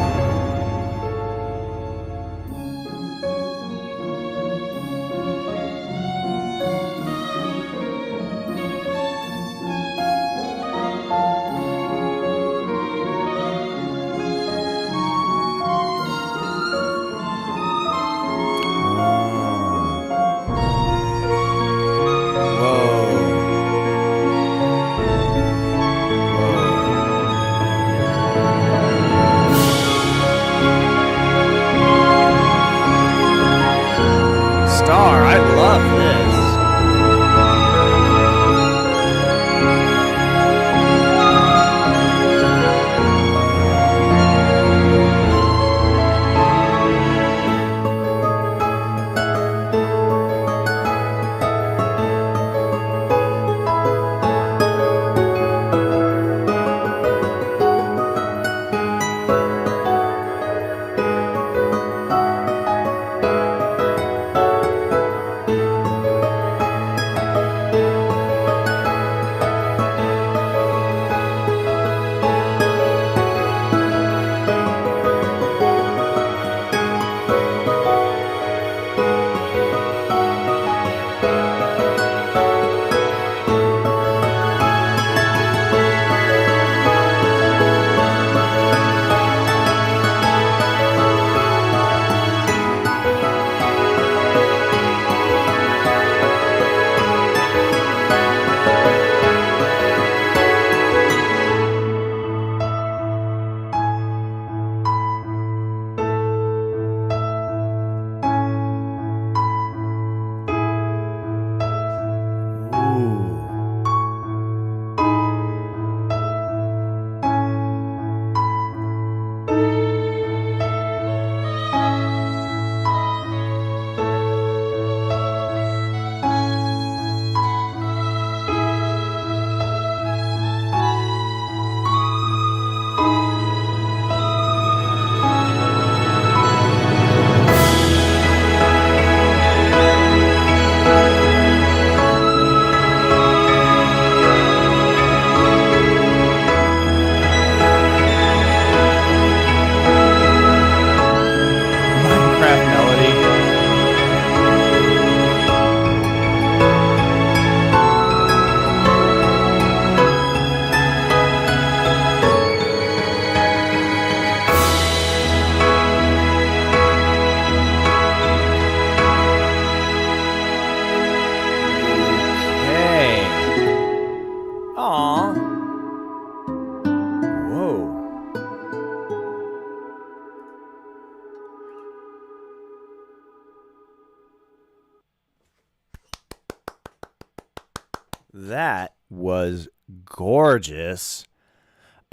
That was gorgeous.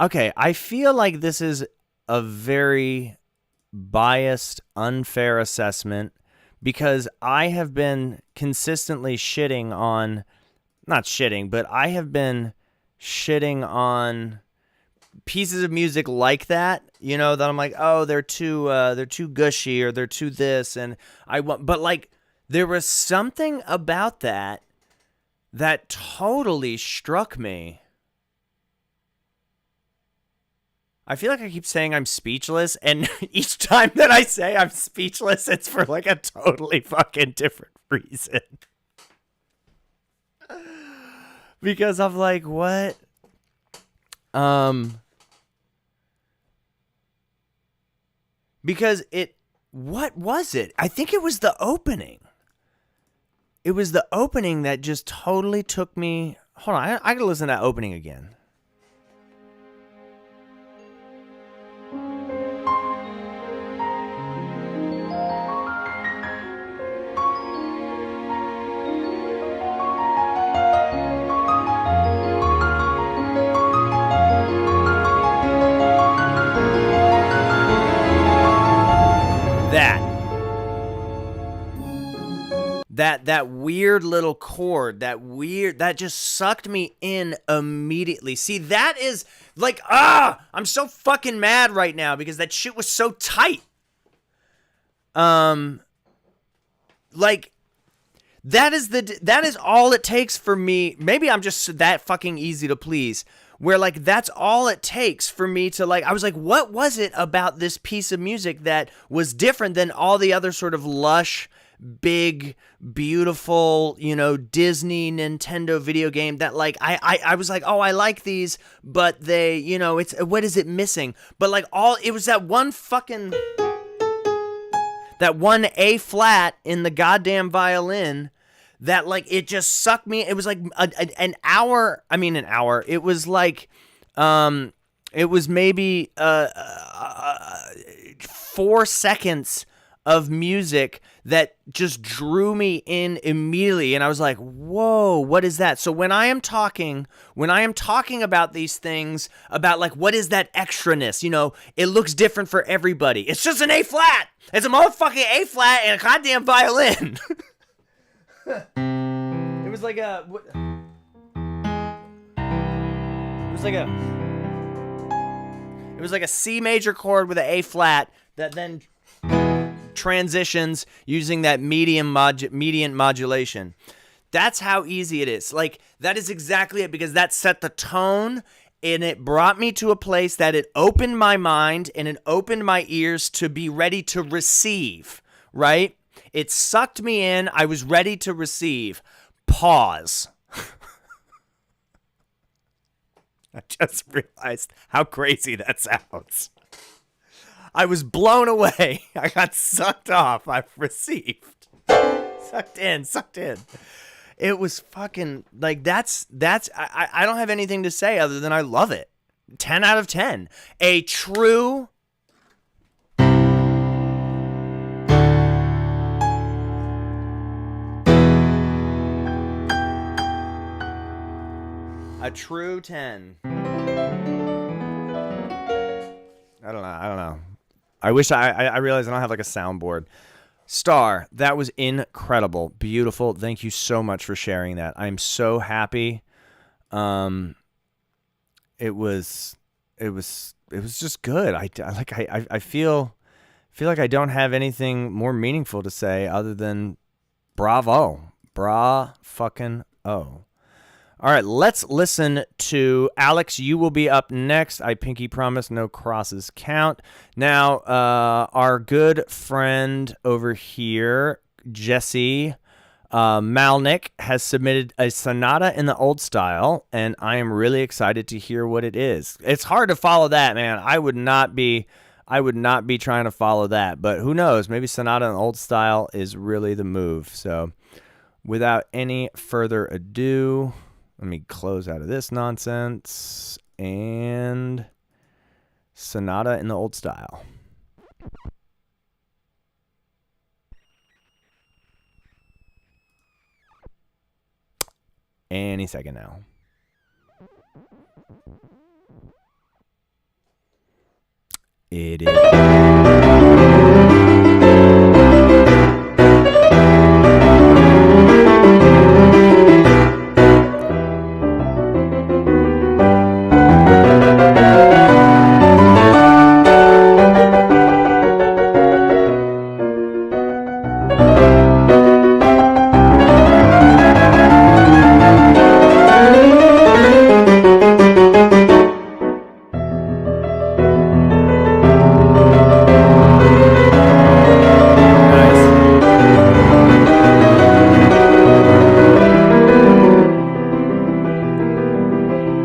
Okay, I feel like this is a very biased, unfair assessment because I have been consistently shitting on, not shitting, but I have been shitting on pieces of music like that, you know, that I'm like, oh, they're too gushy or they're too this, and but like there was something about that that totally struck me. I feel like I keep saying I'm speechless, and each time that I say I'm speechless, it's for like a totally fucking different reason. Because I'm like, what? Because what was it? I think it was the opening. It was the opening that just totally took me. Hold on, I gotta listen to that opening again. That weird little chord, that just sucked me in immediately. See, that is like, I'm so fucking mad right now because that shit was so tight. Like, that is all it takes for me. Maybe I'm just that fucking easy to please. Where like that's all it takes for me to like, I was like, what was it about this piece of music that was different than all the other sort of lush, big, beautiful, you know, Disney, Nintendo video game that like I was like, oh, I like these, but they, you know, it's, what is it missing? But like it was that one A flat in the goddamn violin that like it just sucked me. It was like an hour. I mean, an hour. It was like, it was maybe 4 seconds of music that just drew me in immediately, and I was like, whoa, what is that? So when I am talking about these things, about like, what is that extraness, you know, it looks different for everybody. It's just an A flat. It's a motherfucking A flat and a goddamn violin. It was like a C major chord with an A flat that then transitions using that median modulation. That's how easy it is. Like, that is exactly it, because that set the tone, and it brought me to a place that it opened my mind and it opened my ears to be ready to receive, right? It sucked me in. I was ready to receive. Pause. I just realized how crazy that sounds. I was blown away. I got sucked off. I've received. Sucked in. It was fucking, like, that's, I don't have anything to say other than I love it. 10 out of 10. A true A true 10. I don't know. I wish I realized I don't have like a soundboard. Star, that was incredible. Beautiful. Thank you so much for sharing that. I'm so happy. It was just good. I feel like I don't have anything more meaningful to say other than bravo. Bra fucking oh. All right, let's listen to Alex. You will be up next. I pinky promise, no crosses count. Now, our good friend over here, Jesse Malnick, has submitted a sonata in the old style, and I am really excited to hear what it is. It's hard to follow that, man. I would not be trying to follow that, but who knows? Maybe sonata in the old style is really the move. So, without any further ado, let me close out of this nonsense, and sonata in the old style. any second now. It is.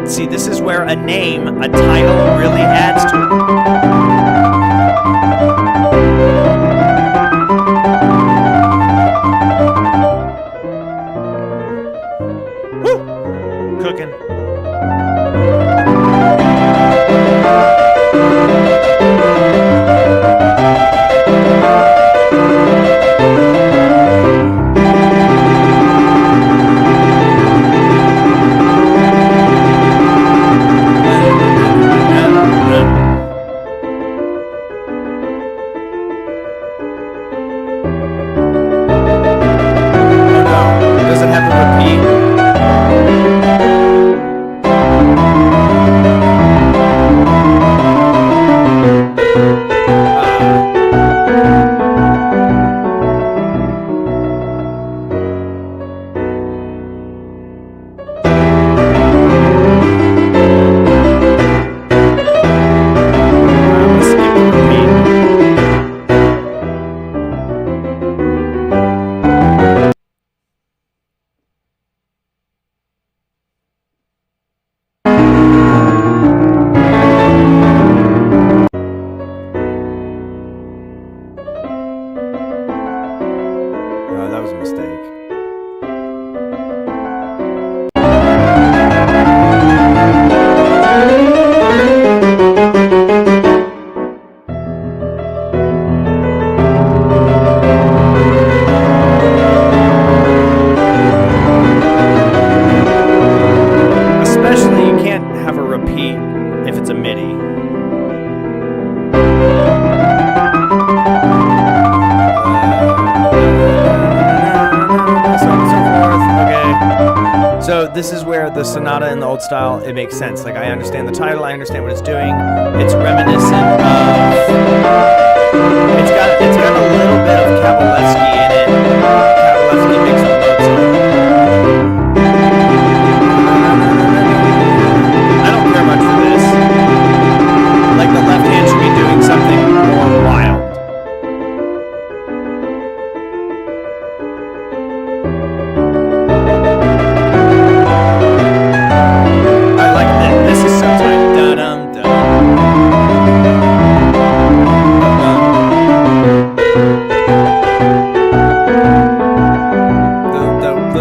See, this is where a name, a title, really adds to it. Woo! Cooking. That was a mistake. Especially, you can't have a repeat if it's a MIDI. So this is where the Sonata in the old style, it makes sense. Like, I understand the title, I understand what it's doing. It's reminiscent of... It's got a little bit of Kabalevsky in it. Kabalevsky makes some notes on it. I don't care much for this. Like, the left hand should be doing something more wild.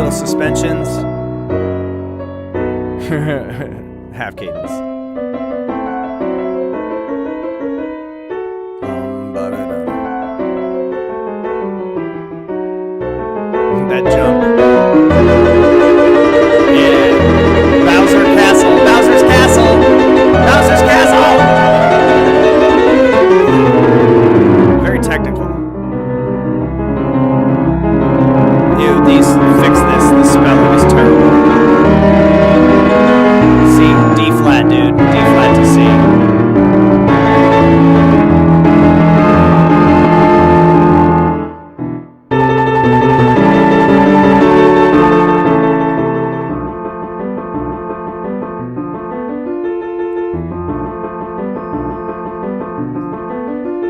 Suspensions. Half cadence. That jump. Yeah. Bowser's Castle. Bowser's Castle. Bowser's Castle. Very technical. Ew, fix this. The spelling is terrible. C, D flat, dude. D flat to C.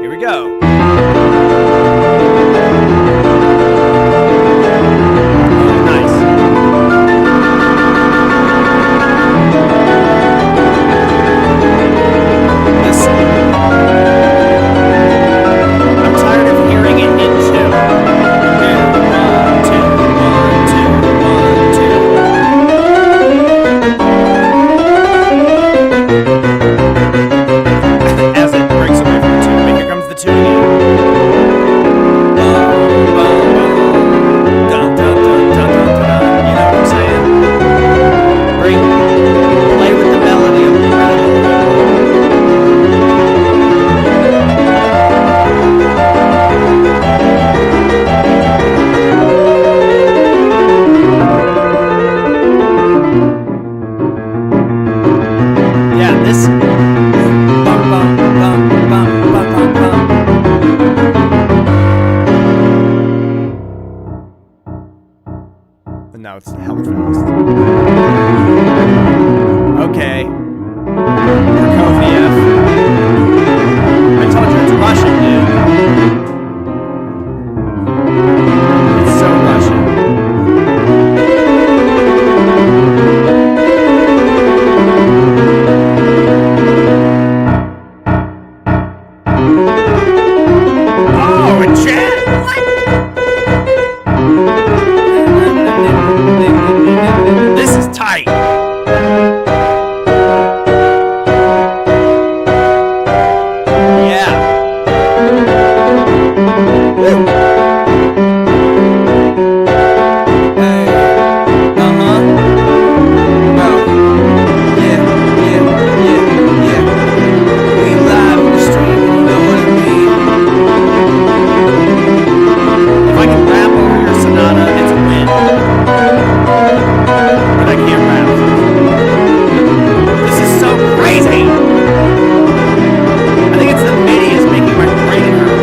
Here we go. Oh, And now it's hella fast. Okay. Prokofiev. I told you it's Russian, dude. It's so Russian. Oh, a chat? What? This is tight. Yeah. Woo. Hey. Uh-huh. Oh. Yeah, yeah, yeah, yeah. We live on the street, you know what I mean? If I can rap over your Sonata, it's a win. But I can't rap. This is so crazy! I think it's the MIDI is making my brain hurt.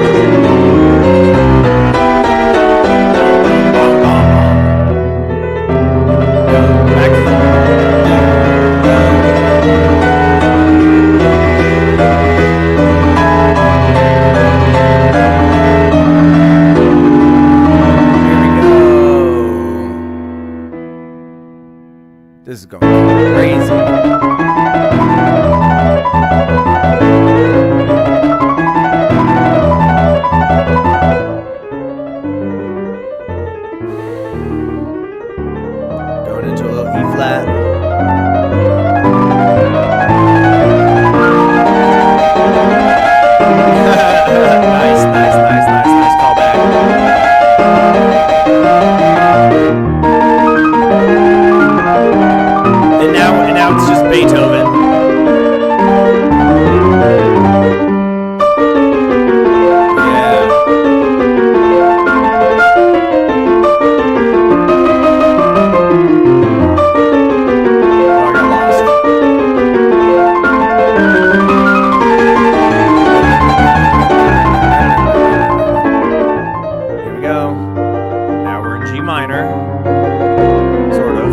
Back to Here we go. This is going crazy. Going into a little E flat. Nice callback. And now it's just Beethoven. Yeah. Oh, I got lost. Here we go. Now we're in G minor. Sort of.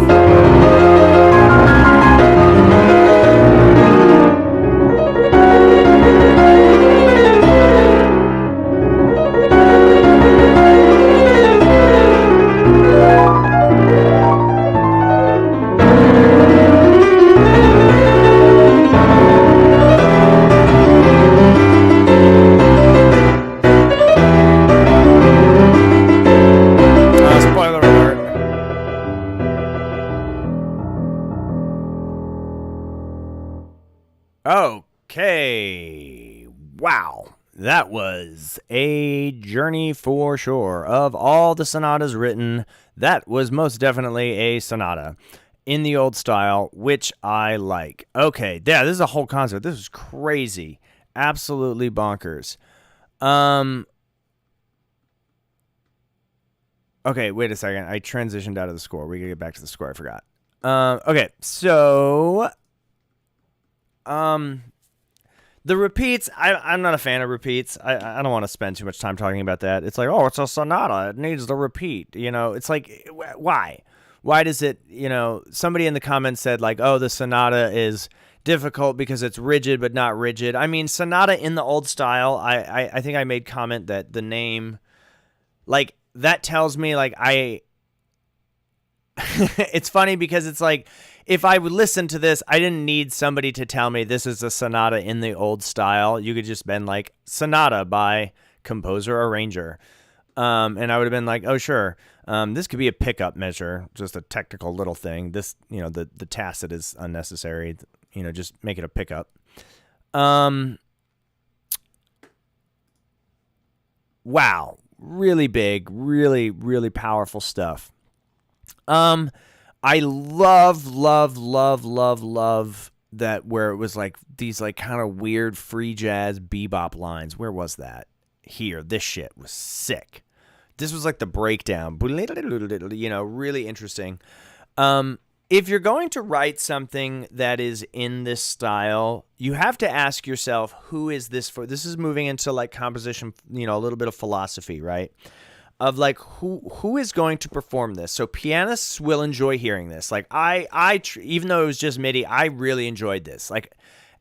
Spoiler alert. Okay. Wow. That was a journey for sure. Of all the sonatas written, that was most definitely a sonata in the old style, which I like. Okay, yeah, this is a whole concert. This is crazy. Absolutely bonkers. Okay, wait a second. I transitioned out of the score. We gotta get back to the score. I forgot. Okay, so the repeats, I'm not a fan of repeats. I don't want to spend too much time talking about that. It's like, oh, it's a sonata. It needs the repeat. You know, it's like, why? Why does it, somebody in the comments said like, oh, the sonata is difficult because it's rigid but not rigid. I mean, sonata in the old style, I think I made comment that the name, like, that tells me like it's funny because it's like, if I would listen to this, I didn't need somebody to tell me this is a sonata in the old style. You could just been like, sonata by composer arranger. And I would have been like, oh, sure. This could be a pickup measure, just a technical little thing. This, the tacit is unnecessary. Just make it a pickup. Wow. Really big, really, really powerful stuff. I love that where it was like these like kind of weird free jazz bebop lines. Where was that? Here. This shit was sick. This was like the breakdown. Really interesting. If you're going to write something that is in this style, you have to ask yourself, who is this for? This is moving into like composition, a little bit of philosophy, right? of like who is going to perform this. So pianists will enjoy hearing this. Like even though it was just MIDI, I really enjoyed this. Like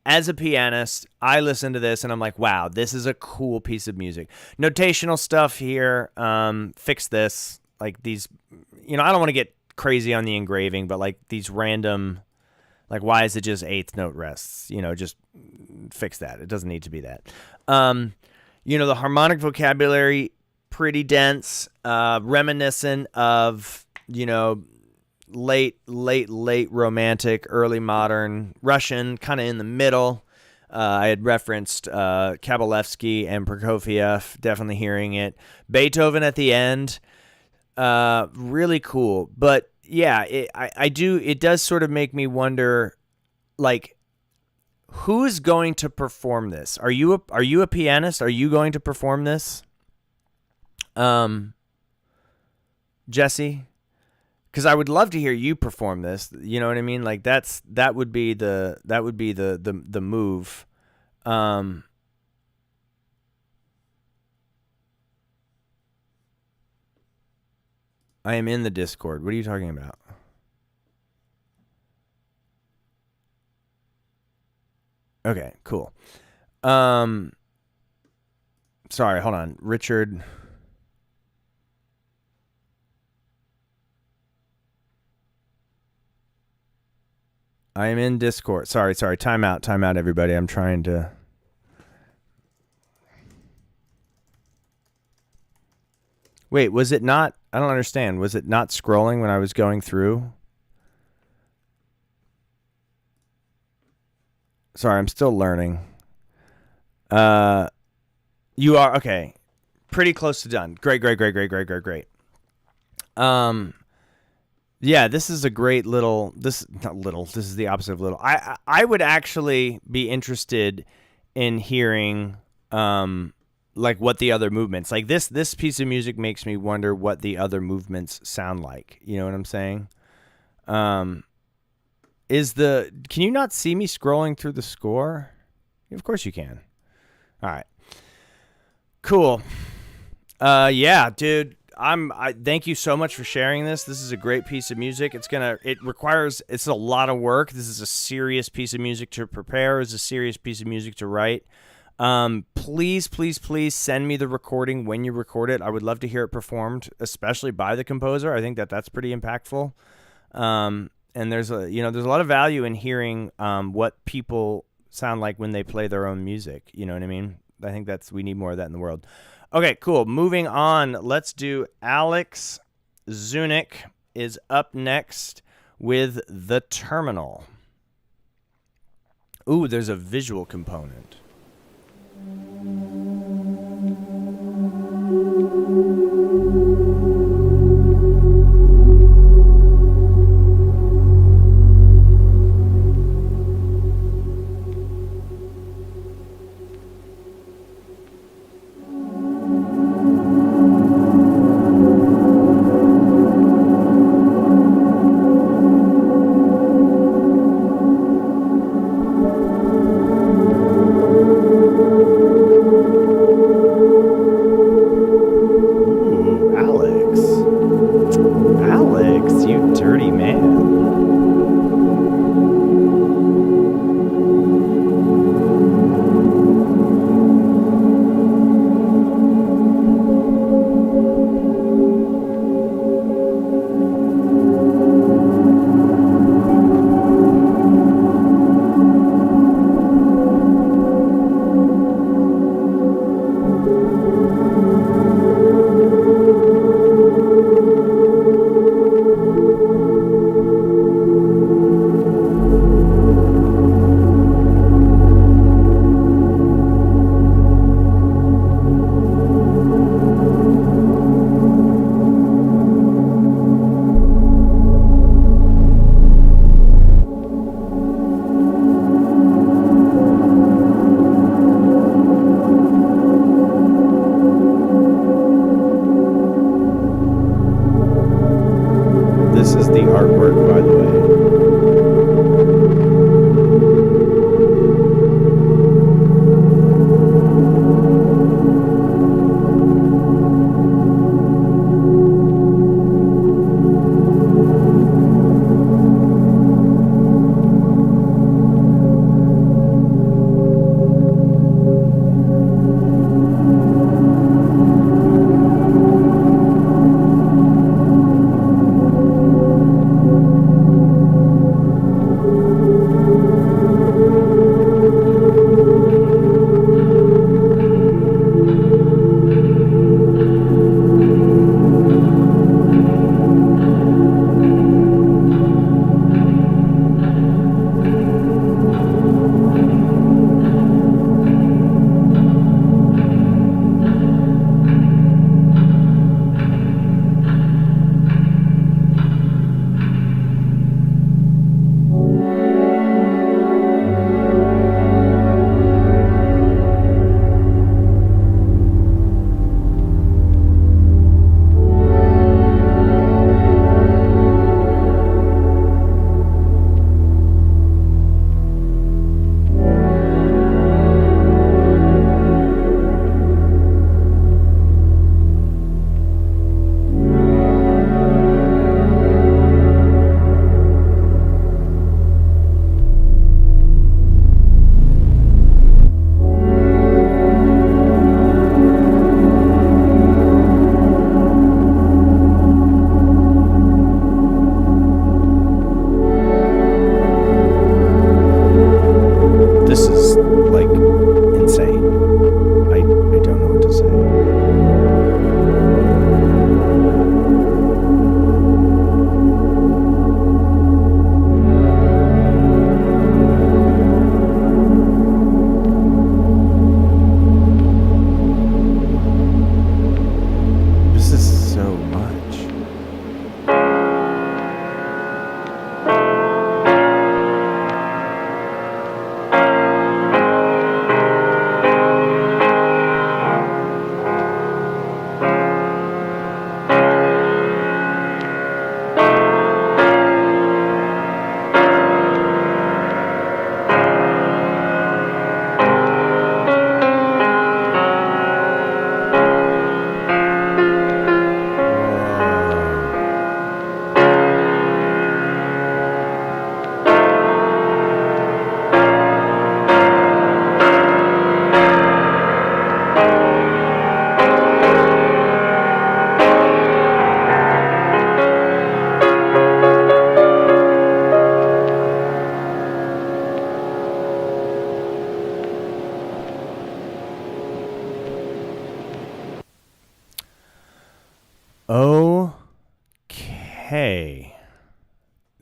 as a pianist, I listened to this and I'm like, wow, this is a cool piece of music. Notational stuff here. Fix this. Like these, I don't want to get crazy on the engraving, but like these random, like why is it just eighth note rests? Just fix that. It doesn't need to be that. The harmonic vocabulary, pretty dense, reminiscent of, late romantic, early modern Russian, kind of in the middle. I had referenced Kabalevsky and Prokofiev, definitely hearing it. Beethoven at the end, really cool. But yeah, it does sort of make me wonder, like, who's going to perform this? Are you a pianist? Are you going to perform this? Jesse? Because I would love to hear you perform this. You know what I mean? Like that would be the move. I am in the Discord. What are you talking about? Okay, cool. Sorry, hold on. Richard. I am in Discord. Sorry. Time out, everybody. I'm trying to... Wait, was it not... I don't understand. Was it not scrolling when I was going through? Sorry, I'm still learning. You are... Okay. Pretty close to done. Great. Yeah, this is a great little... This is the opposite of little. I would actually be interested in hearing... like what the other movements, like this piece of music makes me wonder what the other movements sound like. You know what I'm saying? Can you not see me scrolling through the score? Of course you can. All right. Cool. Yeah, dude, I thank you so much for sharing this. This is a great piece of music. It's a lot of work. This is a serious piece of music to prepare. It's a serious piece of music to write. Please send me the recording when you record it. I would love to hear it performed, especially by the composer. I think that's pretty impactful. And there's a lot of value in hearing what people sound like when they play their own music. You know what I mean? I think we need more of that in the world. Okay, cool. Moving on. Let's do Alex Zunick is up next with The Terminal. Ooh, there's a visual component.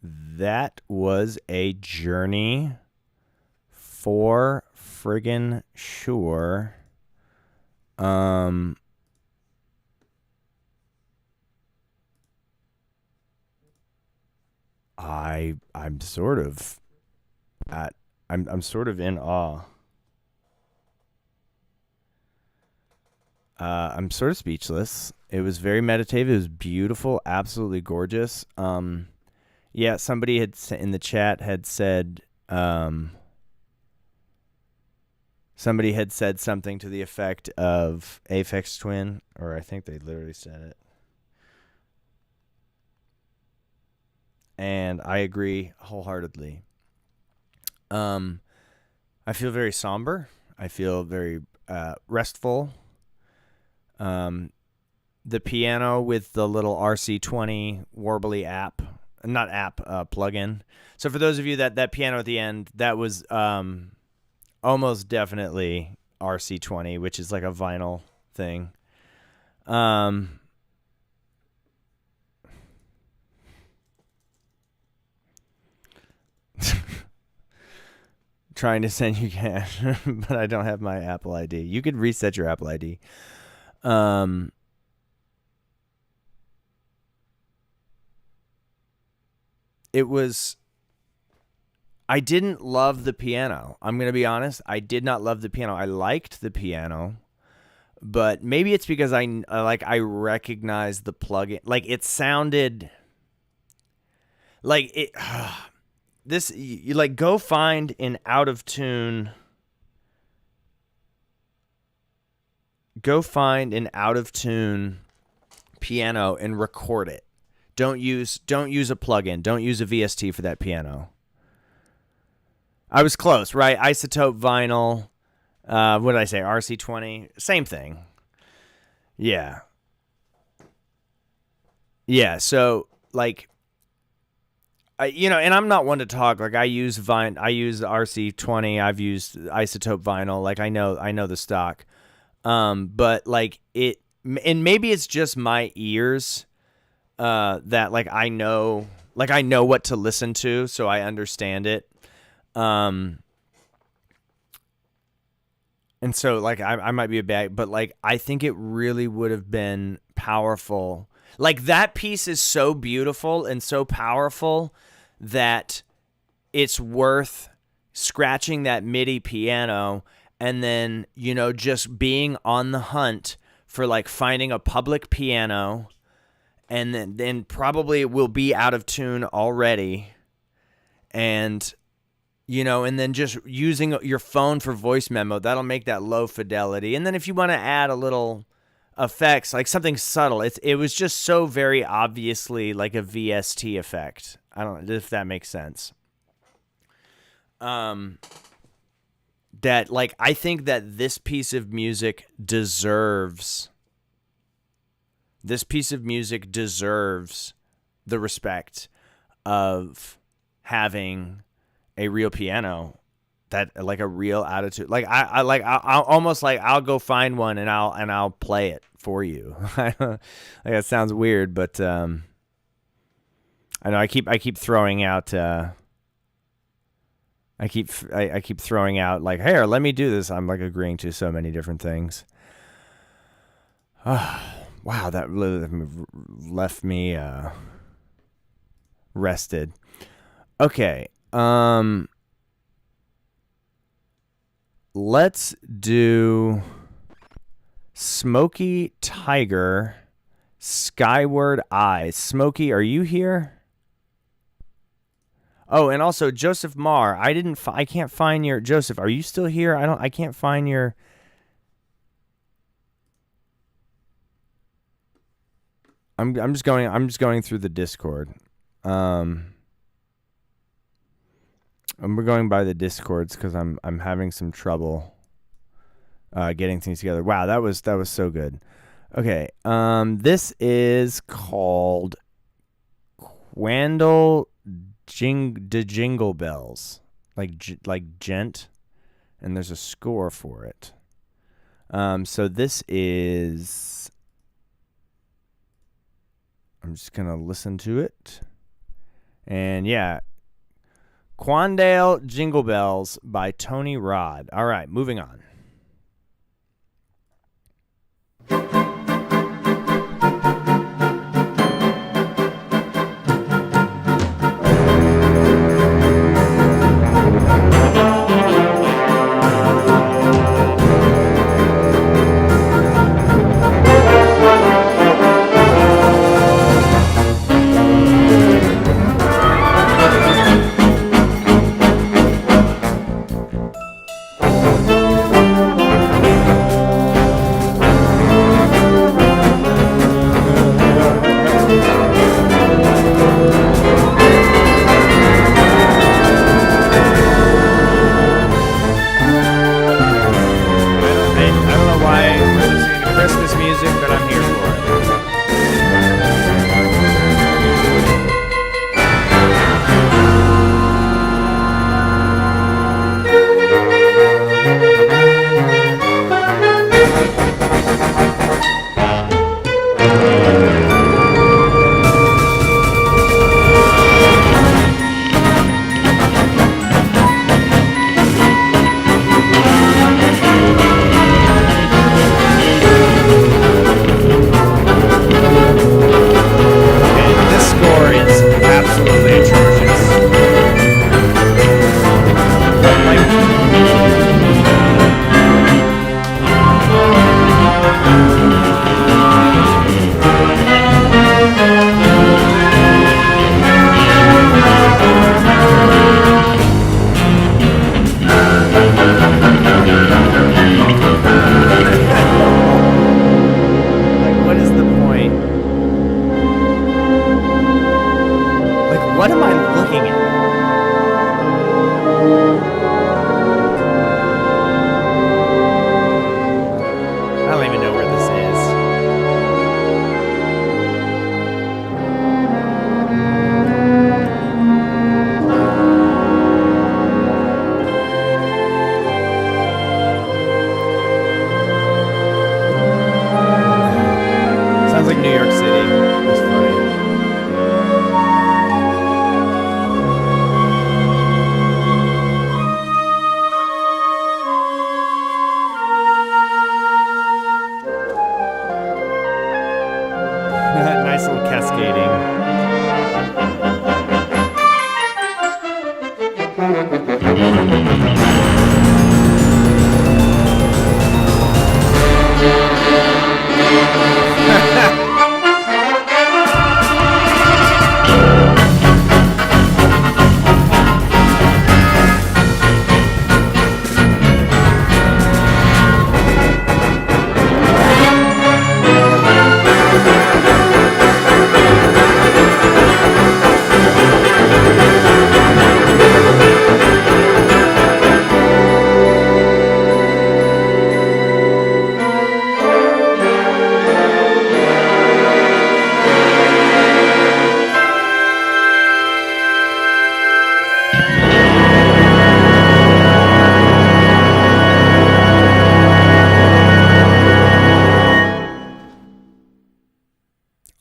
That was a journey for friggin' sure. I'm sort of at I'm sort of in awe. I'm sort of speechless. It was very meditative. It was beautiful, absolutely gorgeous. Yeah, somebody had in the chat had said somebody had said something to the effect of Aphex Twin, or I think they literally said it. And I agree wholeheartedly. I feel very somber. I feel very restful. The piano with the little RC20 Warbly app, not app, plugin. So for those of you that piano at the end, that was almost definitely RC20, which is like a vinyl thing. Trying to send you cash, but I don't have my Apple ID. You could reset your Apple ID. It was... I didn't love the piano. I'm going to be honest. I did not love the piano. I liked the piano, but maybe it's because I recognized the plugin. Like it sounded like it. This you like go find an out of tune. Go find an out of tune piano and record it. Don't use a plugin. Don't use a VST for that piano. I was close, right? Isotope vinyl. What did I say? RC20. Same thing. Yeah. Yeah. So like, and I'm not one to talk. Like I use RC20. I've used Isotope vinyl. Like I know the stock. But like it, and maybe it's just my ears. That like I know what to listen to, so I understand it. And so like I might be a bad, but like I think it really would have been powerful. Like that piece is so beautiful and so powerful that it's worth scratching that MIDI piano and then, just being on the hunt for like finding a public piano, and then probably it will be out of tune already. And and then just using your phone for voice memo, that'll make that low fidelity. And then if you want to add a little effects, like something subtle, it was just so very obviously like a VST effect. I don't know if that makes sense. That like I think that this piece of music deserves the respect of having a real piano, that like a real attitude. Like I'll almost like I'll go find one and I'll play it for you. Like that sounds weird, but I know I keep throwing out I keep throwing out like, hey, let me do this. I'm like agreeing to so many different things. Wow, that really left me rested. Okay. Let's do Smoky Tiger, Skyward Eyes. Smoky, are you here? Oh, and also Joseph Marr. I can't find your Joseph. Are you still here? I can't find your. I'm just going through the Discord. And we're going by the Discords because I'm having some trouble getting things together. Wow, that was so good. Okay, this is called Quandle de Jingle Bells, like gent, and there's a score for it. So this is. I'm just gonna listen to it. And yeah, Quandale Jingle Bells by Tony Rod. All right, moving on.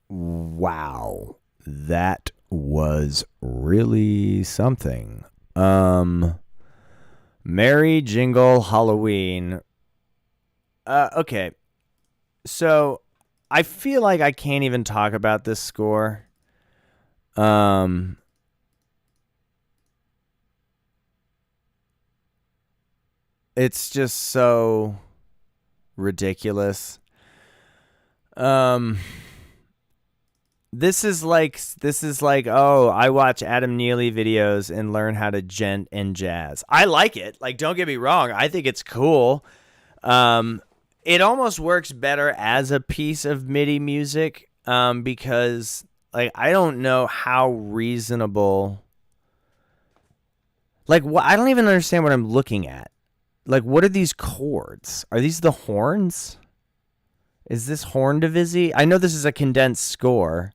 Wow, that was really something. Merry Jingle Halloween. Okay, so I feel like I can't even talk about this score. It's just so ridiculous. This is like, oh, I watch Adam Neely videos and learn how to gent and jazz. I like it. Like, don't get me wrong. I think it's cool. It almost works better as a piece of MIDI music, because like, I don't know how reasonable, like, I don't even understand what I'm looking at. Like, what are these chords? Are these the horns? Is this horn division? I know this is a condensed score.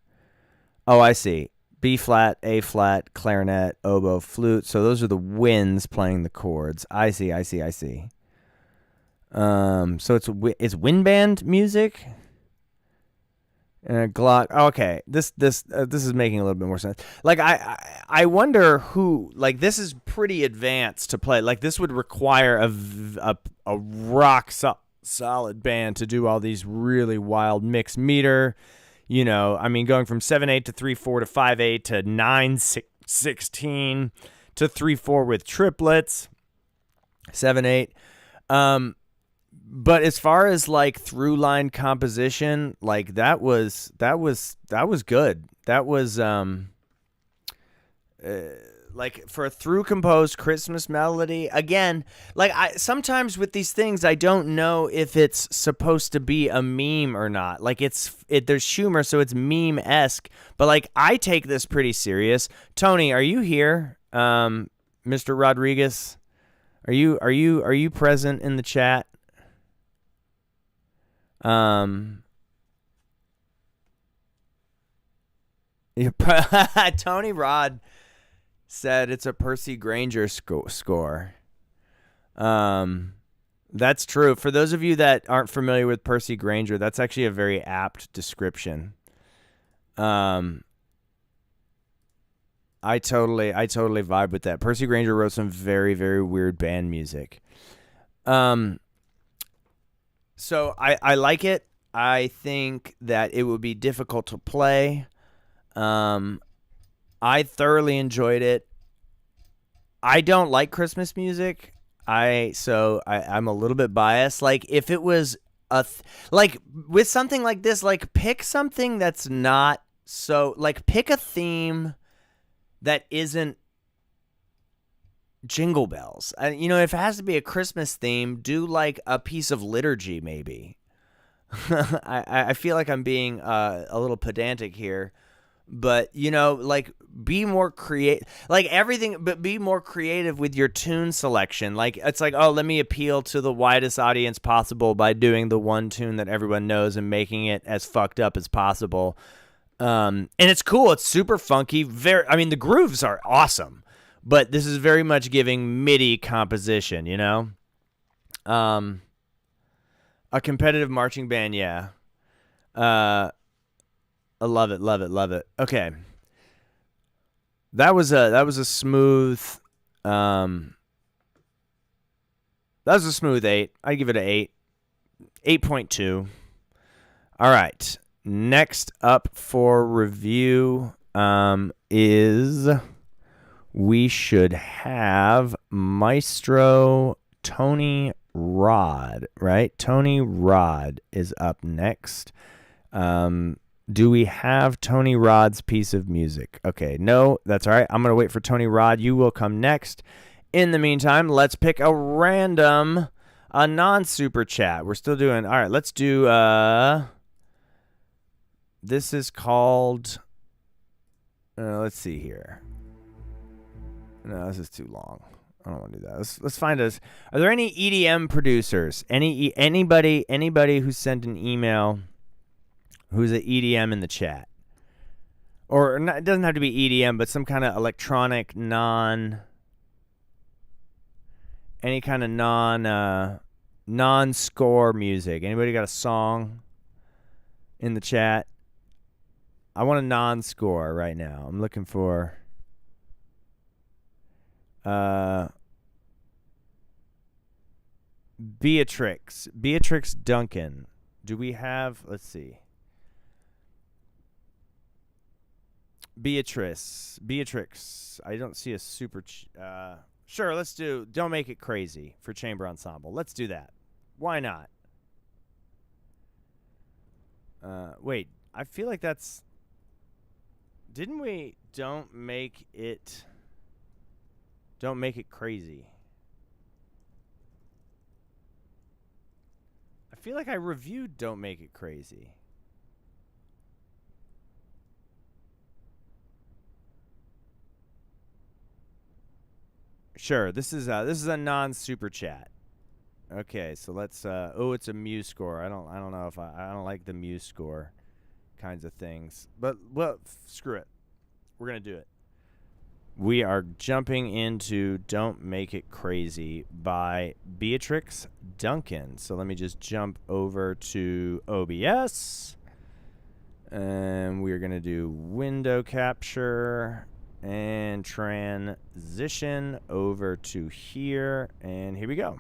Oh, I see. B flat, A flat, clarinet, oboe, flute. So those are the winds playing the chords. I see. So it's wind band music. Glock. Okay, this is making a little bit more sense. Like I wonder who, like, this is pretty advanced to play. Like this would require a rock solid band to do all these really wild mixed meter. You know, I mean, going from 7/8 to 3/4 to 5/8 to 9/16 to 3/4 with triplets, 7/8. But as far as like through line composition, like that was good. That was like for a through composed Christmas melody. Again, like I sometimes with these things I don't know if it's supposed to be a meme or not. Like there's humor, so it's meme-esque, but like I take this pretty serious. Tony, are you here? Mr. Rodriguez? Are you present in the chat? Tony Rod said it's a Percy Granger score. That's true. For those of you that aren't familiar with Percy Granger, that's actually a very apt description. I totally vibe with that. Percy Granger wrote some very, very weird band music. So I like it. I think that it would be difficult to play. I thoroughly enjoyed it. I don't like Christmas music. I'm a little bit biased. Like if it was like with something like this, like pick something that's not so, like pick a theme that isn't Jingle Bells. You know, if it has to be a Christmas theme, do like a piece of liturgy maybe. I feel like I'm being a little pedantic here, but you know, like be more creative, like everything, but be more creative with your tune selection. Like it's like, oh, let me appeal to the widest audience possible by doing the one tune that everyone knows and making it as fucked up as possible. And it's cool. It's super funky. I mean, the grooves are awesome. But this is very much giving MIDI composition, you know? A competitive marching band, yeah. I love it. Okay. That was a smooth 8. I give it an 8. 8.2. All right. Next up for review is we should have Maestro Tony Rod, right? Tony Rod is up next. Do we have Tony Rod's piece of music? Okay, no, that's all right. I'm going to wait for Tony Rod. You will come next. In the meantime, let's pick a non-super chat. We're still doing, all right, let's do, this is called, let's see here. No, this is too long. I don't want to do that. Let's find us. Are there any EDM producers? Anybody who sent an email who's an EDM in the chat? Or not, it doesn't have to be EDM, but some kind of electronic any kind of non-score music. Anybody got a song in the chat? I want a non-score right now. I'm looking for Beatrix Duncan. Do we have, let's see, Beatrix, I don't see a super sure, let's do Don't Make It Crazy for chamber ensemble. Let's do that. Why not? Wait, I feel like that's, didn't we Don't Make It Crazy? I feel like I reviewed Don't Make It Crazy. Sure, this is a non-super chat. Okay, so let's it's a Muse score. I don't know if I don't like the Muse score kinds of things. But well, screw it. We're going to do it. We are jumping into Don't Make It Crazy by Beatrix Duncan. So let me just jump over to OBS. And we're going to do window capture and transition over to here. And here we go.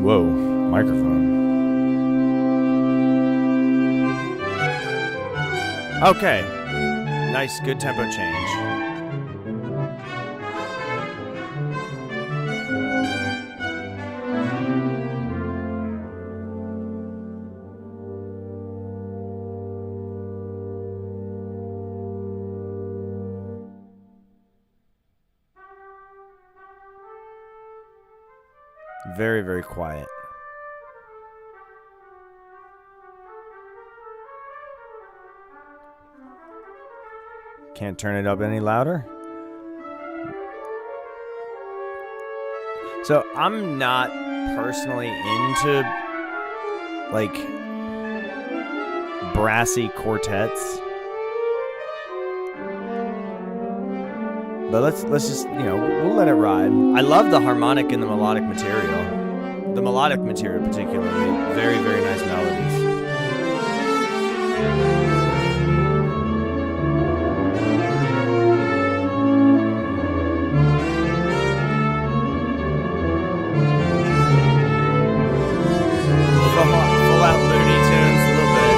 Whoa, microphone. Okay, nice, good tempo change. Very, very quiet. Can't turn it up any louder. So I'm not personally into like brassy quartets. But let's just, we'll let it ride. I love the harmonic and the melodic material. The melodic material particularly. Very, very nice melodies. Full out Looney Tunes a little bit.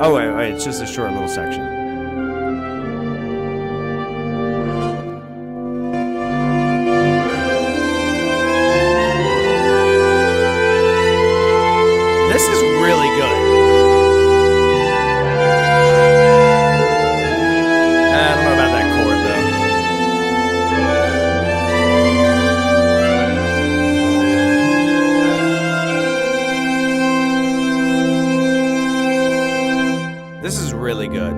Oh, wait, it's just a short little section. This is really good. I don't know about that chord, though. This is really good.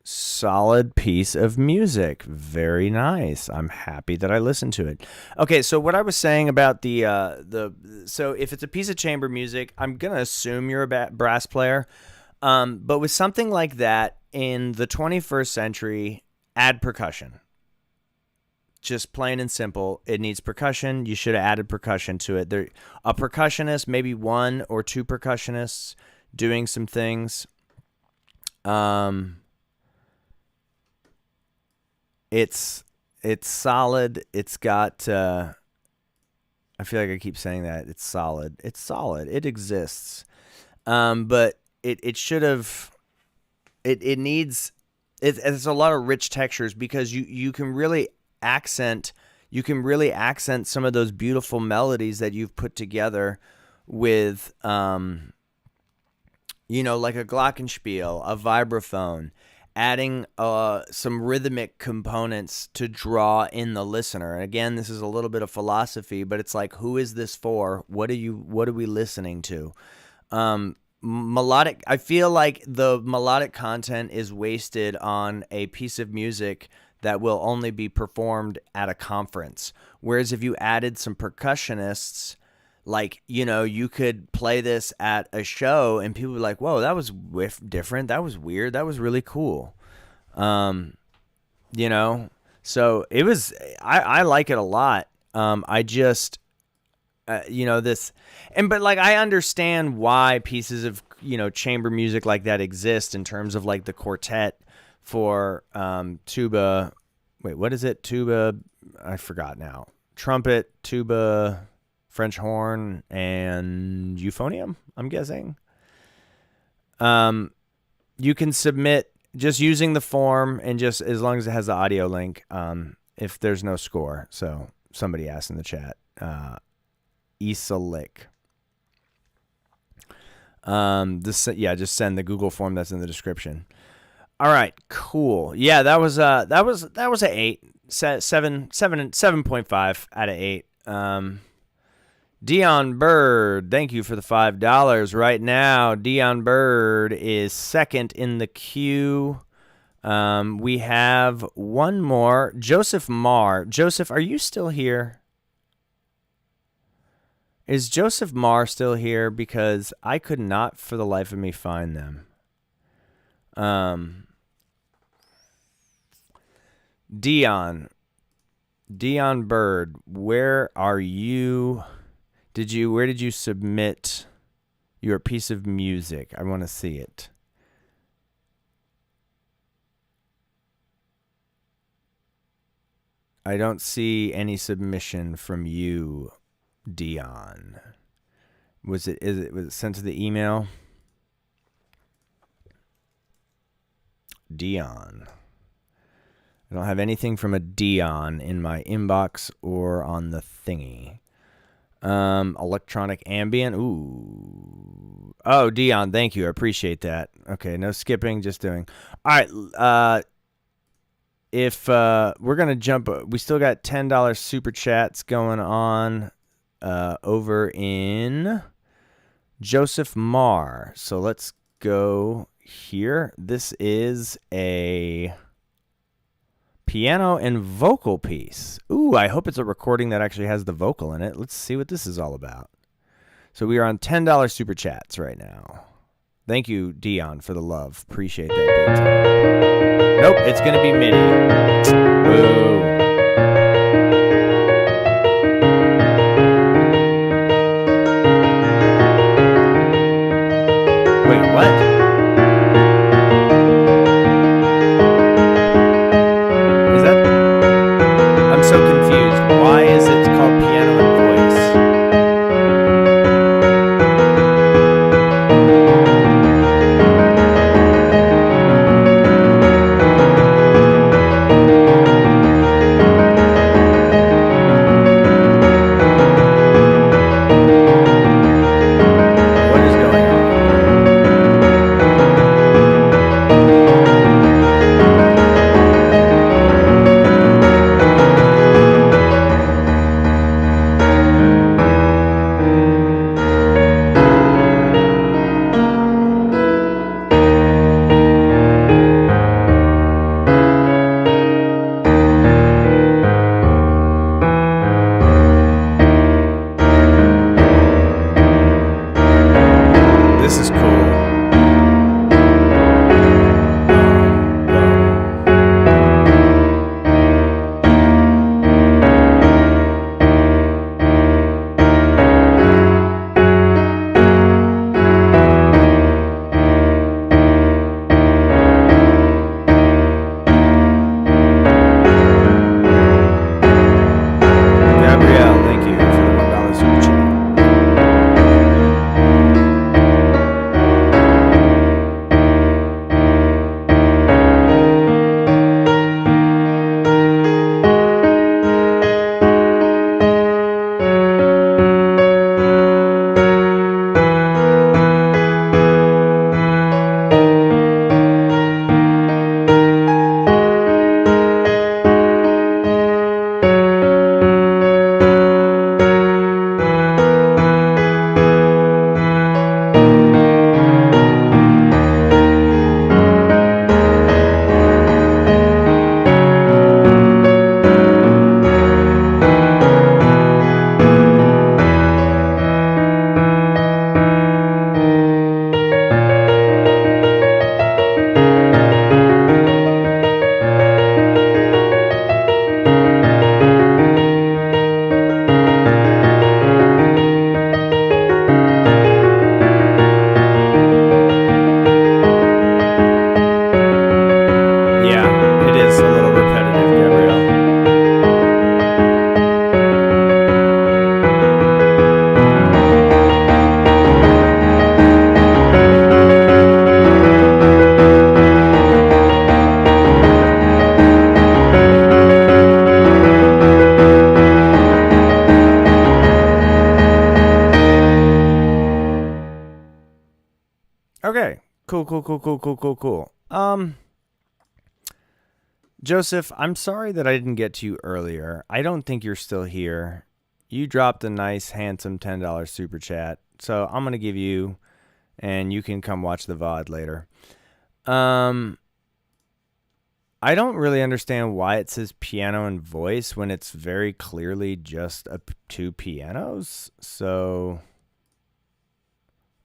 Solid piece of music. Very nice. I'm happy that I listened to it. Okay, so what I was saying about so if it's a piece of chamber music, I'm going to assume you're a brass player. But with something like that in the 21st century, add percussion. Just plain and simple, it needs percussion. You should have added percussion to it. A percussionist, maybe one or two percussionists doing some things. It's solid. It's got. I feel like I keep saying that. It's solid. It's solid. It exists. But it should have. It needs. It's a lot of rich textures because you can really accent some of those beautiful melodies that you've put together with like a glockenspiel, a vibraphone, adding some rhythmic components to draw in the listener. And again, this is a little bit of philosophy, but it's like, who is this for? What are we listening to? Melodic. I feel like the melodic content is wasted on a piece of music that will only be performed at a conference. Whereas if you added some percussionists, like, you could play this at a show and people would be like, whoa, that was different. That was weird. That was really cool. So it was, I like it a lot. I just, this, but like, I understand why pieces of, chamber music like that exist in terms of like the quartet for, tuba. Wait, what is it? Tuba. I forgot now. Trumpet, tuba, French horn, and euphonium, I'm guessing. You can submit just using the form and just as long as it has the audio link, if there's no score. So somebody asked in the chat, Isalick. Just send the Google form that's in the description. All right, cool. Yeah, that was a 8, 7.5 out of 8. Dion Bird, thank you for the $5 right now. Dion Bird is second in the queue. We have one more, Joseph Marr. Joseph, are you still here? Is Joseph Marr still here? Because I could not for the life of me find them. Dion Bird, where are you? Where did you submit your piece of music? I want to see it. I don't see any submission from you, Dion. Was it sent to the email? Dion. I don't have anything from a Dion in my inbox or on the thingy. Electronic ambient. Ooh. Oh, Dion, thank you. I appreciate that. Okay, no skipping, just doing. All right. If we're gonna jump, we still got $10 super chats going on over in Joseph Marr. So let's go here. This is a piano and vocal piece. Ooh, I hope it's a recording that actually has the vocal in it. Let's see what this is all about. So we are on $10 super chats right now. Thank you, Dion, for the love. Appreciate that big time. Nope, it's going to be MIDI. Boo. Wait, what? I'm so confused. Why is it called piano and voice? Cool. Joseph, I'm sorry that I didn't get to you earlier. I don't think you're still here. You dropped a nice, handsome $10 super chat, so I'm gonna give you, and you can come watch the VOD later. I don't really understand why it says piano and voice when it's very clearly just two pianos. So,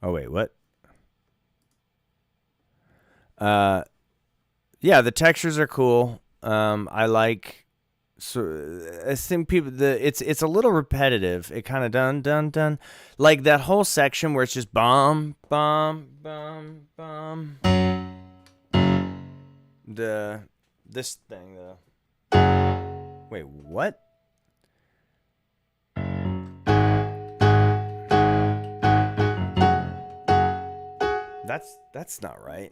oh wait, what? Yeah, the textures are cool. I like. So I think it's a little repetitive. It kind of dun, like that whole section where it's just bum. This thing wait, what? That's not right.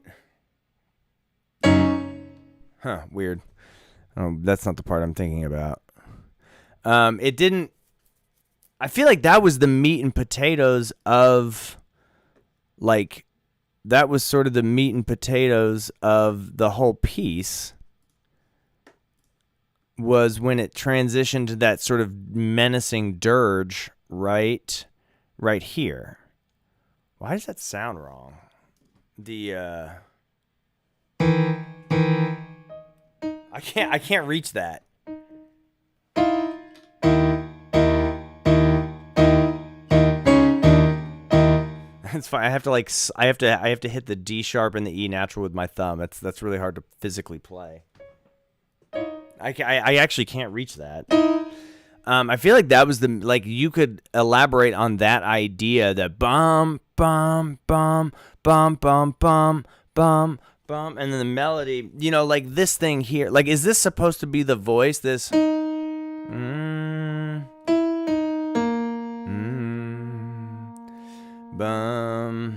Huh, weird. Oh, that's not the part I'm thinking about. It didn't. I feel like that was the meat and potatoes of, like, that was sort of the meat and potatoes of the whole piece. Was when it transitioned to that sort of menacing dirge right here. Why does that sound wrong? I can't reach that. It's fine. I have to hit the D sharp and the E natural with my thumb. That's really hard to physically play. I actually can't reach that. I feel like that was you could elaborate on that idea, that bum, and then the melody, like this thing here. Like, is this supposed to be the voice? This. Bum.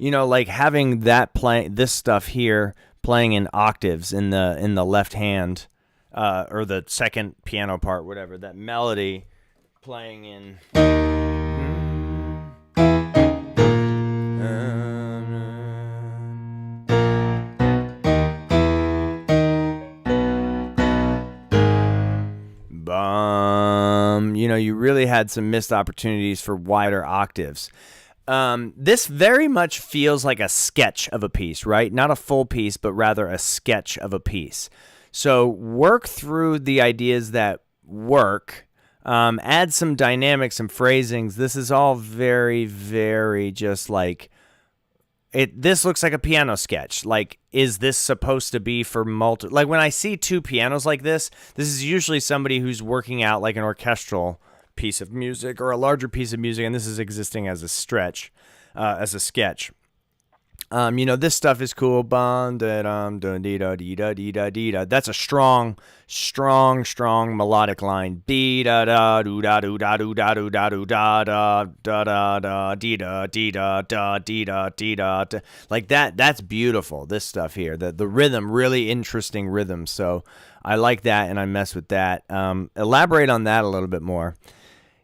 Like having that this stuff here playing in octaves in the left hand, or the second piano part, whatever, that melody playing in. You really had some missed opportunities for wider octaves. This very much feels like a sketch of a piece, right? Not a full piece, but rather a sketch of a piece. So work through the ideas that work. Add some dynamics, some phrasings. This is all very, very just like it. This looks like a piano sketch. Like, is this supposed to be for like when I see two pianos like this is usually somebody who's working out like an orchestral piece of music or a larger piece of music, and this is existing as a sketch. This stuff is cool. That's a strong melodic line. Like that. That's beautiful. This stuff here. The rhythm, really interesting rhythm. So I like that, and I mess with that. Elaborate on that a little bit more.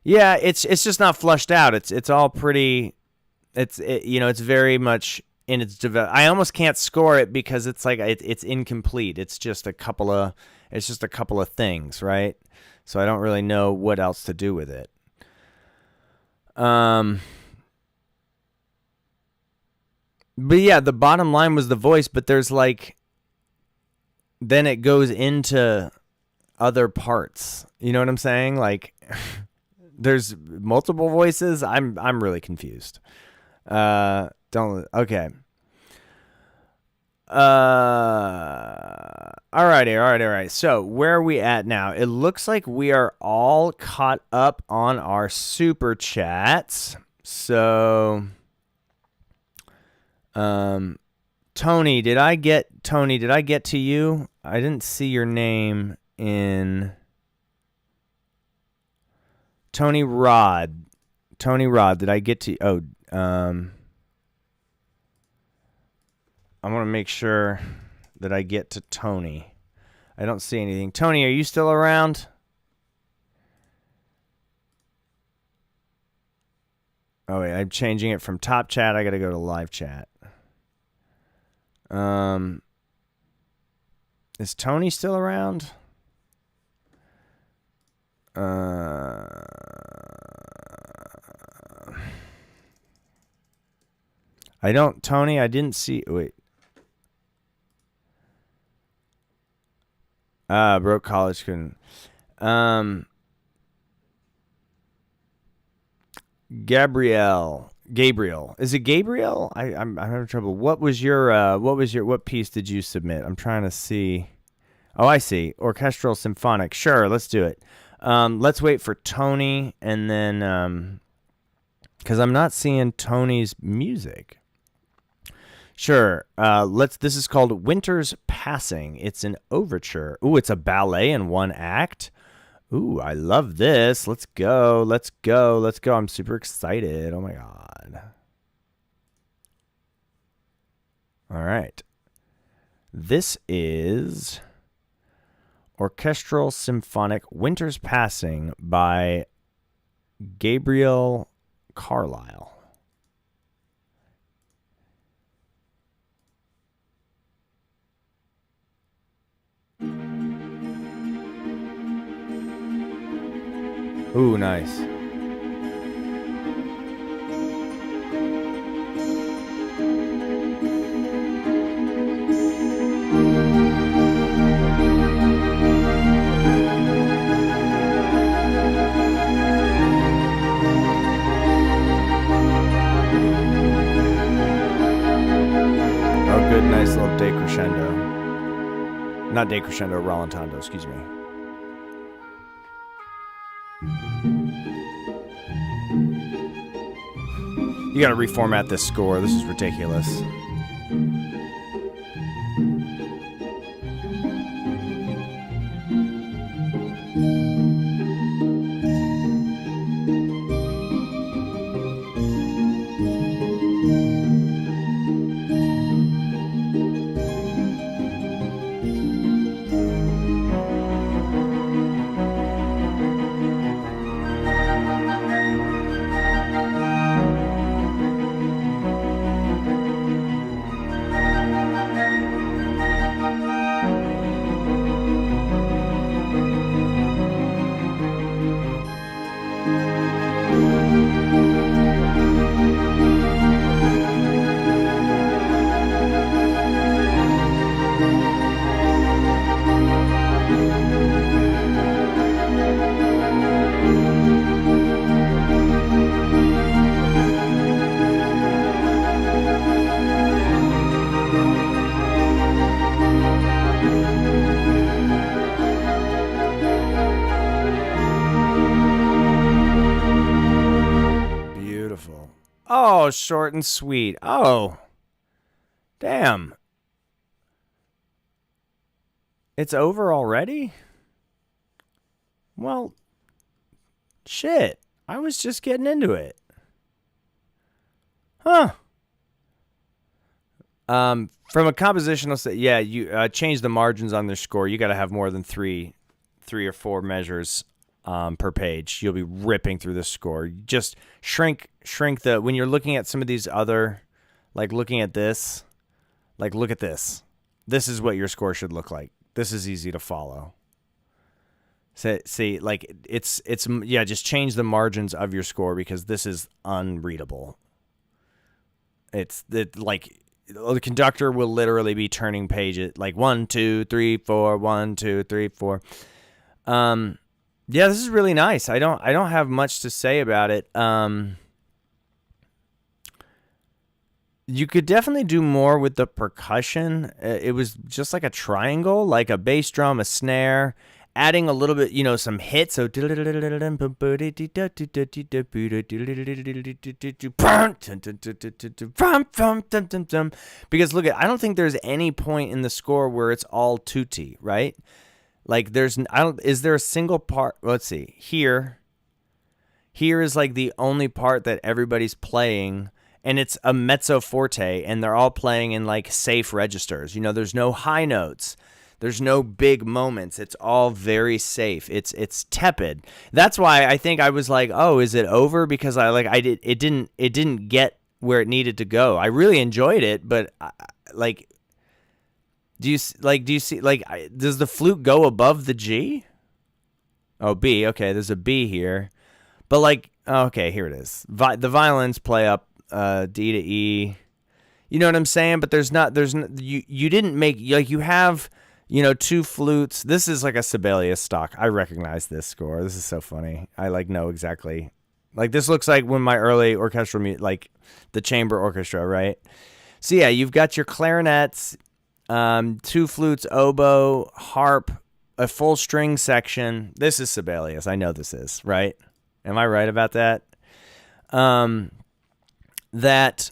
Yeah, it's just not flushed out. It's all pretty. It's very much in its I almost can't score it because it's like it's incomplete. It's just a couple of things, right? So I don't really know what else to do with it. But yeah, the bottom line was the voice, but there's then it goes into other parts. You know what I'm saying? Like there's multiple voices. I'm really confused. Okay. Alrighty. So where are we at now? It looks like we are all caught up on our super chats. So, Tony, did I get to you? I didn't see your name in Tony Rod. Did I get to? Oh, I want to make sure that I get to Tony. I don't see anything. Tony, are you still around? Oh wait, I'm changing it from top chat. I gotta go to live chat. Is Tony still around? I don't, Tony, I didn't see, wait. Broke college, couldn't. Gabriel. Is it Gabriel? I'm having trouble. What piece did you submit? I'm trying to see. Oh, I see. Orchestral symphonic. Sure, let's do it. Let's wait for Tony, and then because I'm not seeing Tony's music. Sure. This is called Winter's Passing. It's an overture. Ooh, it's a ballet in one act. Ooh, I love this. Let's go. I'm super excited. Oh my God. All right. This is Orchestral Symphonic Winter's Passing by Gabriel Carlisle. Ooh, nice. Oh, good, nice little decrescendo. Not decrescendo, rallentando, excuse me. You gotta reformat this score. This is ridiculous. Oh, short and sweet. Oh, damn. It's over already? Well, shit. I was just getting into it. Huh. From a compositional set, yeah, you change the margins on their score. You got to have more than three or four measures per page. You'll be ripping through this score. Just shrink the, when you're looking at some of these other, like looking at this, like look at this. This is what your score should look like. This is easy to follow. See, like it's yeah, just change the margins of your score because this is unreadable. Like the conductor will literally be turning pages like 1, 2, 3, 4, 1, 2, 3, 4. Yeah, this is really nice. I don't have much to say about it. You could definitely do more with the percussion. It was just like a triangle, like a bass drum, a snare, adding a little bit, some hits. So because look at, I don't think there's any point in the score where it's all tutti, right? Like is there a single part? Let's see. Here is like the only part that everybody's playing, and it's a mezzo forte, and they're all playing in like safe registers. There's no high notes. There's no big moments. It's all very safe. It's tepid. That's why I think I was like, "Oh, is it over?" Because it didn't get where it needed to go. I really enjoyed it, but do you see does the flute go above the G? Oh, B. Okay, there's a B here. But okay, here it is. The violins play up D to E. You know what I'm saying? But you didn't make, you have, two flutes. This is like a Sibelius stock. I recognize this score. This is so funny. I know exactly. This looks like when my early orchestral music, the chamber orchestra, right? So yeah, you've got your clarinets, two flutes, oboe, harp, a full string section. This is Sibelius. I know this is, right? Am I right about that? That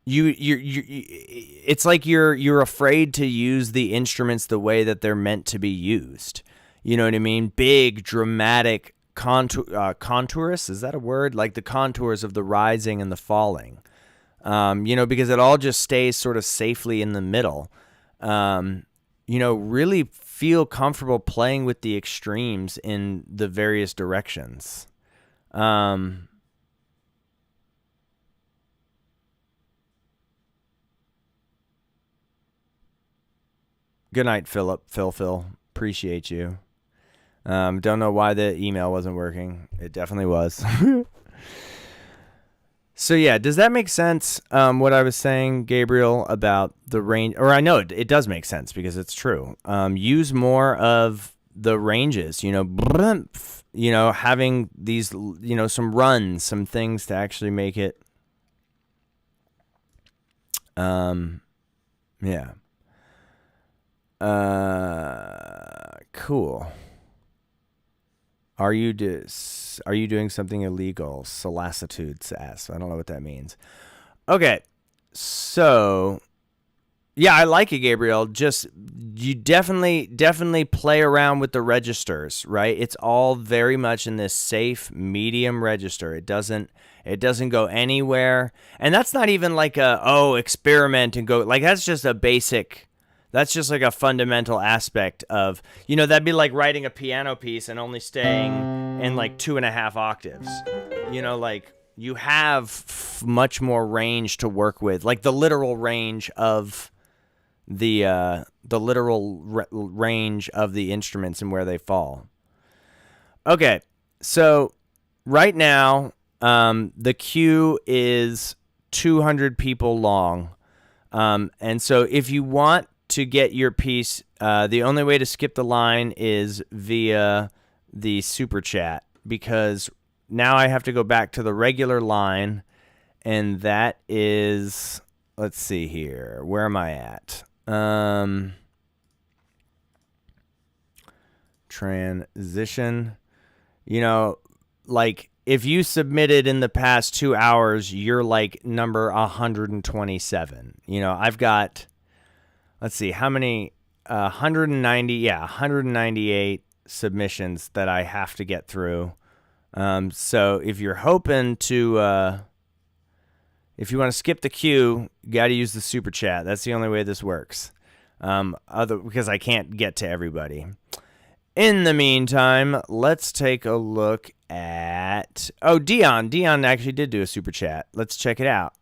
you it's like you're afraid to use the instruments the way that they're meant to be used. You know what I mean? Big, dramatic contours. Is that a word? Like the contours of the rising and the falling. Because it all just stays sort of safely in the middle. Really feel comfortable playing with the extremes in the various directions. Good night, Phil. Appreciate you. Don't know why the email wasn't working. It definitely was. So yeah, does that make sense? What I was saying, Gabriel, about the range, or I know it does make sense because it's true. Use more of the ranges, having these, some runs, some things to actually make it. Yeah. Cool. Are you doing something illegal? Solicitude asks. I don't know what that means. Okay, so yeah, I like it, Gabriel. Just you definitely play around with the registers, right? It's all very much in this safe medium register. It doesn't go anywhere, and that's not even like experiment and go. That's just a basic. That's just like a fundamental aspect of, that'd be like writing a piano piece and only staying in 2.5 octaves. You have much more range to work with, like the literal range of the range of the instruments and where they fall. Okay, so right now, the queue is 200 people long, and so if you want to get your piece, the only way to skip the line is via the super chat, because now I have to go back to the regular line, and that is, let's see here, where am I at? Transition. If you submitted in the past 2 hours, you're number 127. I've got, let's see, how many, 198 submissions that I have to get through. So if you're hoping to, if you want to skip the queue, you got to use the super chat. That's the only way this works. Because I can't get to everybody. In the meantime, let's take a look at, Dion. Dion actually did do a super chat. Let's check it out.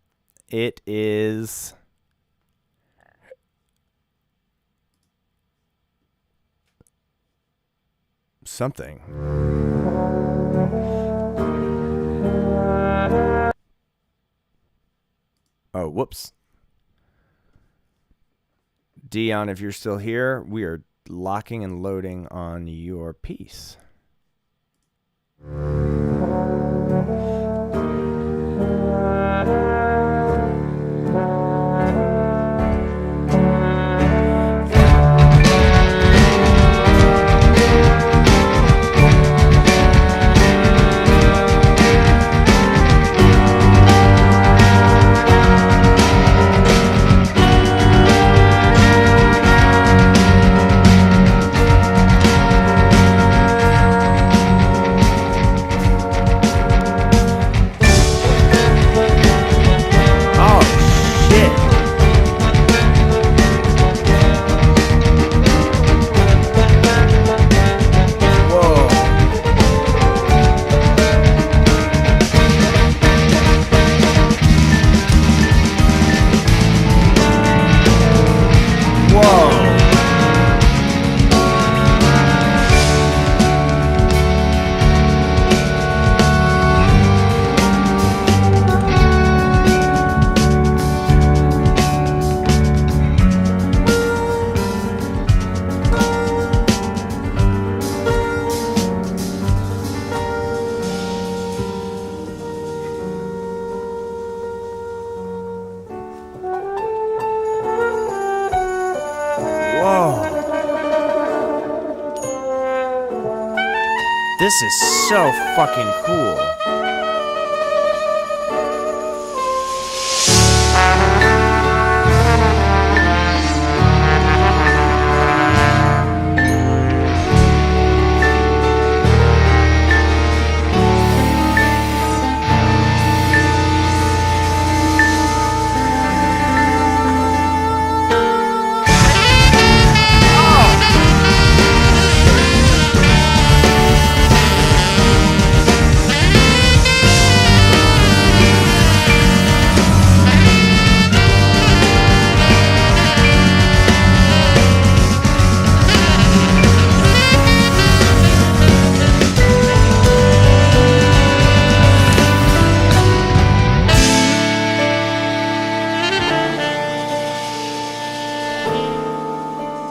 It is something. Oh, whoops. Dion, if you're still here, we are locking and loading on your piece. This is so fucking cool.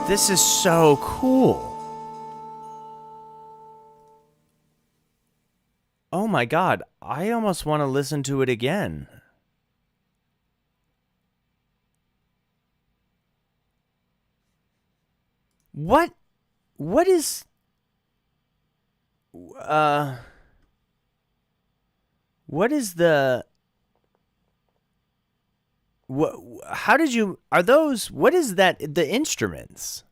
This is so cool. Oh my god, I almost want to listen to it again. What is what is the what how did you are those what is that the instruments?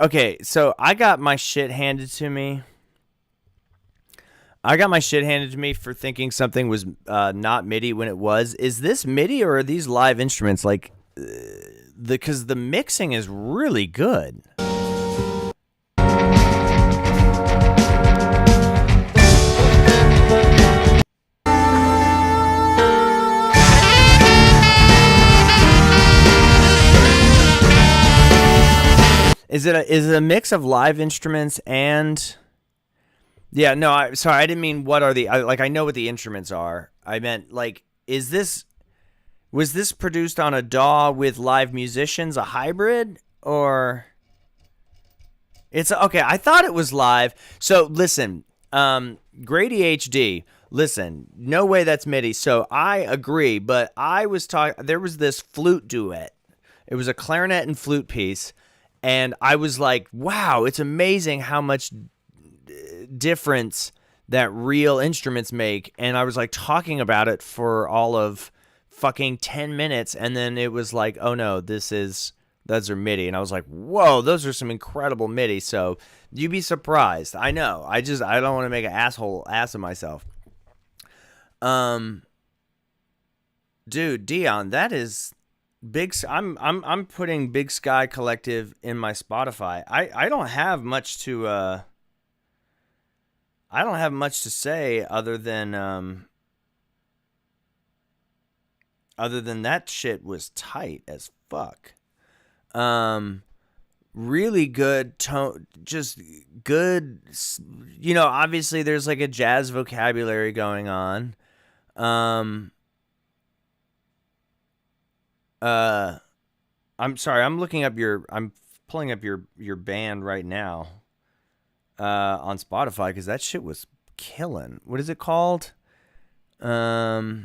Okay, so I got my shit handed to me. For thinking something was not MIDI when it was. Is this MIDI or are these live instruments? Like, because the mixing is really good. Is it a mix of live instruments and? Yeah, no, sorry, I didn't mean what are the I know what the instruments are. I meant like, was this produced on a DAW with live musicians, a hybrid, or it's okay? I thought it was live. So listen, Grady HD. Listen, no way that's MIDI. So I agree, but I was talking. There was this flute duet. It was a clarinet and flute piece. And I was like, wow, it's amazing how much difference that real instruments make. And I was like talking about it for all of fucking 10 minutes. And then it was like, oh no, those are MIDI. And I was like, whoa, those are some incredible MIDI. So you'd be surprised. I know. I don't want to make an ass of myself. Dude, Dion, that is... I'm putting Big Sky Collective in my Spotify. I don't have much to say other than that shit was tight as fuck. Really good tone, just good. You know, obviously there's like a jazz vocabulary going on. I'm sorry, I'm pulling up your band right now on Spotify because that shit was killing. What is it called? What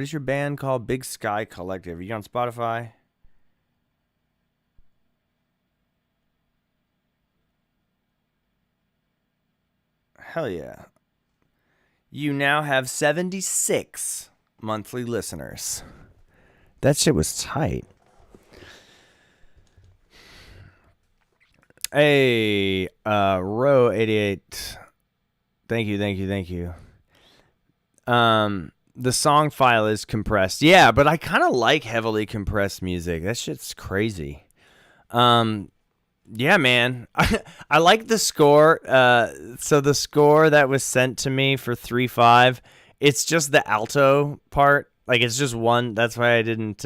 is your band called? Big Sky Collective. Are you on Spotify? Hell yeah. You now have 76 monthly listeners. That shit was tight. Hey, row 88. Thank you. The song file is compressed. Yeah, but I kind of like heavily compressed music. That shit's crazy. Yeah, man. I like the score. So the score that was sent to me for 3.5, it's just the alto part. Like, it's just one. That's why I didn't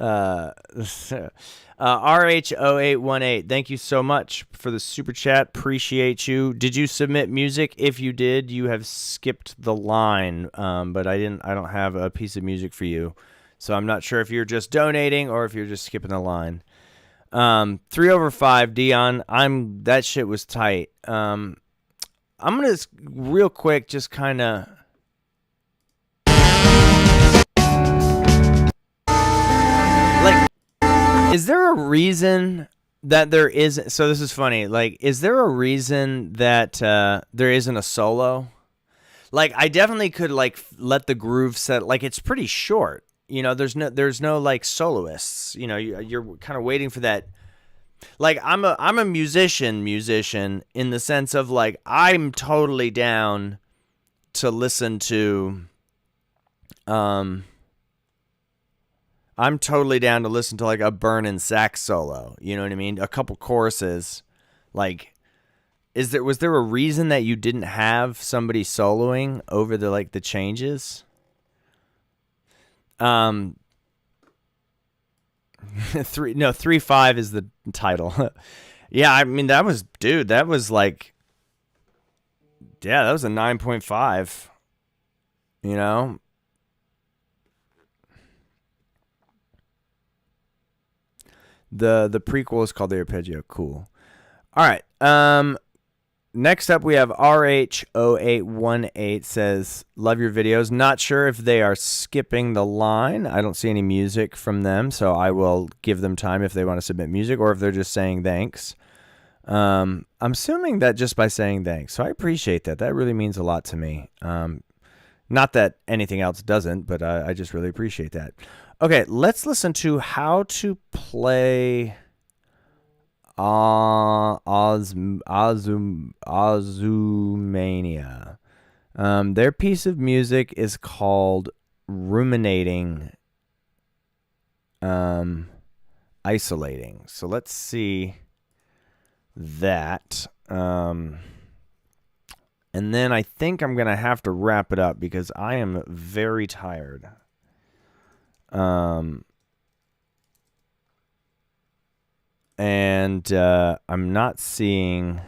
RH0818, thank you so much for the super chat. Appreciate you. Did you submit music? If you did, you have skipped the line. But I don't have a piece of music for you. So I'm not sure if you're just donating or if you're just skipping the line. 3/5, Dion. That shit was tight. I'm gonna real quick just kind of like. Is there a reason that there isn't? So this is funny. Like, is there a reason that there isn't a solo? Like, I definitely could like let the groove set. Like, it's pretty short. You know, there's no like soloists. You know, you're kind of waiting for that. Like, I'm a musician in the sense of like I'm totally down to listen to. I'm totally down to listen to like a burning sax solo. You know what I mean? A couple choruses. Like, was there a reason that you didn't have somebody soloing over the changes? 3/5 is the title. Yeah, I mean that was that was a 9.5. You know? The prequel is called The Arpeggio. Cool. All right. Next up we have RH0818 says, love your videos. Not sure if they are skipping the line. I don't see any music from them, so I will give them time if they want to submit music or if they're just saying thanks. I'm assuming that just by saying thanks. So I appreciate that. That really means a lot to me. Not that anything else doesn't, but I just really appreciate that. Okay, let's listen to how to play Azumania. Their piece of music is called Ruminating, Isolating. So let's see that. And then I think I'm going to have to wrap it up because I am very tired. And I'm not seeing.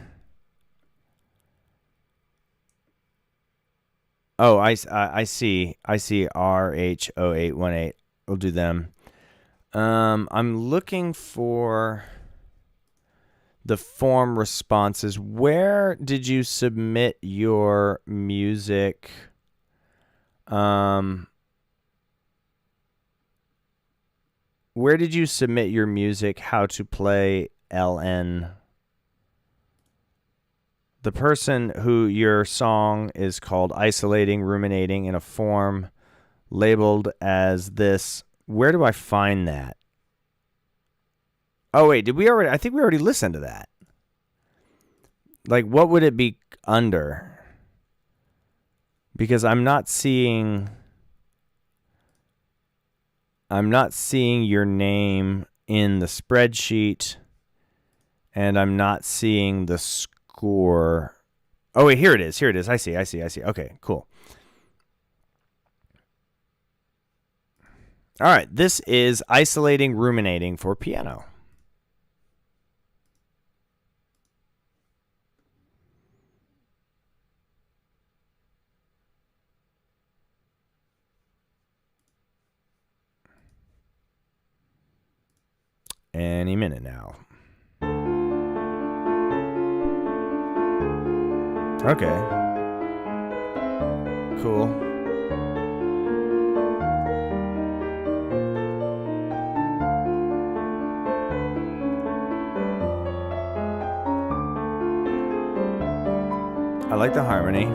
Oh, I see RH0818. We'll do them. I'm looking for the form responses. Where did you submit your music? Where did you submit your music? How to play LN? The person who your song is called Isolating, Ruminating in a form labeled as this. Where do I find that? Oh, wait, did we already? I think we already listened to that. Like, what would it be under? Because I'm not seeing your name in the spreadsheet, and I'm not seeing the score. Oh, wait, here it is. I see. Okay, cool. All right, this is Isolating, Ruminating for piano. Any minute now. Okay. Cool. I like the harmony.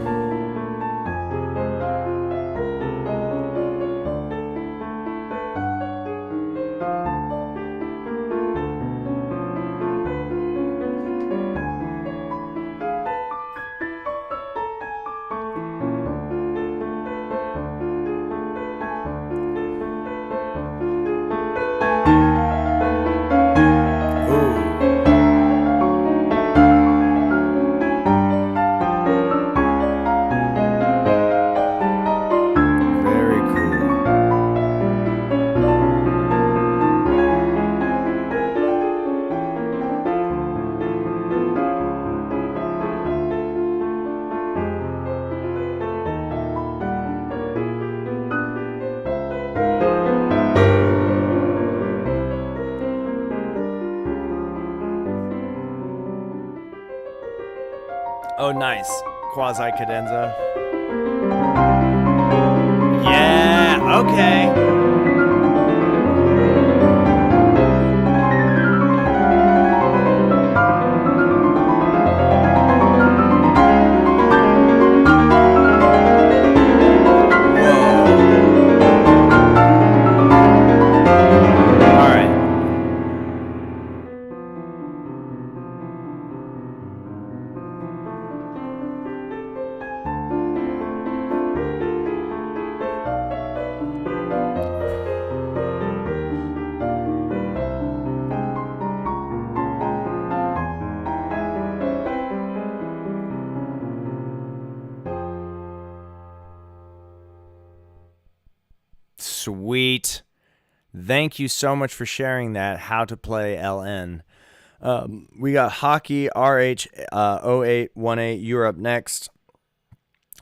Oh, nice. Quasi cadenza. Yeah, okay. Sweet. Thank you so much for sharing that. How to play LN. We got Hockey RH 0818. You're up next.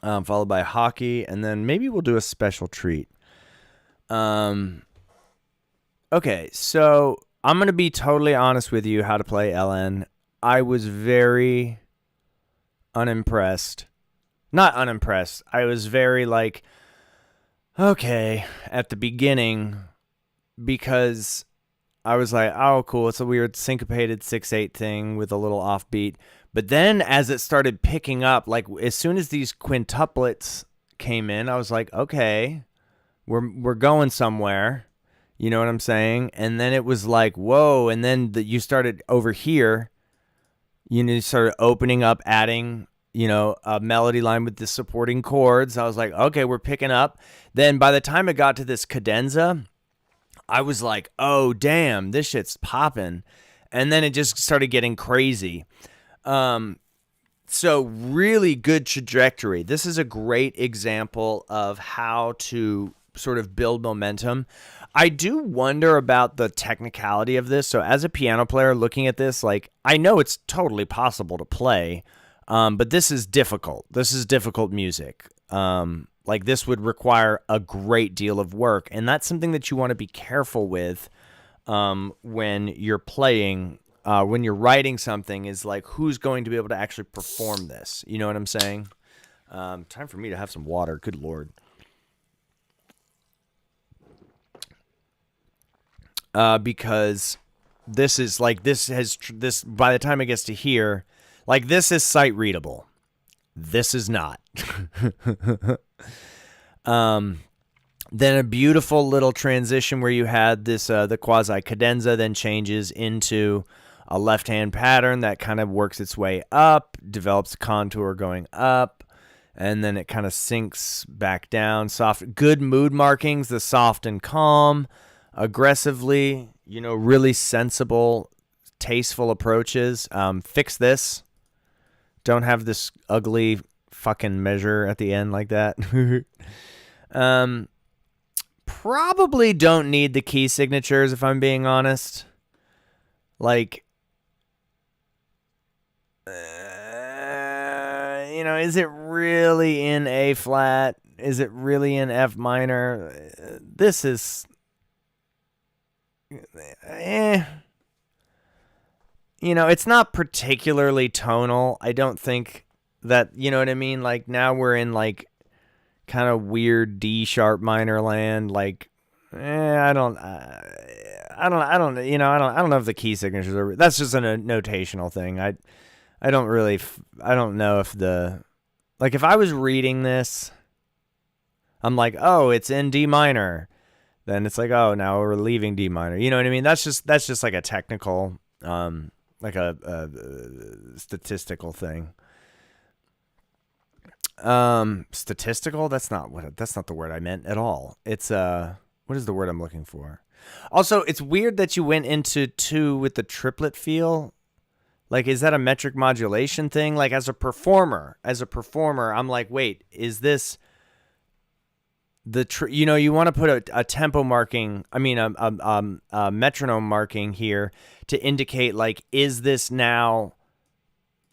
Followed by Hockey, and then maybe we'll do a special treat. Okay, so I'm gonna be totally honest with you. How to play LN. I was very unimpressed. Not unimpressed. I was very like, okay, at the beginning, because I was like, oh, cool. It's a weird syncopated 6/8 thing with a little offbeat. But then as it started picking up, like as soon as these quintuplets came in, I was like, okay, we're going somewhere. You know what I'm saying? And then it was like, whoa. And then you started over here, you started opening up, adding, a melody line with the supporting chords. I was like, okay, we're picking up. Then by the time it got to this cadenza, I was like, oh, damn, this shit's popping. And then it just started getting crazy. So really good trajectory. This is a great example of how to sort of build momentum. I do wonder about the technicality of this. So as a piano player looking at this, like, I know it's totally possible to play, but this is difficult. This is difficult music. Like this would require a great deal of work. And that's something that you want to be careful with when you're playing, when you're writing something, is like, who's going to be able to actually perform this? You know what I'm saying? Time for me to have some water. Good Lord. Because this is like, this by the time it gets to here, like this is sight readable. This is not. Then a beautiful little transition where you had this, the quasi cadenza then changes into a left-hand pattern that kind of works its way up, develops a contour going up, and then it kind of sinks back down. Soft, good mood markings, the soft and calm, aggressively, really sensible, tasteful approaches. Fix this. Don't have this ugly fucking measure at the end like that. Probably don't need the key signatures if I'm being honest. Like, is it really in A flat? Is it really in F minor? This is, it's not particularly tonal. I don't think that, you know what I mean? Like now we're in like kind of weird D sharp minor land. Like, I don't know if the key signatures are, that's just a notational thing. I don't know if if I was reading this, I'm like, oh, it's in D minor. Then it's like, oh, now we're leaving D minor. You know what I mean? That's just like a technical, like a statistical thing. Statistical? That's not the word I meant at all. It's what is the word I'm looking for? Also, it's weird that you went into 2 with the triplet feel. Like, is that a metric modulation thing? Like, as a performer, I'm like, wait, is this you want to put a tempo marking, a metronome marking here to indicate, like, is this now,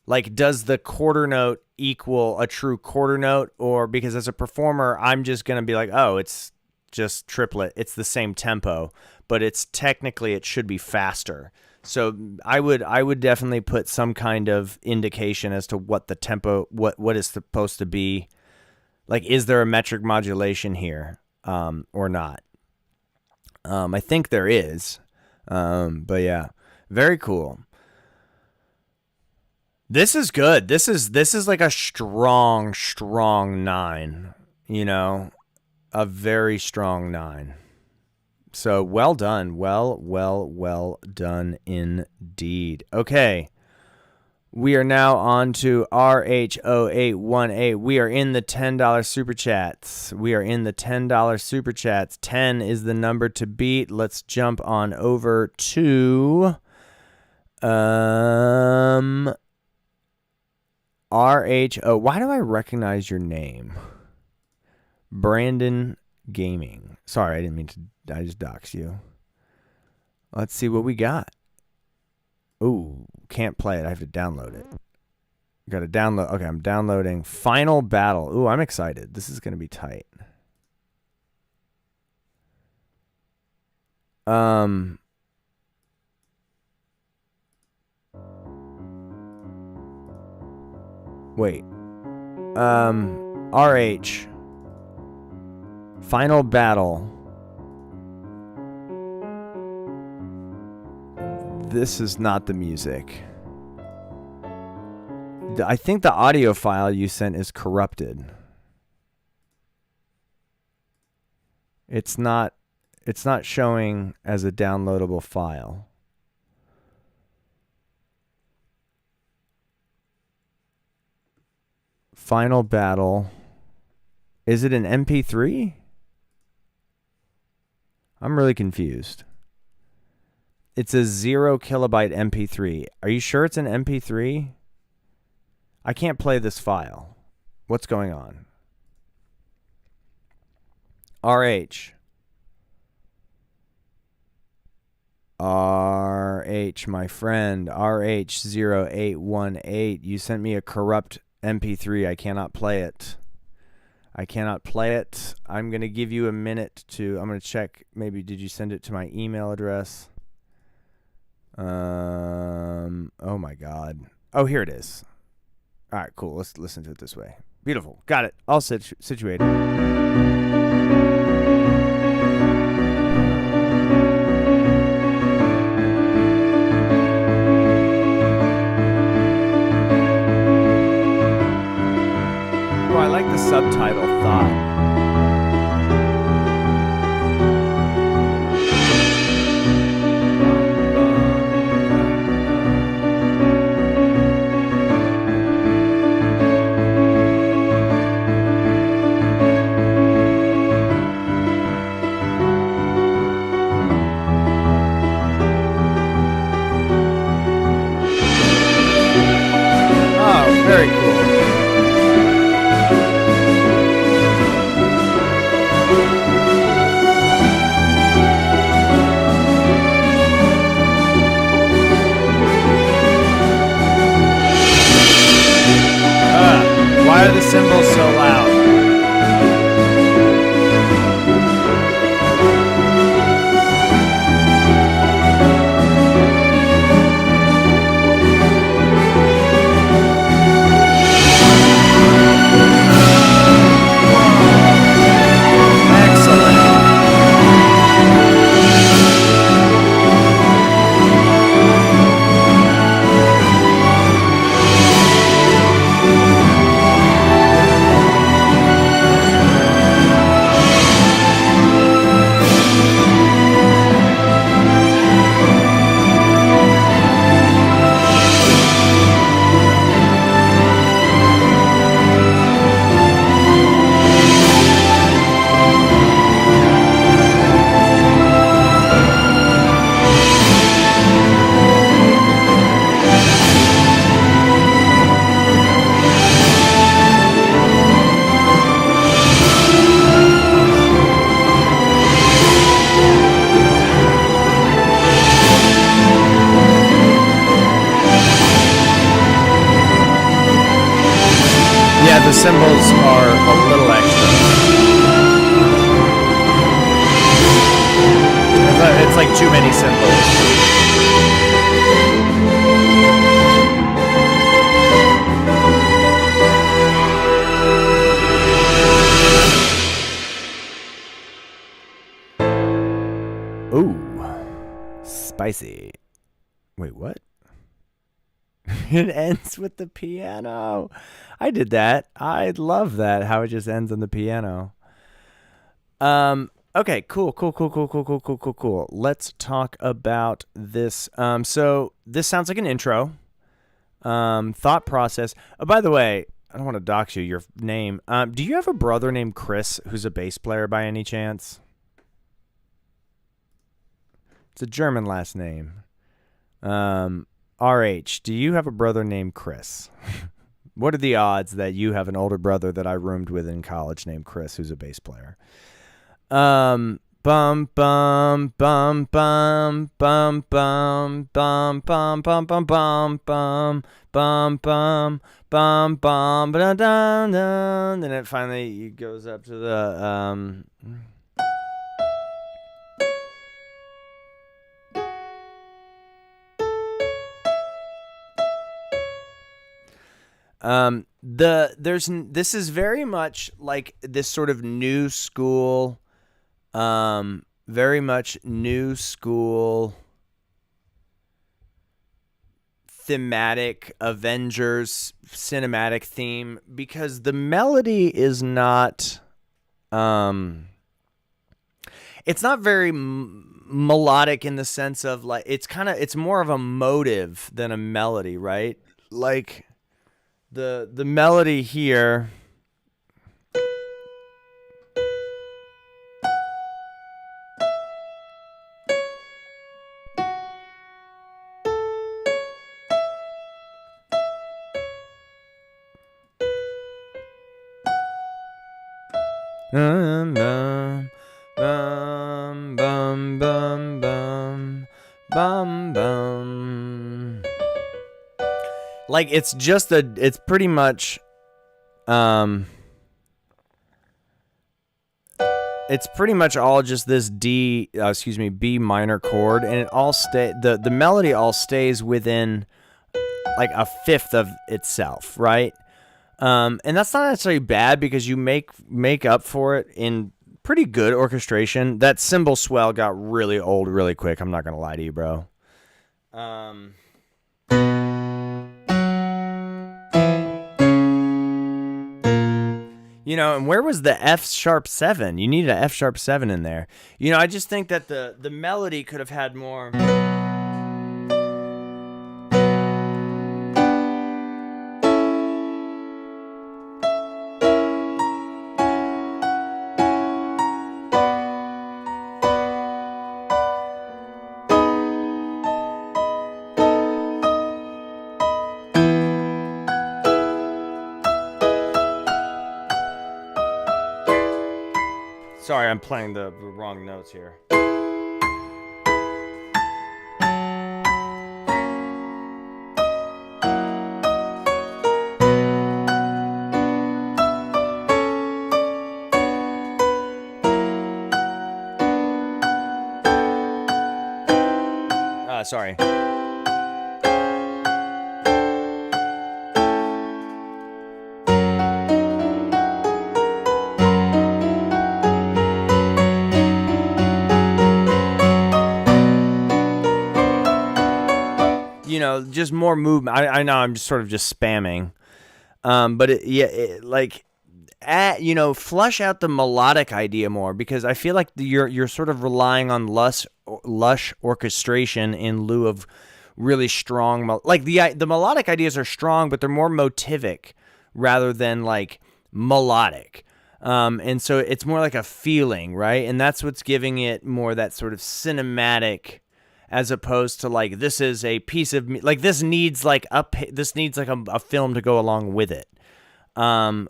like, does the quarter note equal a true quarter note? Or because as a performer, I'm just going to be like, oh, it's just triplet. It's the same tempo, but it's technically, it should be faster. So I would definitely put some kind of indication as to what the tempo, what is supposed to be. Like, is there a metric modulation here, or not? I think there is, but yeah, very cool. This is good. This is like a strong 9. You know, a very strong 9. So well done. Well done indeed. Okay. We are now on to RH0818. We are in the $10 super chats. 10 is the number to beat. Let's jump on over to RHO. Why do I recognize your name? Brandon Gaming. Sorry, I didn't mean to. I just doxed you. Let's see what we got. Ooh, can't play it. I have to download it. Got to download. Okay, I'm downloading Final Battle. Ooh, I'm excited. This is going to be tight. Wait. RH. Final Battle. This is not the music. I think the audio file you sent is corrupted. It's not showing as a downloadable file. Final Battle. Is it an MP3? I'm really confused. It's a 0 kilobyte MP3. Are you sure it's an MP3? I can't play this file. What's going on? RH. RH, my friend. RH0818. You sent me a corrupt MP3. I cannot play it. I'm going to give you a minute to... I'm going to check. Maybe did you send it to my email address? Oh my God. Oh, here it is. All right, cool. Let's listen to it this way. Beautiful. Got it. All situated. Oh, I like the subtitle Thought. Very cool. Why are the cymbals so loud? The cymbals are a little extra. It's like too many cymbals. spicy. Wait, what? It ends with the piano. I did that. I love that, how it just ends on the piano. Okay, cool. Let's talk about this. So this sounds like an intro. Thought process. Oh, by the way, I don't want to dox you, your name. Do you have a brother named Chris who's a bass player by any chance? It's a German last name. RH, do you have a brother named Chris? What are the odds that you have an older brother that I roomed with in college named Chris who's a bass player? Bum bum bum bum bum bum bum bum bum bum bum bum bum bum bum bum bum and then it finally goes up to the this is very much like this sort of new school, very much new school thematic Avengers cinematic theme, because the melody is not, it's not very melodic in the sense of like, it's more of a motive than a melody, right? Like the melody here, bum bum bum bum bum bum bum. Like it's pretty much it's pretty much all just this B minor chord, and it all the melody all stays within like a fifth of itself, right? And that's not necessarily bad, because you make up for it in pretty good orchestration. That cymbal swell got really old really quick. I'm not gonna lie to you, bro. You know, and where was the F sharp 7? You needed an F sharp 7 in there. You know, I just think that the melody could have had more. Sorry, I'm playing the wrong notes here. Sorry. You know, just more movement. I know I'm just sort of just spamming, but flush out the melodic idea more, because I feel like you're sort of relying on lush orchestration in lieu of really strong. The melodic ideas are strong, but they're more motivic rather than like melodic. And so it's more like a feeling, right? And that's what's giving it more that sort of cinematic, as opposed to like, this is a piece of like, this needs like a film to go along with it.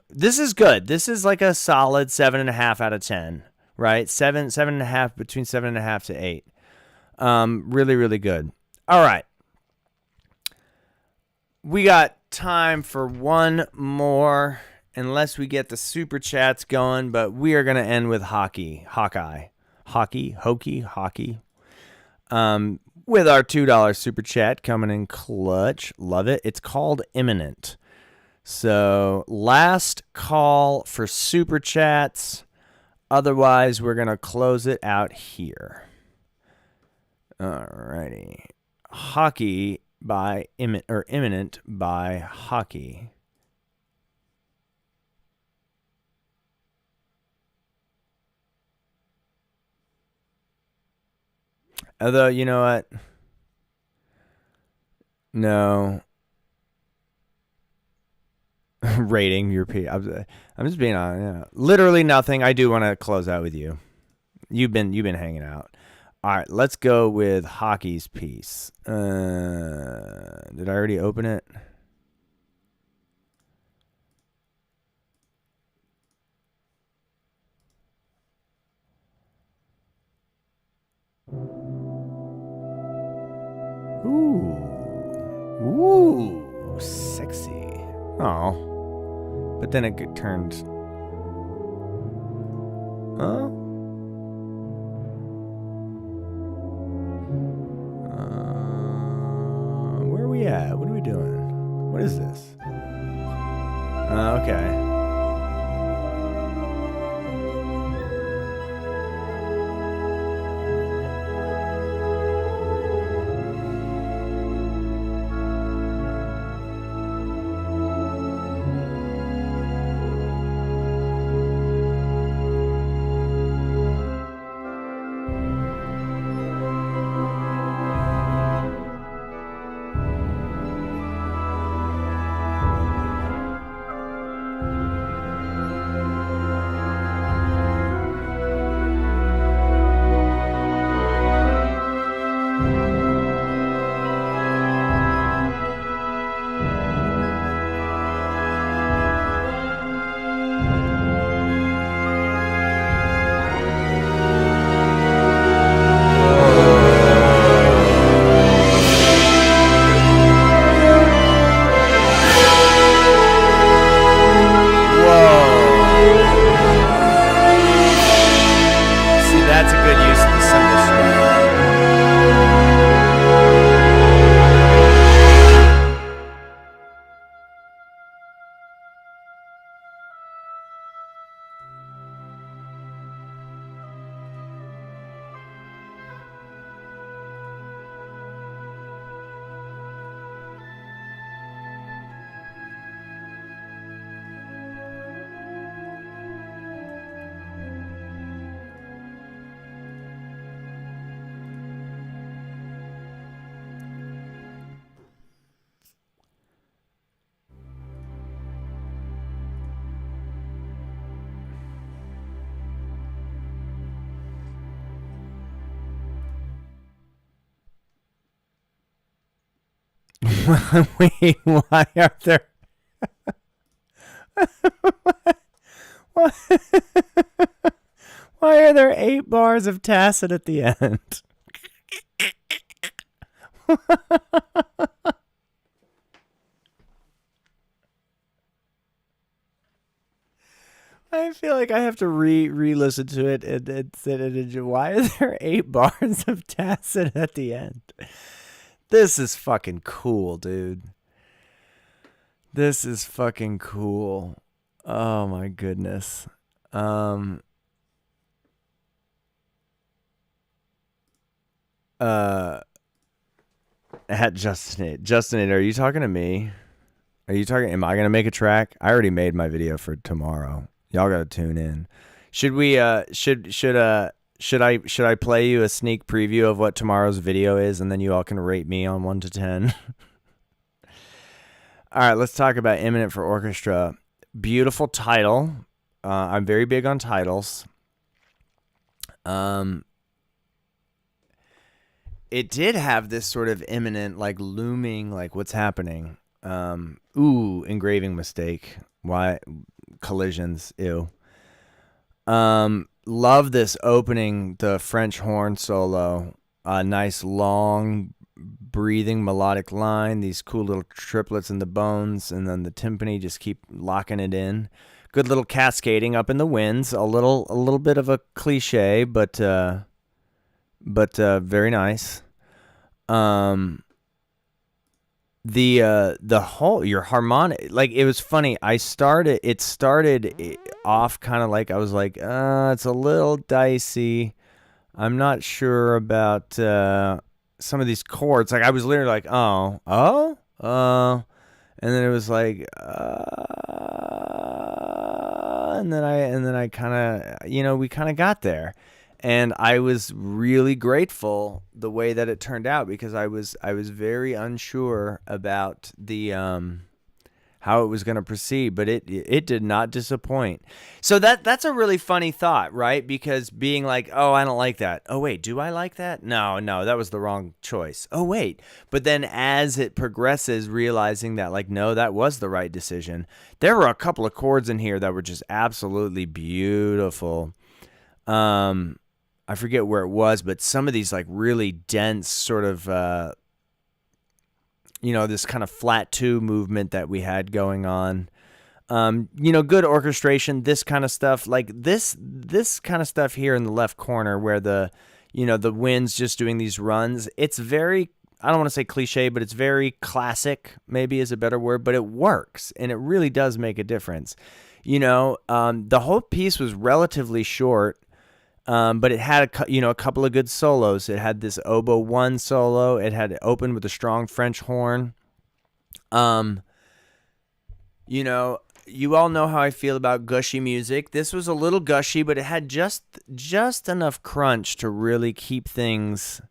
This is good. This is like a solid 7.5 out of 10, right? 7.5, between 7.5 to 8. Really, really good. All right. We got time for one more, unless we get the super chats going, but we are going to end with hockey. With our $2 super chat coming in clutch. Love it. It's called Imminent. So last call for super chats. Otherwise, we're going to close it out here. Alrighty. Hockey by Imminent by Hockey. Although, you know what? No. Rating your P. I'm just being honest. Yeah. Literally nothing. I do want to close out with you. You've been hanging out. All right, let's go with Hockey's piece. Did I already open it? Ooh, sexy. Oh, but then it turned. Oh. Where are we at? What are we doing? What is this? Okay. Wait, why are there? Why are there 8 bars of tacit at the end? I feel like I have to re-listen to it and sit and why are there 8 bars of tacit at the end? This is fucking cool, dude. This is fucking cool. Oh my goodness. At Justin, are you talking to me? Am I gonna make a track? I already made my video for tomorrow. Y'all gotta tune in. Should we should I play you a sneak preview of what tomorrow's video is, and then you all can rate me on 1 to 10? All right, let's talk about Imminent for Orchestra. Beautiful title. I'm very big on titles. It did have this sort of imminent, like looming, like what's happening. Engraving mistake. Why collisions? Ew. Love this opening, the French horn solo. Nice long breathing melodic line, these cool little triplets in the bones, and then the timpani just keep locking it in. Good little cascading up in the winds. A little bit of a cliche, but very nice. The whole, your harmonic, like, it was funny. It started off kind of like, I was like, it's a little dicey. I'm not sure about some of these chords. Like I was literally like, and then it was like, and then I kind of, we kind of got there, and I was really grateful the way that it turned out because I was very unsure about the how it was going to proceed, but it did not disappoint. So that's a really funny thought, right? Because being like, oh, I don't like that. Oh, wait, do I like that? No, that was the wrong choice. Oh, wait. But then as it progresses, realizing that like, no, that was the right decision. There were a couple of chords in here that were just absolutely beautiful. I forget where it was, but some of these like really dense sort of, this kind of flat two movement that we had going on. Good orchestration, this kind of stuff, like this kind of stuff here in the left corner where the wind's just doing these runs. It's very, I don't want to say cliche, but it's very classic, maybe is a better word, but it works and it really does make a difference. The whole piece was relatively short. But it had a couple of good solos. It had this oboe 1 solo. It had it opened with a strong French horn. You all know how I feel about gushy music. This was a little gushy, but it had just enough crunch to really keep things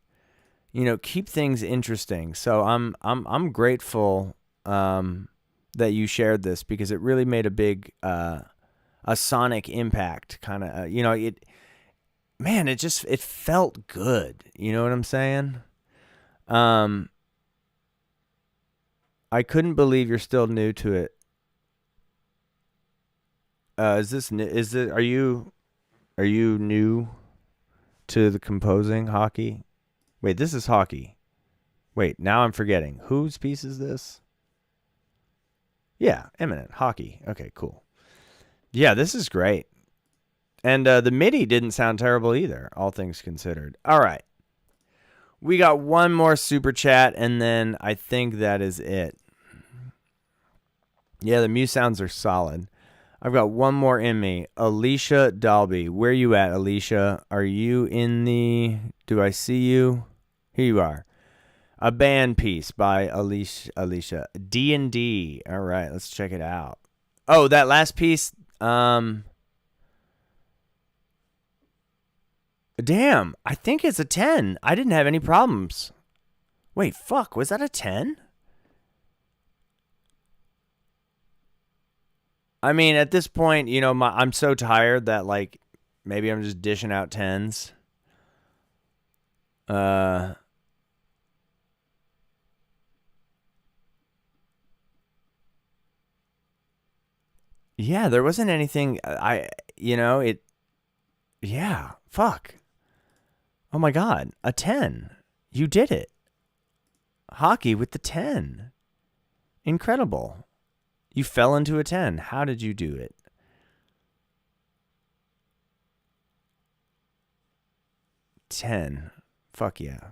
interesting. So I'm grateful that you shared this because it really made a big a sonic impact. Kind of Man, it felt good. You know what I'm saying? I couldn't believe you're still new to it. Are you new to the composing hockey? Wait, this is hockey. Wait, now I'm forgetting. Whose piece is this? Yeah, Eminent hockey. Okay, cool. Yeah, this is great. And the MIDI didn't sound terrible either, all things considered. All right. We got one more super chat, and then I think that is it. Yeah, the Mew sounds are solid. I've got one more in me. Alicia Dalby. Where you at, Alicia? Are you in the... Do I see you? Here you are. A band piece by Alicia. D&D. All right, let's check it out. Oh, that last piece... Damn, I think it's a 10. I didn't have any problems. Wait, fuck, was that a 10? I mean, at this point, I'm so tired that, like, maybe I'm just dishing out 10s. Yeah, there wasn't anything, yeah, fuck. Oh my God, a 10. You did it. Hockey with the 10. Incredible. You fell into a 10. How did you do it? 10. Fuck yeah.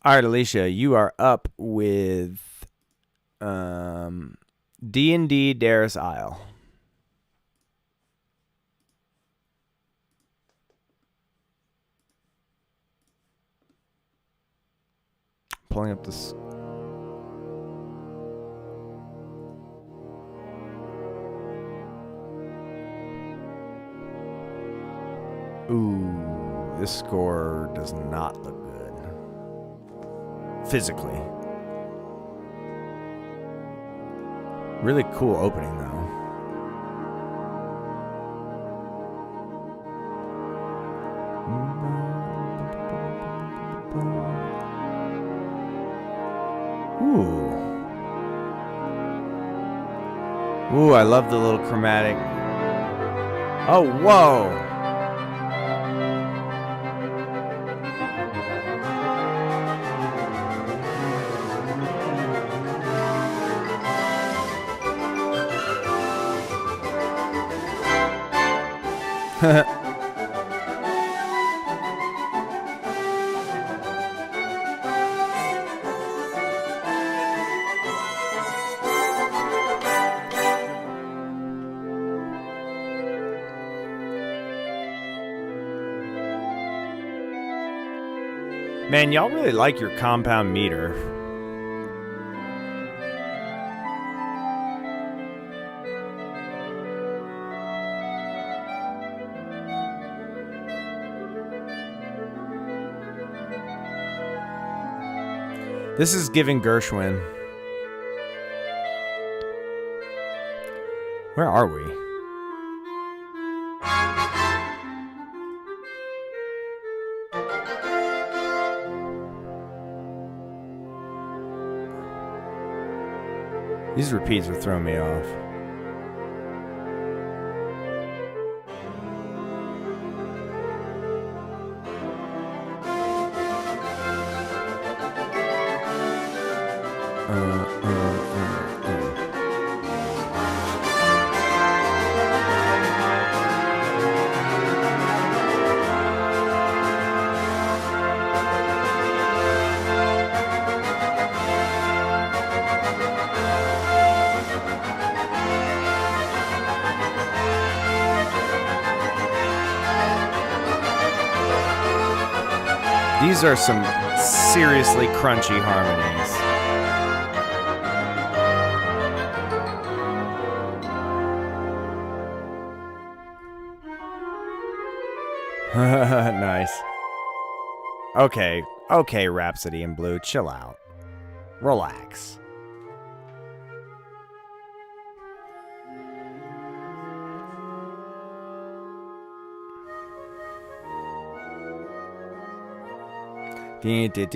All right, Alicia, you are up with D&D Darius Isle. Pulling up this. Ooh, this score does not look good. Physically. Really cool opening, though. Ooh, I love the little chromatic. Oh, whoa. Man, y'all really like your compound meter. This is giving Gershwin. Where are we? These repeats are throwing me off. These are some seriously crunchy harmonies. Nice. Okay, Rhapsody in Blue, chill out. Relax. We get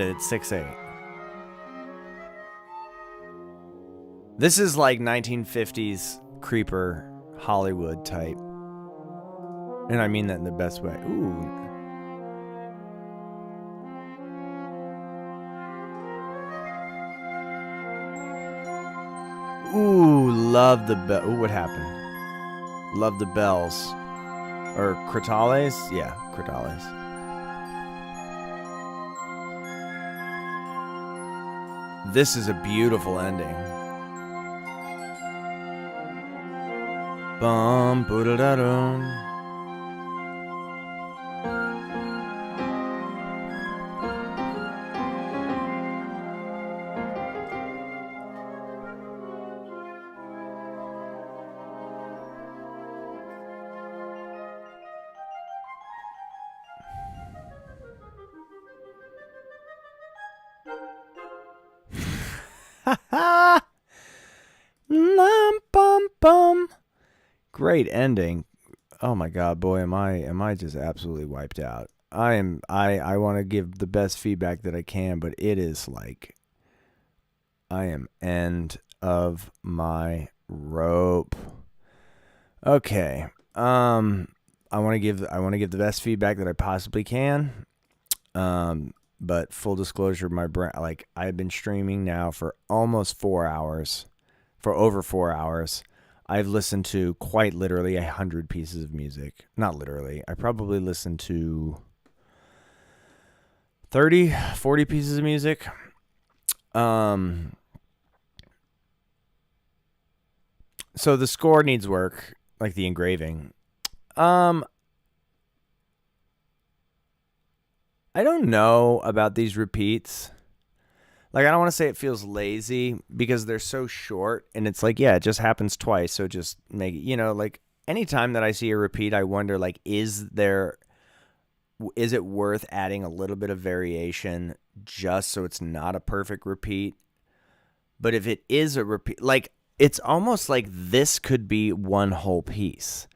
it, it's 6/8. This is like 1950s creeper Hollywood type. And I mean that in the best way. Ooh, love the bell. Ooh, what happened? Love the bells. Or Cretales? Yeah, Cretales. This is a beautiful ending. Bum, boodle-da-dum. Great ending. Oh my god, boy, am I just absolutely wiped out. I want to give the best feedback that I can, but it is like I am end of my rope. Okay. I want to give the best feedback that I possibly can. But full disclosure, my brain, like, I've been streaming now for almost 4 hours, for over 4 hours. I've listened to quite literally 100 pieces of music. Not literally. I probably listened to 30, 40 pieces of music. So the score needs work, like the engraving. I don't know about these repeats. Like, I don't want to say it feels lazy because they're so short, and it's like, yeah, it just happens twice, so just make it, like, anytime that I see a repeat, I wonder, like, is it worth adding a little bit of variation just so it's not a perfect repeat? But if it is a repeat, like, it's almost like this could be one whole piece,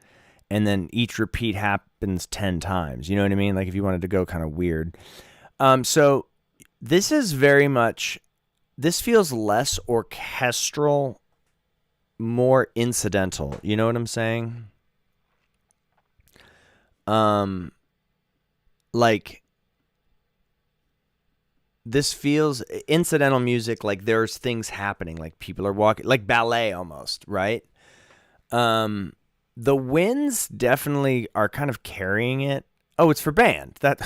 and then each repeat happens 10 times. You know what I mean? Like, if you wanted to go kind of weird. So this is very much, this feels less orchestral, more incidental. You know what I'm saying? Like, this feels incidental music, like there's things happening, like people are walking, like ballet almost, right? The winds definitely are kind of carrying it. Oh, it's for band. That.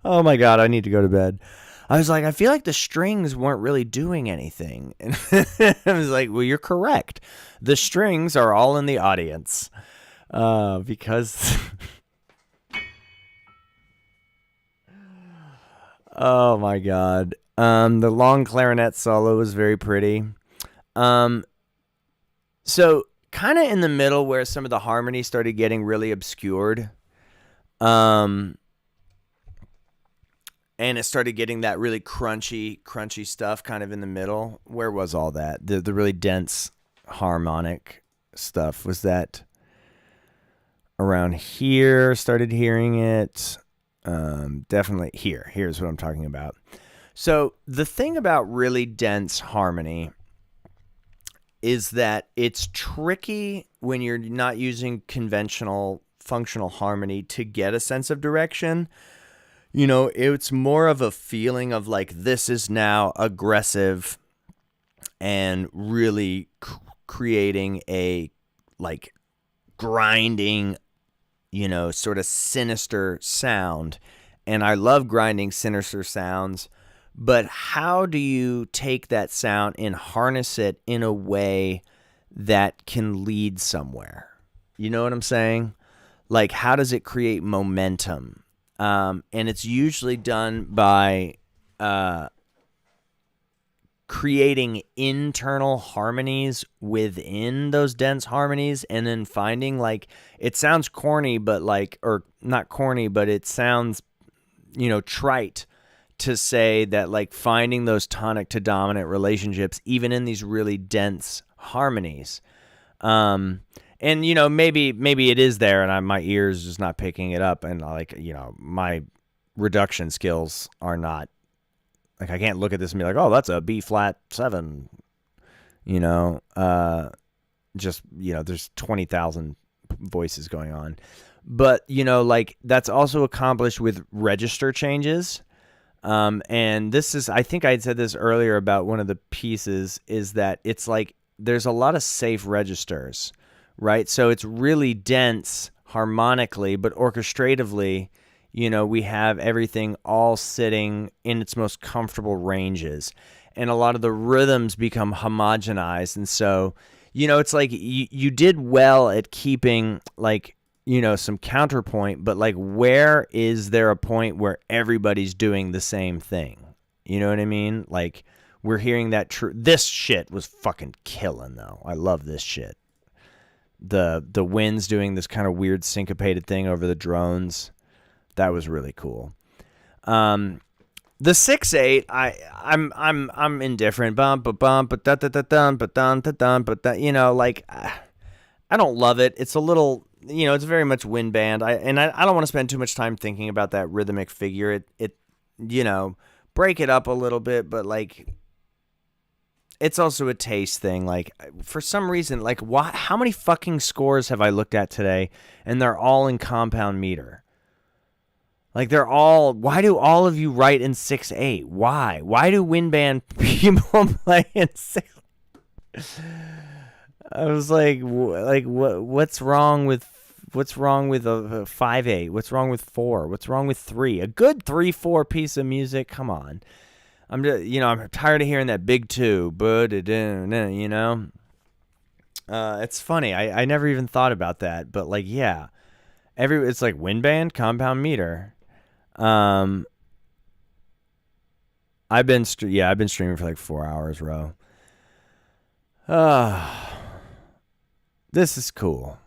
Oh my god, I need to go to bed. I was like, I feel like the strings weren't really doing anything. And I was like, well, you're correct. The strings are all in the audience. Because oh my god. The long clarinet solo was very pretty. So kind of in the middle where some of the harmony started getting really obscured. And it started getting that really crunchy stuff kind of in the middle. Where was all that? The really dense harmonic stuff. Was that around here? Started hearing it. Definitely here. Here's what I'm talking about. So the thing about really dense harmony is that it's tricky when you're not using conventional functional harmony to get a sense of direction. You know, it's more of a feeling of like, this is now aggressive and really creating a like grinding, you know, sort of sinister sound. And I love grinding sinister sounds, but how do you take that sound and harness it in a way that can lead somewhere? You know what I'm saying? Like, how does it create momentum? And it's usually done by creating internal harmonies within those dense harmonies, and then finding, like, it sounds corny, but like, or not corny, but it sounds, you know, trite to say that, like, finding those tonic to dominant relationships, even in these really dense harmonies. And, you know, maybe it is there and my ears just not picking it up. And, like, you know, my reduction skills are not, like, I can't look at this and be like, oh, that's a B flat 7, you know, just, you know, there's 20,000 voices going on. But, you know, like, that's also accomplished with register changes. And this is, I think I had said this earlier about one of the pieces, is that it's like there's a lot of safe registers, right? So it's really dense harmonically, but orchestratively, you know, we have everything all sitting in its most comfortable ranges. And a lot of the rhythms become homogenized. And so, you know, it's like you did well at keeping, like, you know, some counterpoint, but, like, where is there a point where everybody's doing the same thing? You know what I mean? Like, we're hearing that this shit was fucking killing, though. I love this shit. The wind's doing this kind of weird syncopated thing over the drones. That was really cool. The 6/8, I'm indifferent. Bump ba bump ba da da da dum ba dun da dun but that, you know, like, I don't love it. It's a little, you know, it's very much wind band. I don't want to spend too much time thinking about that rhythmic figure. It you know, break it up a little bit, but, like, it's also a taste thing. Like, for some reason, like, how many fucking scores have I looked at today, and they're all in compound meter? Like, they're all, why do all of you write in 6/8? Why? Why do wind band people play in 6? I was like, what's wrong with a 5/8? What's wrong with 4? What's wrong with 3? A good 3/4 piece of music. Come on. I'm just, you know, I'm tired of hearing that big 2. You know, it's funny. I never even thought about that, but, like, yeah, it's like wind band, compound meter. I've been streaming for like 4 hours, Ro. This is cool.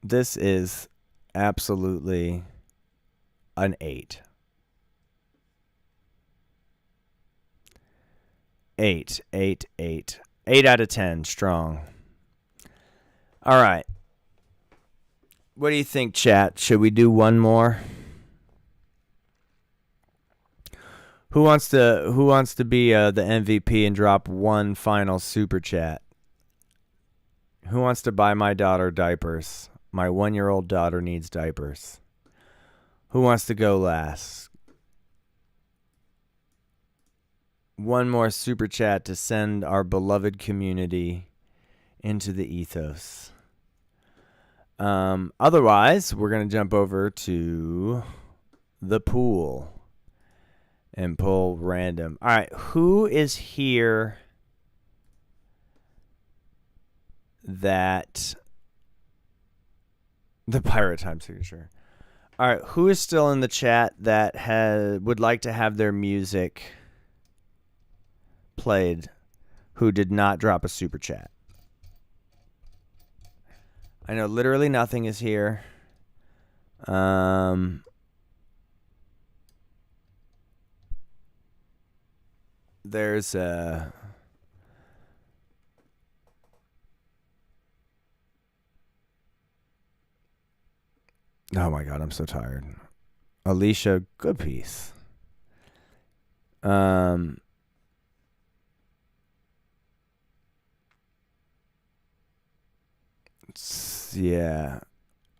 This is absolutely an 8. 8 out of 10 strong. All right. What do you think, chat? Should we do one more? Who wants to be the MVP and drop one final super chat? Who wants to buy my daughter diapers? My 1-year-old daughter needs diapers. Who wants to go last? One more super chat to send our beloved community into the ethos. Otherwise, we're going to jump over to the pool. and pull random. All right, who is here that the pirate time signature? All right, who is still in the chat that would like to have their music played who did not drop a super chat? I know literally nothing is here. There's a... Oh my god, I'm so tired. Alicia, good piece. Yeah.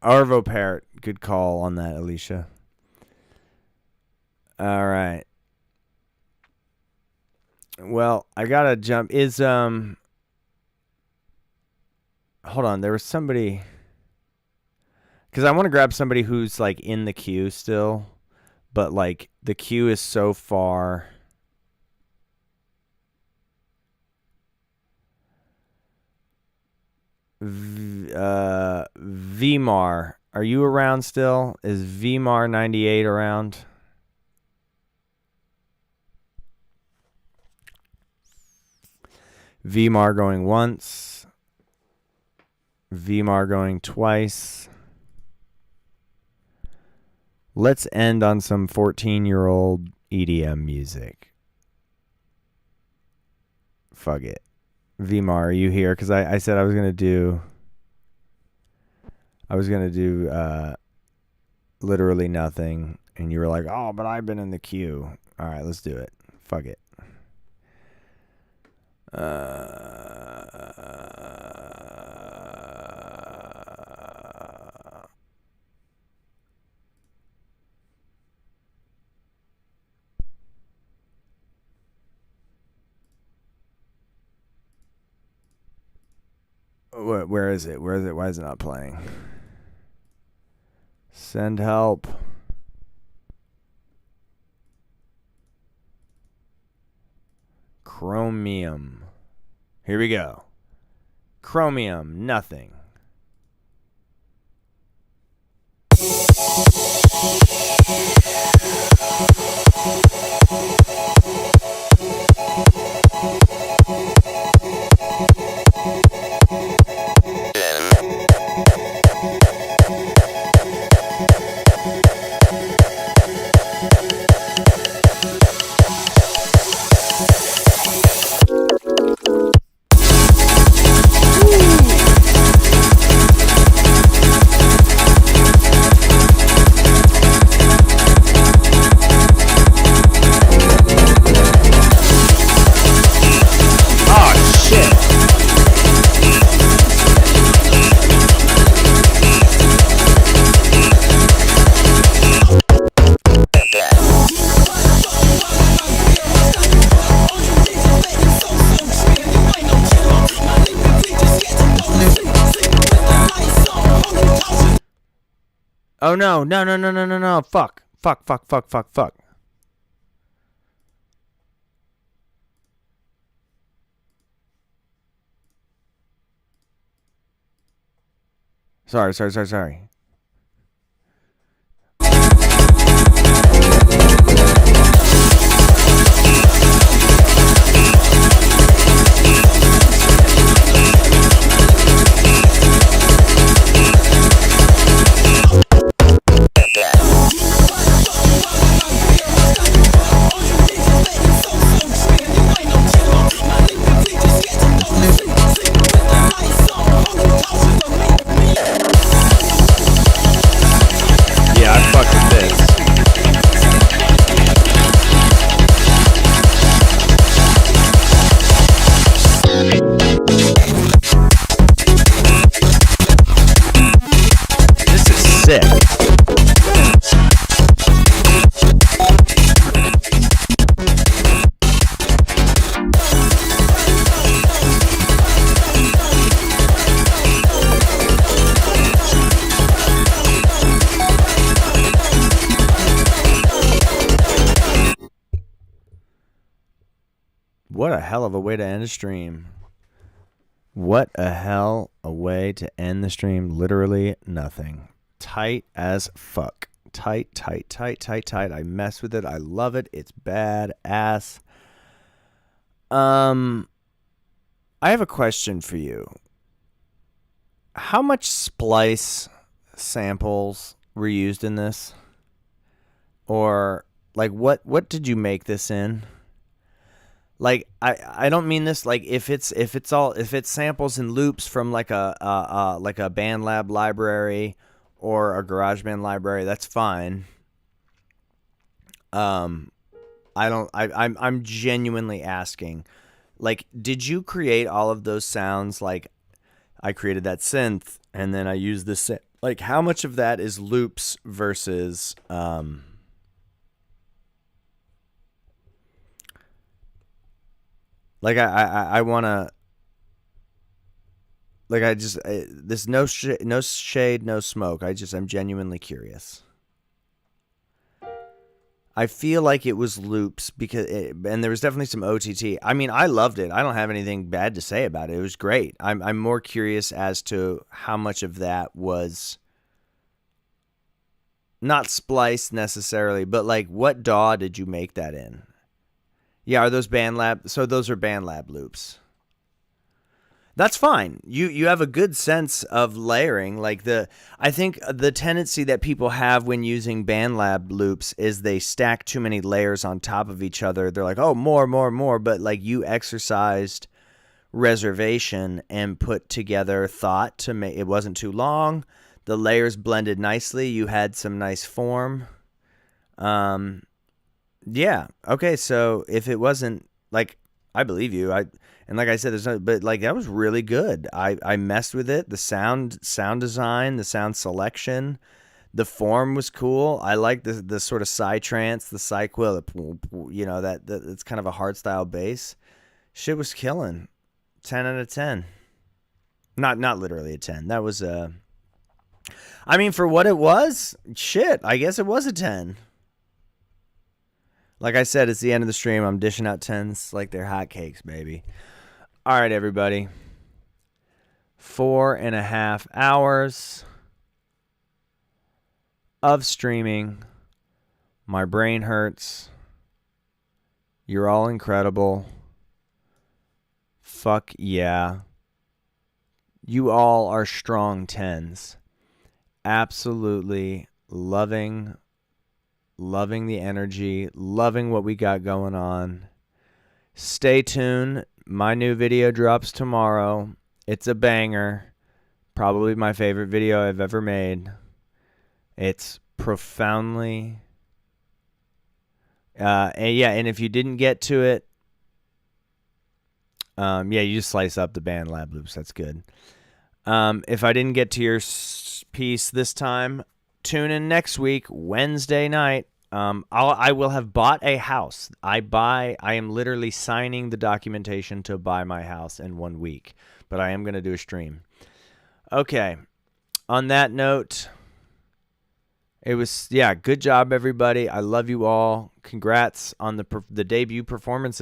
Arvo Parrot, good call on that, Alicia. All right. Well, I gotta jump. Hold on, there was somebody... Because I want to grab somebody who's, like, in the queue still. But, like, the queue is so far. Vmar. Are you around still? Is Vmar98 around? Vmar going once. Vmar going twice. Let's end on some 14-year-old EDM music. Fuck it. Vmar, are you here? Because I said I was going to do... literally nothing. And you were like, oh, but I've been in the queue. All right, let's do it. Fuck it. Where is it? Where is it? Why is it not playing? Send help. Chromium. Here we go. Chromium, nothing. Oh no, no. Fuck. Sorry. what a hell of a way to end a stream. What a hell a way to end the stream. Literally nothing. Tight as fuck. Tight. I mess with it. I love it. It's badass. I have a question for you. How much splice samples were used in this? Or like what did you make this in? Like I don't mean this like if it's samples and loops from like a BandLab library or a GarageBand library, that's fine. I'm genuinely asking, like, did you create all of those sounds? Like, I created that synth and then I used this. Like, how much of that is loops versus like I want to, like, there's no shade, no smoke. I'm genuinely curious. I feel like it was loops and there was definitely some OTT. I mean, I loved it. I don't have anything bad to say about it. It was great. I'm more curious as to how much of that was not spliced necessarily, but like what DAW did you make that in? Yeah, are those BandLab? So those are BandLab loops. That's fine. You have a good sense of layering. Like I think the tendency that people have when using BandLab loops is they stack too many layers on top of each other. They're like, oh, more. But like you exercised reservation and put together thought to make it wasn't too long. The layers blended nicely. You had some nice form. Yeah. Okay. So if it wasn't like, I believe you. And like I said, but like that was really good. I messed with it. The sound design, the sound selection, the form was cool. I like the sort of psytrance, the psyquill, that it's kind of a hardstyle bass. Shit was killing. 10 out of 10. Not literally a 10. That was I mean, for what it was, shit, I guess it was a 10. Like I said, it's the end of the stream. I'm dishing out 10s like they're hotcakes, baby. All right, everybody. 4.5 hours of streaming. My brain hurts. You're all incredible. Fuck yeah. You all are strong 10s. Absolutely loving the energy, loving what we got going on. Stay tuned. My new video drops tomorrow. It's a banger. Probably my favorite video I've ever made. It's profoundly... and if you didn't get to it, you just slice up the BandLab loops. That's good. If I didn't get to your piece this time, tune in next week, Wednesday night. I will have bought a house. I am literally signing the documentation to buy my house in 1 week, but I am going to do a stream. Okay. On that note, it was, good job, everybody. I love you all. Congrats on the debut performances.